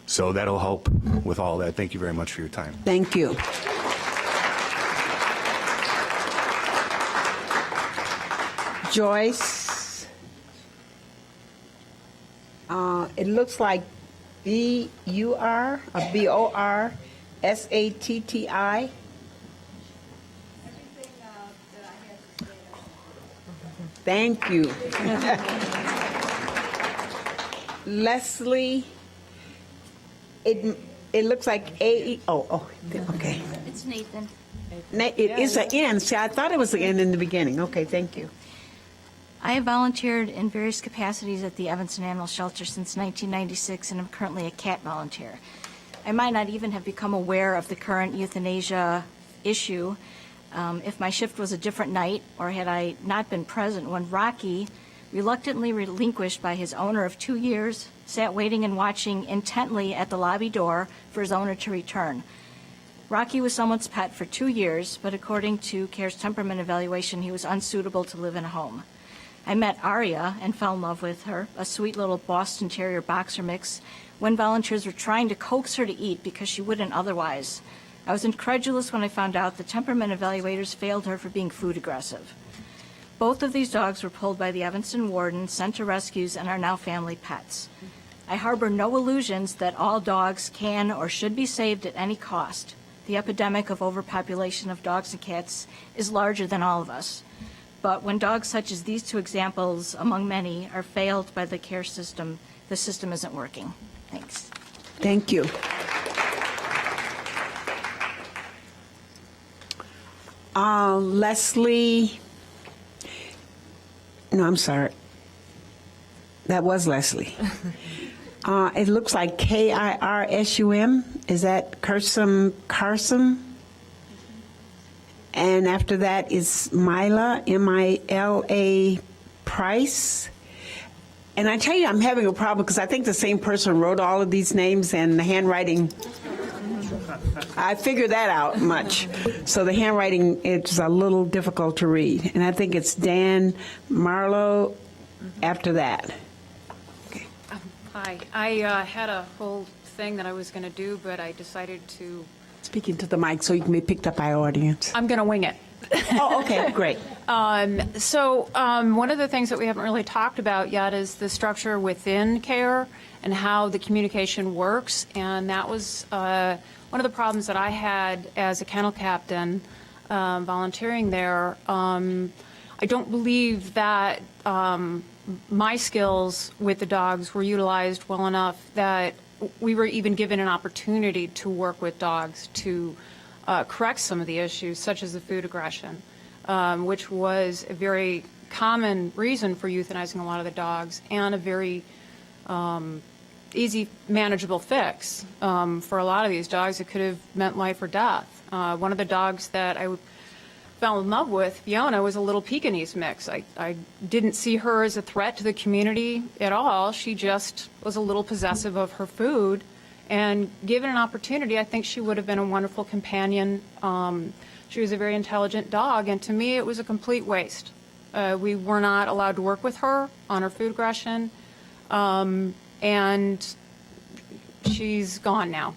So that'll help with all that. Thank you very much for your time.
Thank you. Joyce. It looks like B-U-R or B-O-R-S-A-T-T-I. Thank you. Leslie, it looks like A-E, okay.
It's Nathan.
It is an N. See, I thought it was an N in the beginning. Okay, thank you.
I have volunteered in various capacities at the Evanston Animal Shelter since 1996 and am currently a cat volunteer. I might not even have become aware of the current euthanasia issue if my shift was a different night or had I not been present when Rocky, reluctantly relinquished by his owner of 2 years, sat waiting and watching intently at the lobby door for his owner to return. Rocky was someone's pet for 2 years, but according to CARE's temperament evaluation, he was unsuitable to live in a home. I met Aria and fell in love with her, a sweet little Boston Terrier boxer mix, when volunteers were trying to coax her to eat because she wouldn't otherwise. I was incredulous when I found out the temperament evaluators failed her for being food aggressive. Both of these dogs were pulled by the Evanston warden, sent to rescues, and are now family pets. I harbor no illusions that all dogs can or should be saved at any cost. The epidemic of overpopulation of dogs and cats is larger than all of us. But when dogs such as these two examples, among many, are failed by the care system, the system isn't working. Thanks.
Thank you. Leslie, no, I'm sorry. That was Leslie. It looks like K-I-R-S-U-M. Is that Carson? And after that is Mila, M-I-L-A Price. And I tell you, I'm having a problem because I think the same person wrote all of these names and the handwriting, I figured that out much. So the handwriting, it's a little difficult to read. And I think it's Dan Marlowe after that.
Hi. I had a whole thing that I was going to do, but I decided to...
Speaking to the mic so you can be picked up by audience.
I'm going to wing it.
Oh, okay, great.
So one of the things that we haven't really talked about yet is the structure within CARE and how the communication works. And that was one of the problems that I had as a kennel captain volunteering there. I don't believe that my skills with the dogs were utilized well enough that we were even given an opportunity to work with dogs to correct some of the issues, such as the food aggression, which was a very common reason for euthanizing a lot of the dogs and a very easy, manageable fix. For a lot of these dogs, it could have meant life or death. One of the dogs that I fell in love with, Fiona, was a little Pekingese mix. I didn't see her as a threat to the community at all. She just was a little possessive of her food. And given an opportunity, I think she would have been a wonderful companion. She was a very intelligent dog, and to me, it was a complete waste. We were not allowed to work with her on her food aggression, and she's gone now.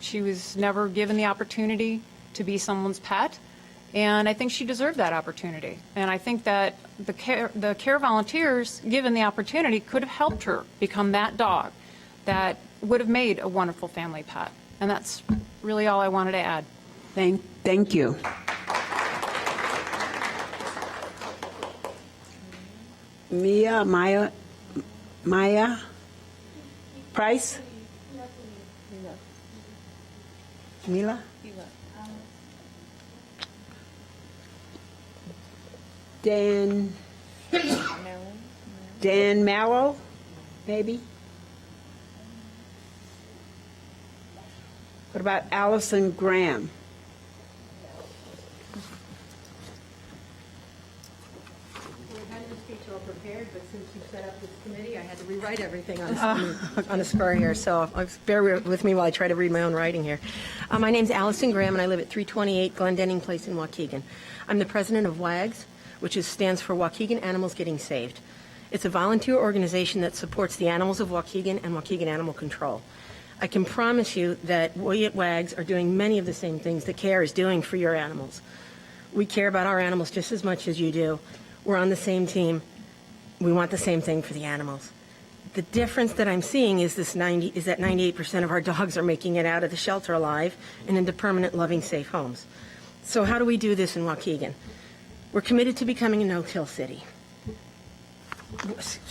She was never given the opportunity to be someone's pet. And I think she deserved that opportunity. And I think that the care volunteers, given the opportunity, could have helped her become that dog that would have made a wonderful family pet. And that's really all I wanted to add.
Thank you. Maya Price? Mila? Dan Mallow, maybe? What about Allison Graham?
Prepared, but since you set up this committee, I had to rewrite everything on the spur here. So bear with me while I try to read my own writing here. My name's Allison Graham, and I live at 328 Glendenning Place in Waukegan. I'm the president of WAGS, which stands for Waukegan Animals Getting Saved. It's a volunteer organization that supports the animals of Waukegan and Waukegan Animal Control. I can promise you that we at WAGS are doing many of the same things that CARE is doing for your animals. We care about our animals just as much as you do. We're on the same team. We want the same thing for the animals. The difference that I'm seeing is that 98% of our dogs are making it out of the shelter alive and into permanent, loving, safe homes. So how do we do this in Waukegan? We're committed to becoming a no-kill city.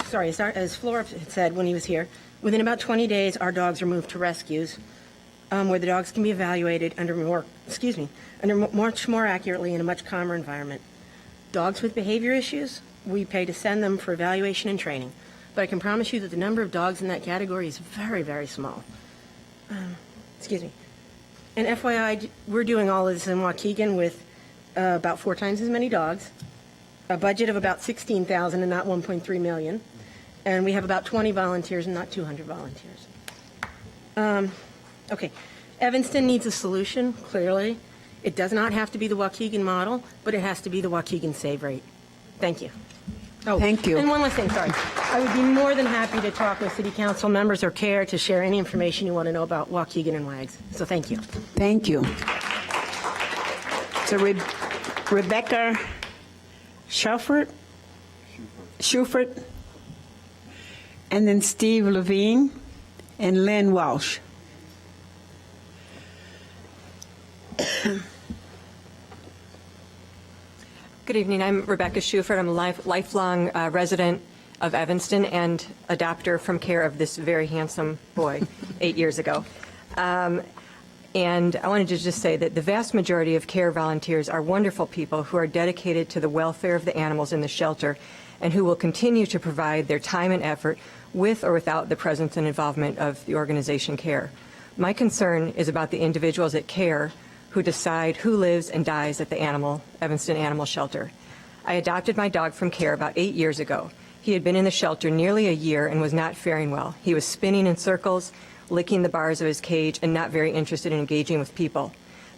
Sorry, as Flora had said when he was here, within about 20 days, our dogs are moved to rescues, where the dogs can be evaluated much more accurately in a much calmer environment. Dogs with behavior issues, we pay to send them for evaluation and training. But I can promise you that the number of dogs in that category is very, very small. And FYI, we're doing all of this in Waukegan with about 4 times as many dogs, a budget of about $16,000 and not $1.3 million, and we have about 20 volunteers and not 200 volunteers. Okay, Evanston needs a solution, clearly. It does not have to be the Waukegan model, but it has to be the Waukegan save rate. Thank you. Oh,
thank you.
And one last thing, sorry. I would be more than happy to talk with City Council members or CARE to share any information you want to know about Waukegan and WAGs. So thank you.
Thank you. So Rebecca Schufert, and then Steve Levine and Lynn Walsh.
Good evening. I'm Rebecca Schufert. I'm a lifelong resident of Evanston and adopter from care of this very handsome boy 8 years ago. And I wanted to just say that the vast majority of care volunteers are wonderful people who are dedicated to the welfare of the animals in the shelter and who will continue to provide their time and effort with or without the presence and involvement of the organization CARE. My concern is about the individuals at CARE who decide who lives and dies at the Evanston Animal Shelter. I adopted my dog from CARE about 8 years ago. He had been in the shelter nearly a year and was not faring well. He was spinning in circles, licking the bars of his cage, and not very interested in engaging with people.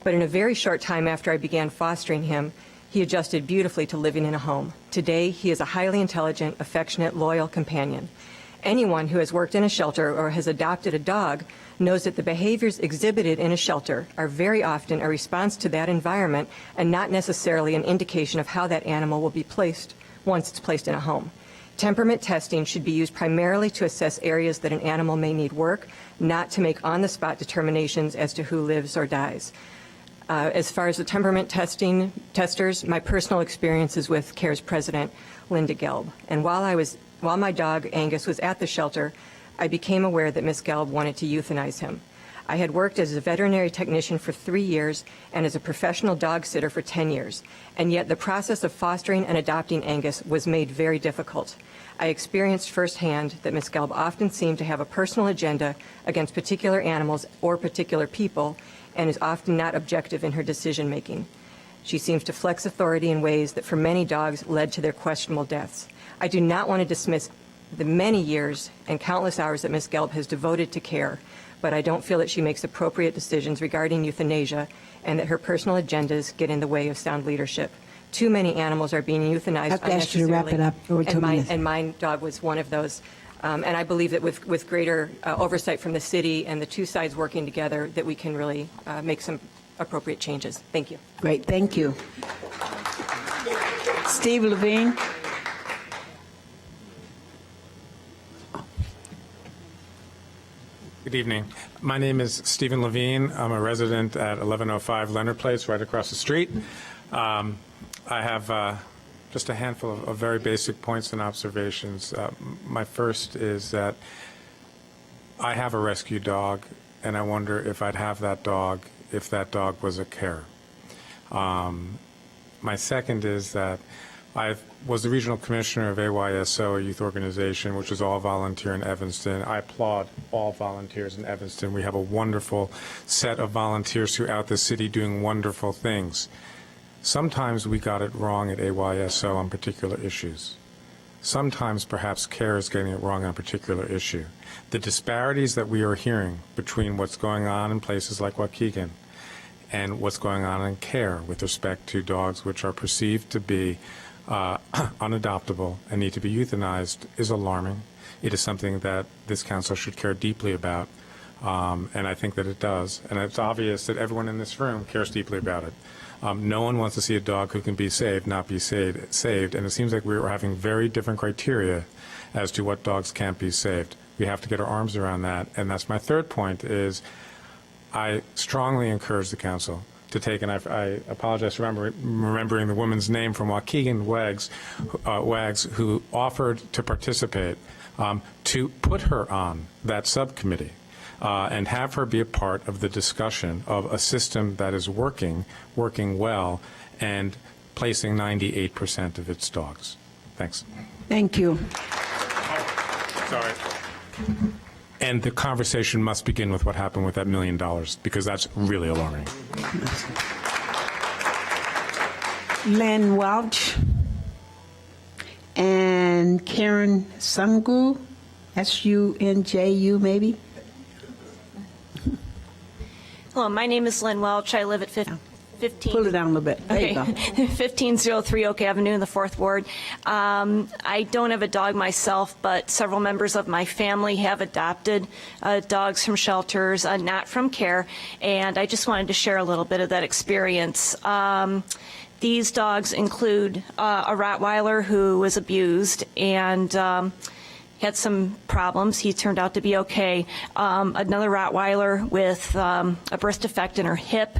But in a very short time after I began fostering him, he adjusted beautifully to living in a home. Today, he is a highly intelligent, affectionate, loyal companion. Anyone who has worked in a shelter or has adopted a dog knows that the behaviors exhibited in a shelter are very often a response to that environment and not necessarily an indication of how that animal will be placed once it's placed in a home. Temperament testing should be used primarily to assess areas that an animal may need work, not to make on-the-spot determinations as to who lives or dies. As far as the temperament testers, my personal experience is with CARE's president, Linda Gelb. And while my dog, Angus, was at the shelter, I became aware that Ms. Gelb wanted to euthanize him. I had worked as a veterinary technician for 3 years and as a professional dog sitter for 10 years, and yet the process of fostering and adopting Angus was made very difficult. I experienced firsthand that Ms. Gelb often seemed to have a personal agenda against particular animals or particular people and is often not objective in her decision-making. She seems to flex authority in ways that for many dogs led to their questionable deaths. I do not want to dismiss the many years and countless hours that Ms. Gelb has devoted to CARE, but I don't feel that she makes appropriate decisions regarding euthanasia and that her personal agendas get in the way of sound leadership. Too many animals are being euthanized
I've asked you to wrap it up.
and my dog was one of those. And I believe that with greater oversight from the city and the two sides working together, that we can really make some appropriate changes. Thank you.
Great, thank you. Steve Levine.
Good evening. My name is Stephen Levine. I'm a resident at 1105 Leonard Place, right across the street. I have just a handful of very basic points and observations. My first is that I have a rescue dog, and I wonder if I'd have that dog if that dog was a care. My second is that I was the regional commissioner of AYSO, a youth organization, which is all volunteer in Evanston. I applaud all volunteers in Evanston. We have a wonderful set of volunteers throughout the city doing wonderful things. Sometimes we got it wrong at AYSO on particular issues. Sometimes perhaps CARE is getting it wrong on a particular issue. The disparities that we are hearing between what's going on in places like Waukegan and what's going on in CARE with respect to dogs which are perceived to be unadoptable and need to be euthanized is alarming. It is something that this council should care deeply about, and I think that it does. And it's obvious that everyone in this room cares deeply about it. No one wants to see a dog who can be saved not be saved, and it seems like we're having very different criteria as to what dogs can't be saved. We have to get our arms around that, and that's my third point is I strongly encourage the council to take, and I apologize for remembering the woman's name from Waukegan, Wags, who offered to participate, to put her on that subcommittee and have her be a part of the discussion of a system that is working well, and placing 98% of its dogs. Thanks.
Thank you.
Sorry. And the conversation must begin with what happened with that $1 million, because that's really alarming.
Len Welch and Karen Sungu, S-U-N-J-U maybe?
Hello, my name is Lynn Welch. I live at 15.
Pull it down a little bit. There you go.
1503 Oak Avenue in the 4th Ward. I don't have a dog myself, but several members of my family have adopted dogs from shelters, not from care, and I just wanted to share a little bit of that experience. These dogs include a Rottweiler who was abused and had some problems. He turned out to be okay. Another Rottweiler with a birth defect in her hip,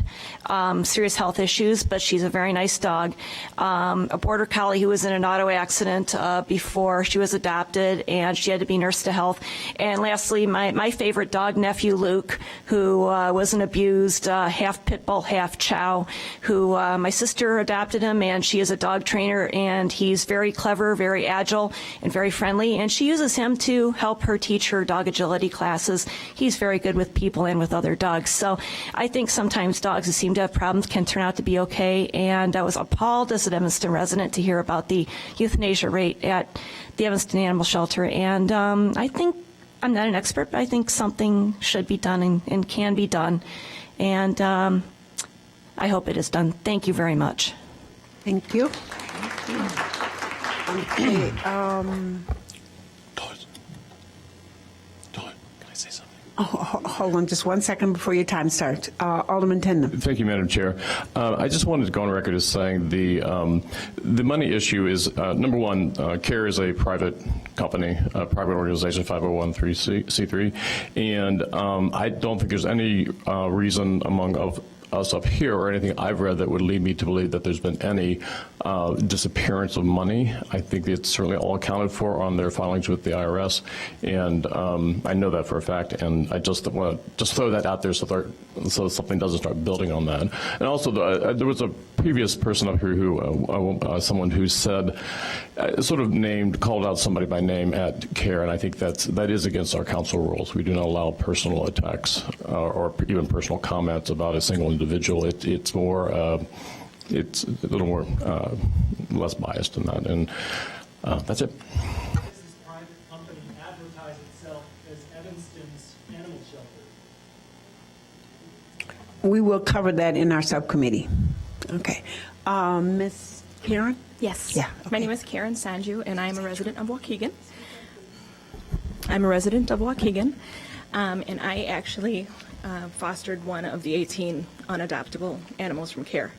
serious health issues, but she's a very nice dog. A Border Collie who was in an auto accident before she was adopted, and she had to be nursed to health. And lastly, my favorite dog, nephew Luke, who was an abused half pit bull, half chow, who my sister adopted him, and she is a dog trainer, and he's very clever, very agile, and very friendly, and she uses him to help her teach her dog agility classes. He's very good with people and with other dogs. So I think sometimes dogs who seem to have problems can turn out to be okay. And I was appalled as an Evanston resident to hear about the euthanasia rate at the Evanston Animal Shelter. And I think, I'm not an expert, but I think something should be done and can be done. And I hope it is done. Thank you very much.
Thank you. Okay. Oh, hold on just 1 second before your time starts. Alderman Tindem.
Thank you, Madam Chair. I just wanted to go on record as saying the money issue is, number one, CARE is a private company, a private organization, 501c3, and I don't think there's any reason among us up here or anything I've read that would lead me to believe that there's been any disappearance of money. I think it's certainly all accounted for on their filings with the IRS, and I know that for a fact, and I just want to just throw that out there so something doesn't start building on that. And also, there was a previous person up here who, someone who said, sort of called out somebody by name at CARE, and I think that is against our council rules. We do not allow personal attacks or even personal comments about a single individual. It's more, it's a little more less biased than that, and that's it.
This private company advertise itself as Evanston's Animal Shelter.
We will cover that in our subcommittee. Okay. Ms. Karen?
Yes.
Yeah.
My name is Karen Sanju, and I am a resident of Waukegan. And I actually fostered one of the 18 unadoptable animals from CARE.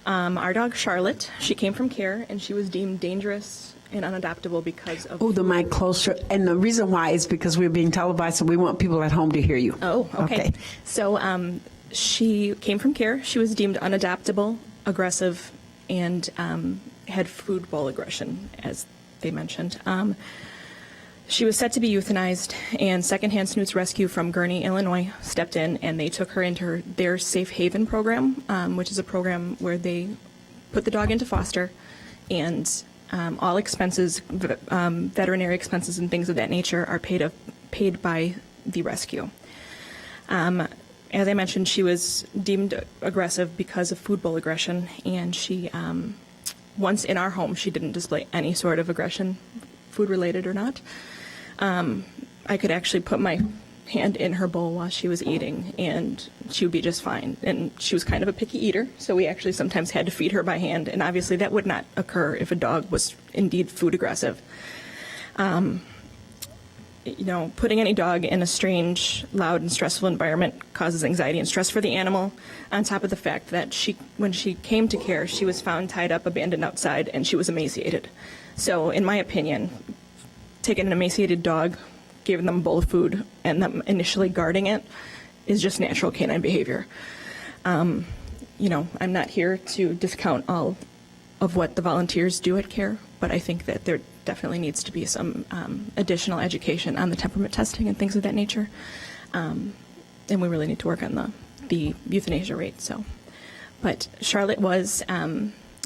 Our dog, Charlotte, she came from CARE, and she was deemed dangerous and unadoptable because of...
Oh, the mic closer. And the reason why is because we're being televised, so we want people at home to hear you.
Oh, okay. So she came from CARE. She was deemed unadoptable, aggressive, and had food bowl aggression, as they mentioned. She was set to be euthanized, and Secondhand Snoots Rescue from Gurnee, Illinois, stepped in, and they took her into their Safe Haven program, which is a program where they put the dog into foster, and all expenses, veterinary expenses and things of that nature, are paid by the rescue. As I mentioned, she was deemed aggressive because of food bowl aggression, and she, once in our home, she didn't display any sort of aggression, food-related or not. I could actually put my hand in her bowl while she was eating, and she would be just fine. And she was kind of a picky eater, so we actually sometimes had to feed her by hand, and obviously that would not occur if a dog was indeed food aggressive. putting any dog in a strange, loud, and stressful environment causes anxiety and stress for the animal, on top of the fact that when she came to care, she was found tied up, abandoned outside, and she was emaciated. So, in my opinion, taking an emaciated dog, giving them a bowl of food, and them initially guarding it is just natural canine behavior. I'm not here to discount all of what the volunteers do at CARE, but I think that there definitely needs to be some additional education on the temperament testing and things of that nature. And we really need to work on the euthanasia rate. But Charlotte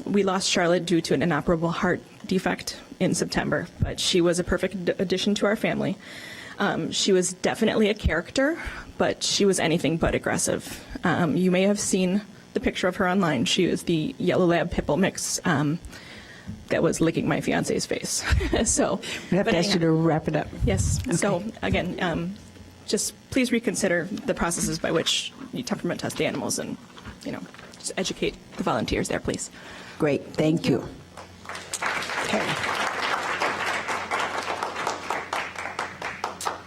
we lost Charlotte due to an inoperable heart defect in September, but she was a perfect addition to our family. She was definitely a character, but she was anything but aggressive. You may have seen the picture of her online. She was the yellow lab pitbull mix that was licking my fiance's face. So
we have to ask you to wrap it up.
Yes.
Okay.
So again, just please reconsider the processes by which you temperament test the animals, and just educate the volunteers there, please.
Great. Thank you. Okay.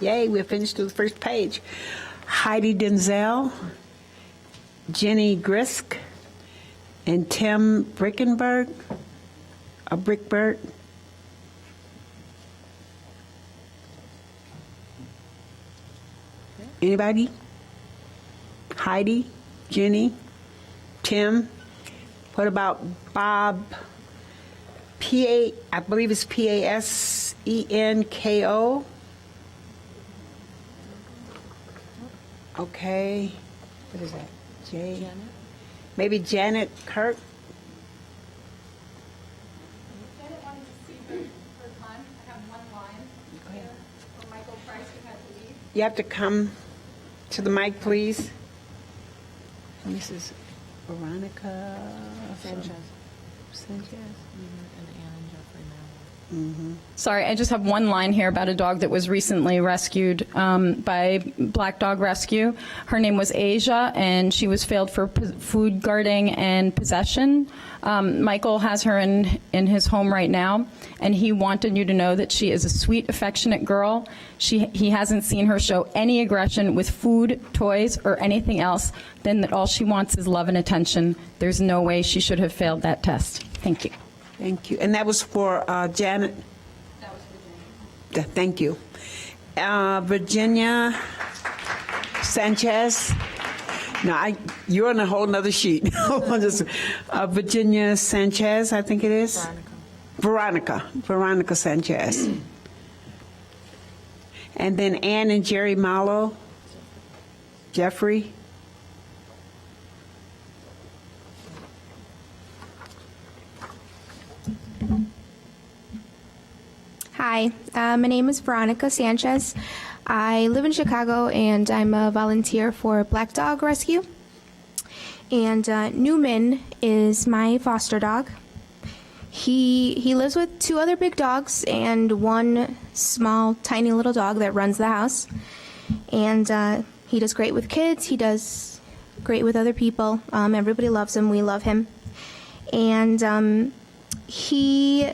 Yay, we're finished with the first page. Heidi Denzel, Jenny Grisk, and Tim Brickberg. Anybody? Heidi, Jenny, Tim. What about Bob? I believe it's Pasenko. Okay. What is that? Janet? Maybe Janet Kirk?
Janet wanted to see her time. I have one line here for Michael Price, who had to leave.
You have to come to the mic, please. This is Veronica Sanchez.
Sorry, I just have one line here about a dog that was recently rescued by Black Dog Rescue. Her name was Asia, and she was failed for food guarding and possession. Michael has her in his home right now, and he wanted you to know that she is a sweet, affectionate girl. He hasn't seen her show any aggression with food, toys, or anything else, then that all she wants is love and attention. There's no way she should have failed that test. Thank you.
Thank you. And that was for Janet?
That was for Janet.
Thank you. Virginia Sanchez. No, you're on a whole nother sheet. Virginia Sanchez, I think it is. Veronica Sanchez. And then Ann and Jerry Mallow. Jeffrey.
Hi, my name is Veronica Sanchez. I live in Chicago, and I'm a volunteer for Black Dog Rescue. And Newman is my foster dog. He lives with two other big dogs and one small, tiny little dog that runs the house. And he does great with kids. He does great with other people. Everybody loves him. We love him. And he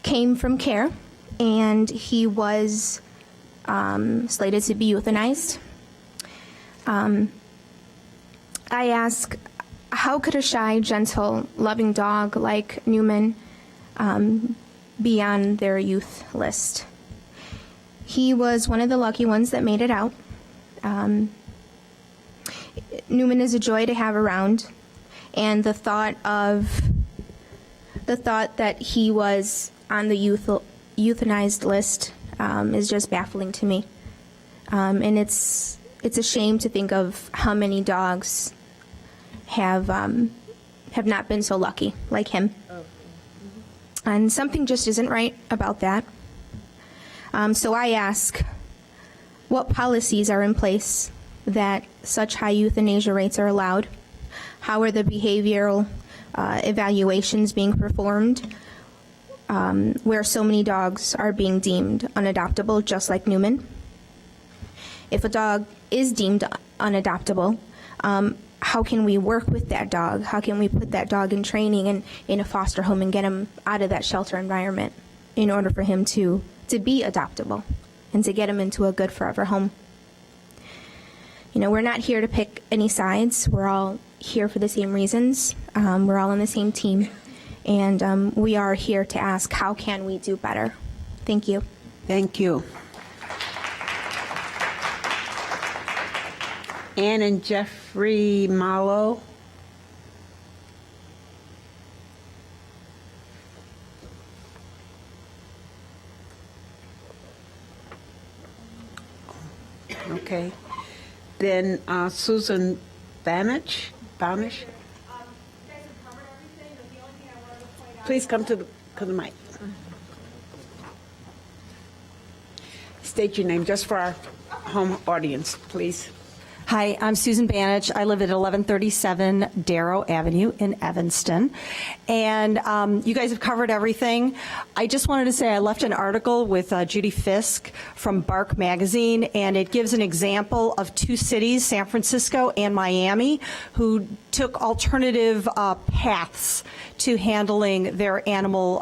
came from CARE, and he was slated to be euthanized. I ask, how could a shy, gentle, loving dog like Newman be on their youth list? He was one of the lucky ones that made it out. Newman is a joy to have around, and the thought that he was on the euthanized list is just baffling to me. And it's a shame to think of how many dogs have not been so lucky like him. And something just isn't right about that. So I ask, what policies are in place that such high euthanasia rates are allowed? How are the behavioral evaluations being performed where so many dogs are being deemed unadoptable, just like Newman? If a dog is deemed unadoptable, how can we work with that dog? How can we put that dog in training and in a foster home and get him out of that shelter environment in order for him to be adoptable? and to get them into a good forever home. You know, we're not here to pick any sides. We're all here for the same reasons. We're all on the same team. And we are here to ask, how can we do better? Thank you.
Thank you. Ann and Jeffrey Malo. Okay. Then Susan Banish. Please come to the mic. State your name just for our home audience, please.
Hi, I'm Susan Banich. I live at 1137 Darrow Avenue in Evanston. And you guys have covered everything. I just wanted to say I left an article with Judy Fisk from Bark Magazine, and it gives an example of two cities, San Francisco and Miami, who took alternative paths to handling their animal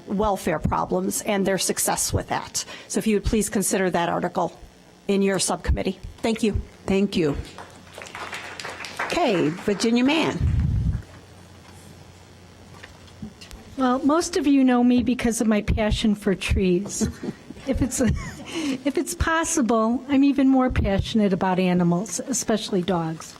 welfare problems and their success with that. So if you would please consider that article in your subcommittee. Thank you.
Thank you. Okay, Virginia Mann.
Well, most of you know me because of my passion for trees. If it's possible, I'm even more passionate about animals, especially dogs.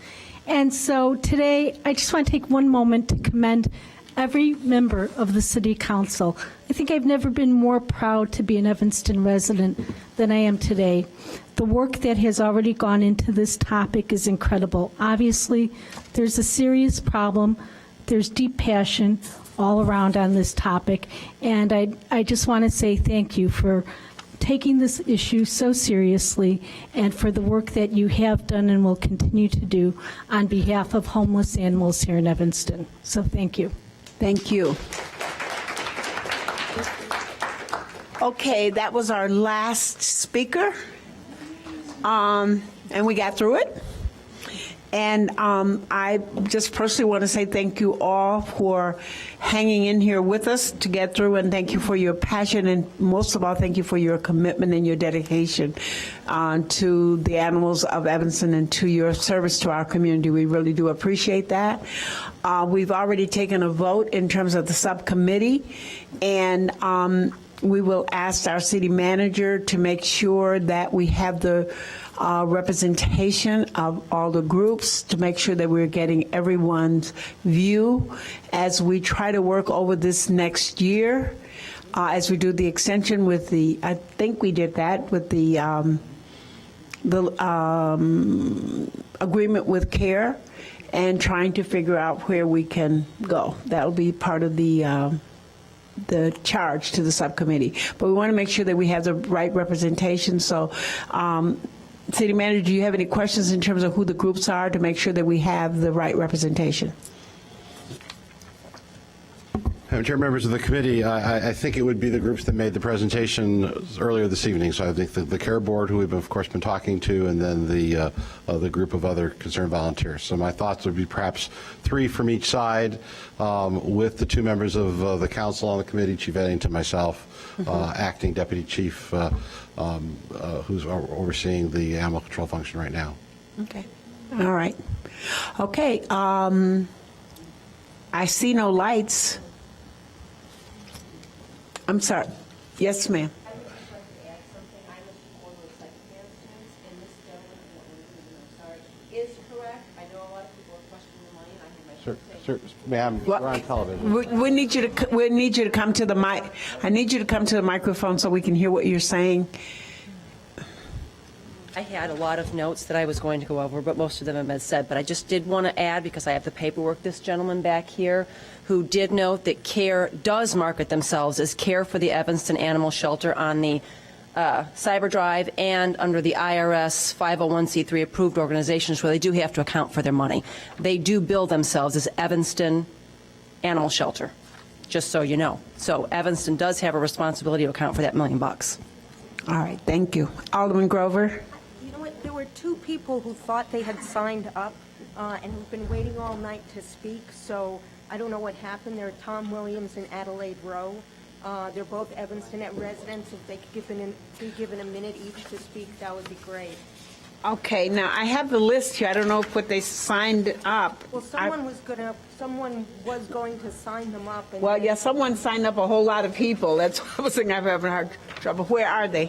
And so today, I just want to take one moment to commend every member of the City Council. I think I've never been more proud to be an Evanston resident than I am today. The work that has already gone into this topic is incredible. Obviously, there's a serious problem. There's deep passion all around on this topic. And I just want to say thank you for taking this issue so seriously and for the work that you have done and will continue to do on behalf of homeless animals here in Evanston. So thank you.
Thank you. Okay, that was our last speaker. And we got through it. And I just personally want to say thank you all for hanging in here with us to get through, and thank you for your passion, and most of all, thank you for your commitment and your dedication to the animals of Evanston and to your service to our community. We really do appreciate that. We've already taken a vote in terms of the subcommittee, and we will ask our city manager to make sure that we have the representation of all the groups to make sure that we're getting everyone's view as we try to work over this next year, as we do the extension with the, I think we did that with the agreement with CARE, and trying to figure out where we can go. That'll be part of the charge to the subcommittee. But we want to make sure that we have the right representation. So, City Manager, do you have any questions in terms of who the groups are to make sure that we have the right representation?
Madam Chair, members of the committee, I think it would be the groups that made the presentation earlier this evening. So I think the CARE Board, who we've of course been talking to, and then the group of other concerned volunteers. So my thoughts would be perhaps 3 from each side, with the 2 members of the council on the committee, Chief Eddington, myself, acting deputy chief, who's overseeing the animal control function right now.
Okay. All right. Okay. I see no lights. I'm sorry. Yes, ma'am.
Sir, ma'am, we're on television.
We need you to come to the mic. I need you to come to the microphone so we can hear what you're saying.
I had a lot of notes that I was going to go over, but most of them have been said. But I just did want to add, because I have the paperwork, this gentleman back here who did note that CARE does market themselves as Care for the Evanston Animal Shelter on the Cyber Drive and under the IRS 501c3 approved organizations, where they do have to account for their money. They do bill themselves as Evanston Animal Shelter, just so you know. So Evanston does have a responsibility to account for that $1 million.
All right, thank you. Alderman Grover.
You know what? There were 2 people who thought they had signed up and who've been waiting all night to speak. So I don't know what happened. They're Tom Williams and Adelaide Rowe. They're both Evanston residents. If they could be given a minute each to speak, that would be great.
Okay, now I have the list here. I don't know if what they signed up.
Well, someone was going to sign them up. And
Well, yeah, someone signed up a whole lot of people. That's what I was thinking. I've ever had trouble. Where are they?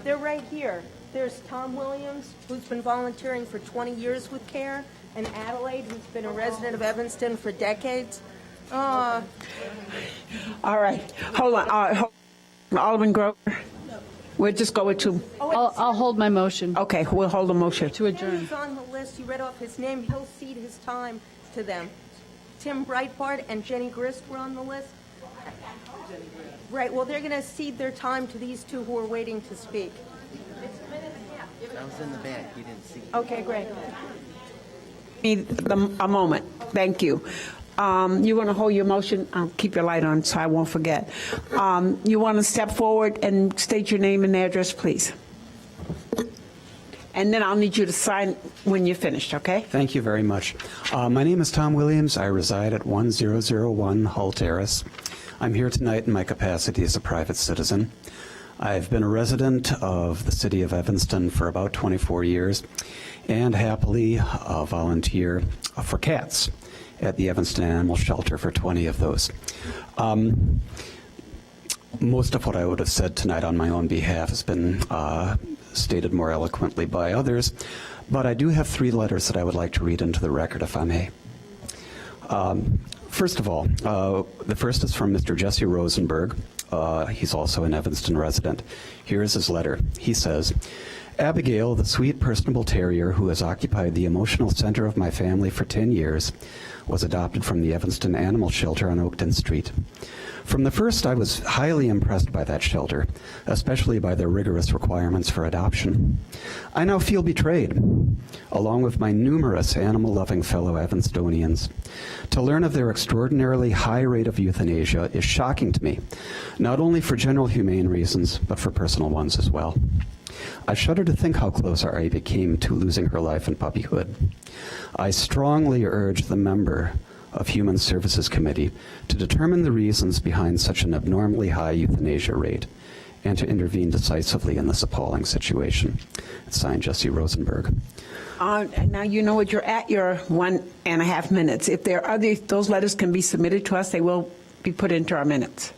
They're right here. There's Tom Williams, who's been volunteering for 20 years with CARE, and Adelaide, who's been a resident of Evanston for decades.
All right, hold on. Alderman Grover? We'll just go with two.
I'll hold my motion.
Okay, we'll hold the motion.
To adjourn.
He's on the list. You read off his name. He'll cede his time to them. Tim Breitbart and Jenny Grist were on the list. Right, well, they're going to cede their time to these two who are waiting to speak.
I was in the back. You didn't see.
Okay, great.
Need a moment. Thank you. You want to hold your motion? Keep your light on so I won't forget. You want to step forward and state your name and address, please? And then I'll need you to sign when you're finished, okay?
Thank you very much. My name is Tom Williams. I reside at 1001 Hull Terrace. I'm here tonight in my capacity as a private citizen. I've been a resident of the city of Evanston for about 24 years and happily volunteer for cats at the Evanston Animal Shelter for 20 of those. Most of what I would have said tonight on my own behalf has been stated more eloquently by others, but I do have 3 letters that I would like to read into the record, if I may. First of all, the first is from Mr. Jesse Rosenberg. He's also an Evanston resident. Here is his letter. He says, Abigail, the sweet, personable terrier who has occupied the emotional center of my family for 10 years, was adopted from the Evanston Animal Shelter on Oakton Street. From the first, I was highly impressed by that shelter, especially by their rigorous requirements for adoption. I now feel betrayed, along with my numerous animal-loving fellow Evanstonians. To learn of their extraordinarily high rate of euthanasia is shocking to me, not only for general humane reasons, but for personal ones as well. I shudder to think how close our Ivy came to losing her life in puppyhood. I strongly urge the member of Human Services Committee to determine the reasons behind such an abnormally high euthanasia rate and to intervene decisively in this appalling situation. It's signed Jesse Rosenberg.
Now you know what you're at your 1.5 minutes. If there are those letters can be submitted to us, they will be put into our minutes.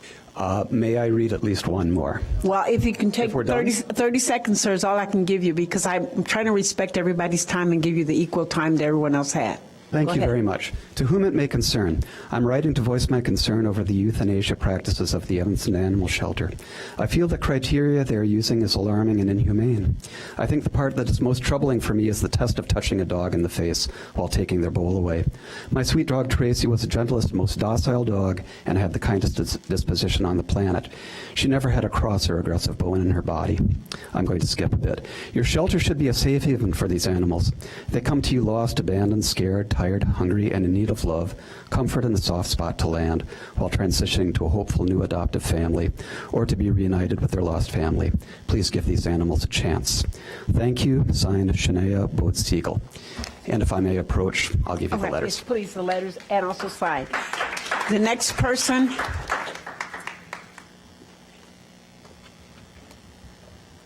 May I read at least one more?
Well, if you can take 30 seconds, sir, is all I can give you because I'm trying to respect everybody's time and give you the equal time that everyone else had.
Thank
Go
you
ahead.
very much. To whom it may concern, I'm writing to voice my concern over the euthanasia practices of the Evanston Animal Shelter. I feel the criteria they are using is alarming and inhumane. I think the part that is most troubling for me is the test of touching a dog in the face while taking their bowl away. My sweet dog Tracy was the gentlest, most docile dog and had the kindest disposition on the planet. She never had a cross or aggressive bone in her body. I'm going to skip a bit. Your shelter should be a safe haven for these animals. They come to you lost, abandoned, scared, tired, hungry, and in need of love, comfort, and a soft spot to land while transitioning to a hopeful new adoptive family or to be reunited with their lost family. Please give these animals a chance. Thank you. Signed, Shania Boat-Siegel. And if I may approach, I'll give you the letters.
Yes, please, the letters, and also sign. The next person.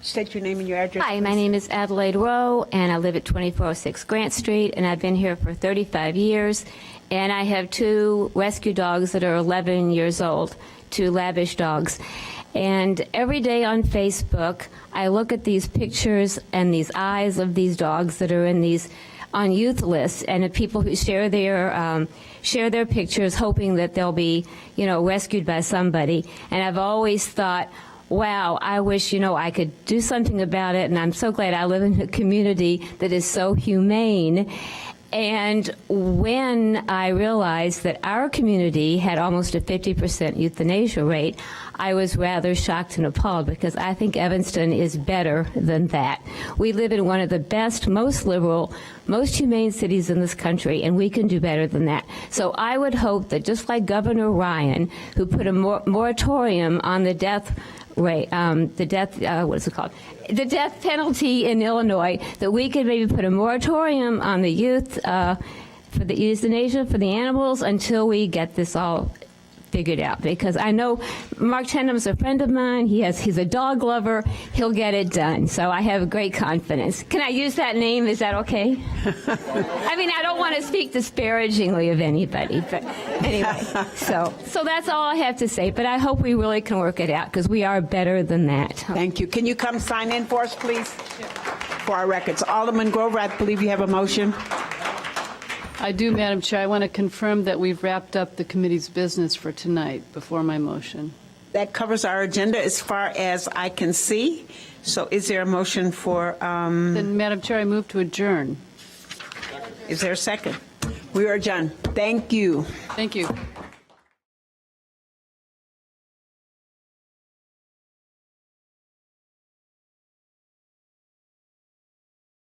State your name and your address.
Hi, my name is Adelaide Rowe, and I live at 2406 Grant Street, and I've been here for 35 years. And I have 2 rescue dogs that are 11 years old, 2 lavish dogs. And every day on Facebook, I look at these pictures and these eyes of these dogs that are in these on youth lists, and the people who share their pictures, hoping that they'll be, rescued by somebody. And I've always thought, wow, I wish, I could do something about it, and I'm so glad I live in a community that is so humane. And when I realized that our community had almost a 50% euthanasia rate, I was rather shocked and appalled because I think Evanston is better than that. We live in one of the best, most liberal, most humane cities in this country, and we can do better than that. So I would hope that just like Governor Ryan, who put a moratorium on the death rate, the death penalty in Illinois, that we could maybe put a moratorium on the youth for the euthanasia for the animals until we get this all figured out, because I know Mark Tenham's a friend of mine. He's a dog lover. He'll get it done. So I have great confidence. Can I use that name? Is that okay? I mean, I don't want to speak disparagingly of anybody, but anyway. So that's all I have to say. But I hope we really can work it out, because we are better than that.
Thank you. Can you come sign in for us, please? For our records. Alderman Grover, I believe you have a motion.
I do, Madam Chair. I want to confirm that we've wrapped up the committee's business for tonight before my motion.
That covers our agenda as far as I can see. So is there a motion for...
Then, Madam Chair, I move to adjourn.
Is there a second? We are adjourned. Thank you.
Thank you.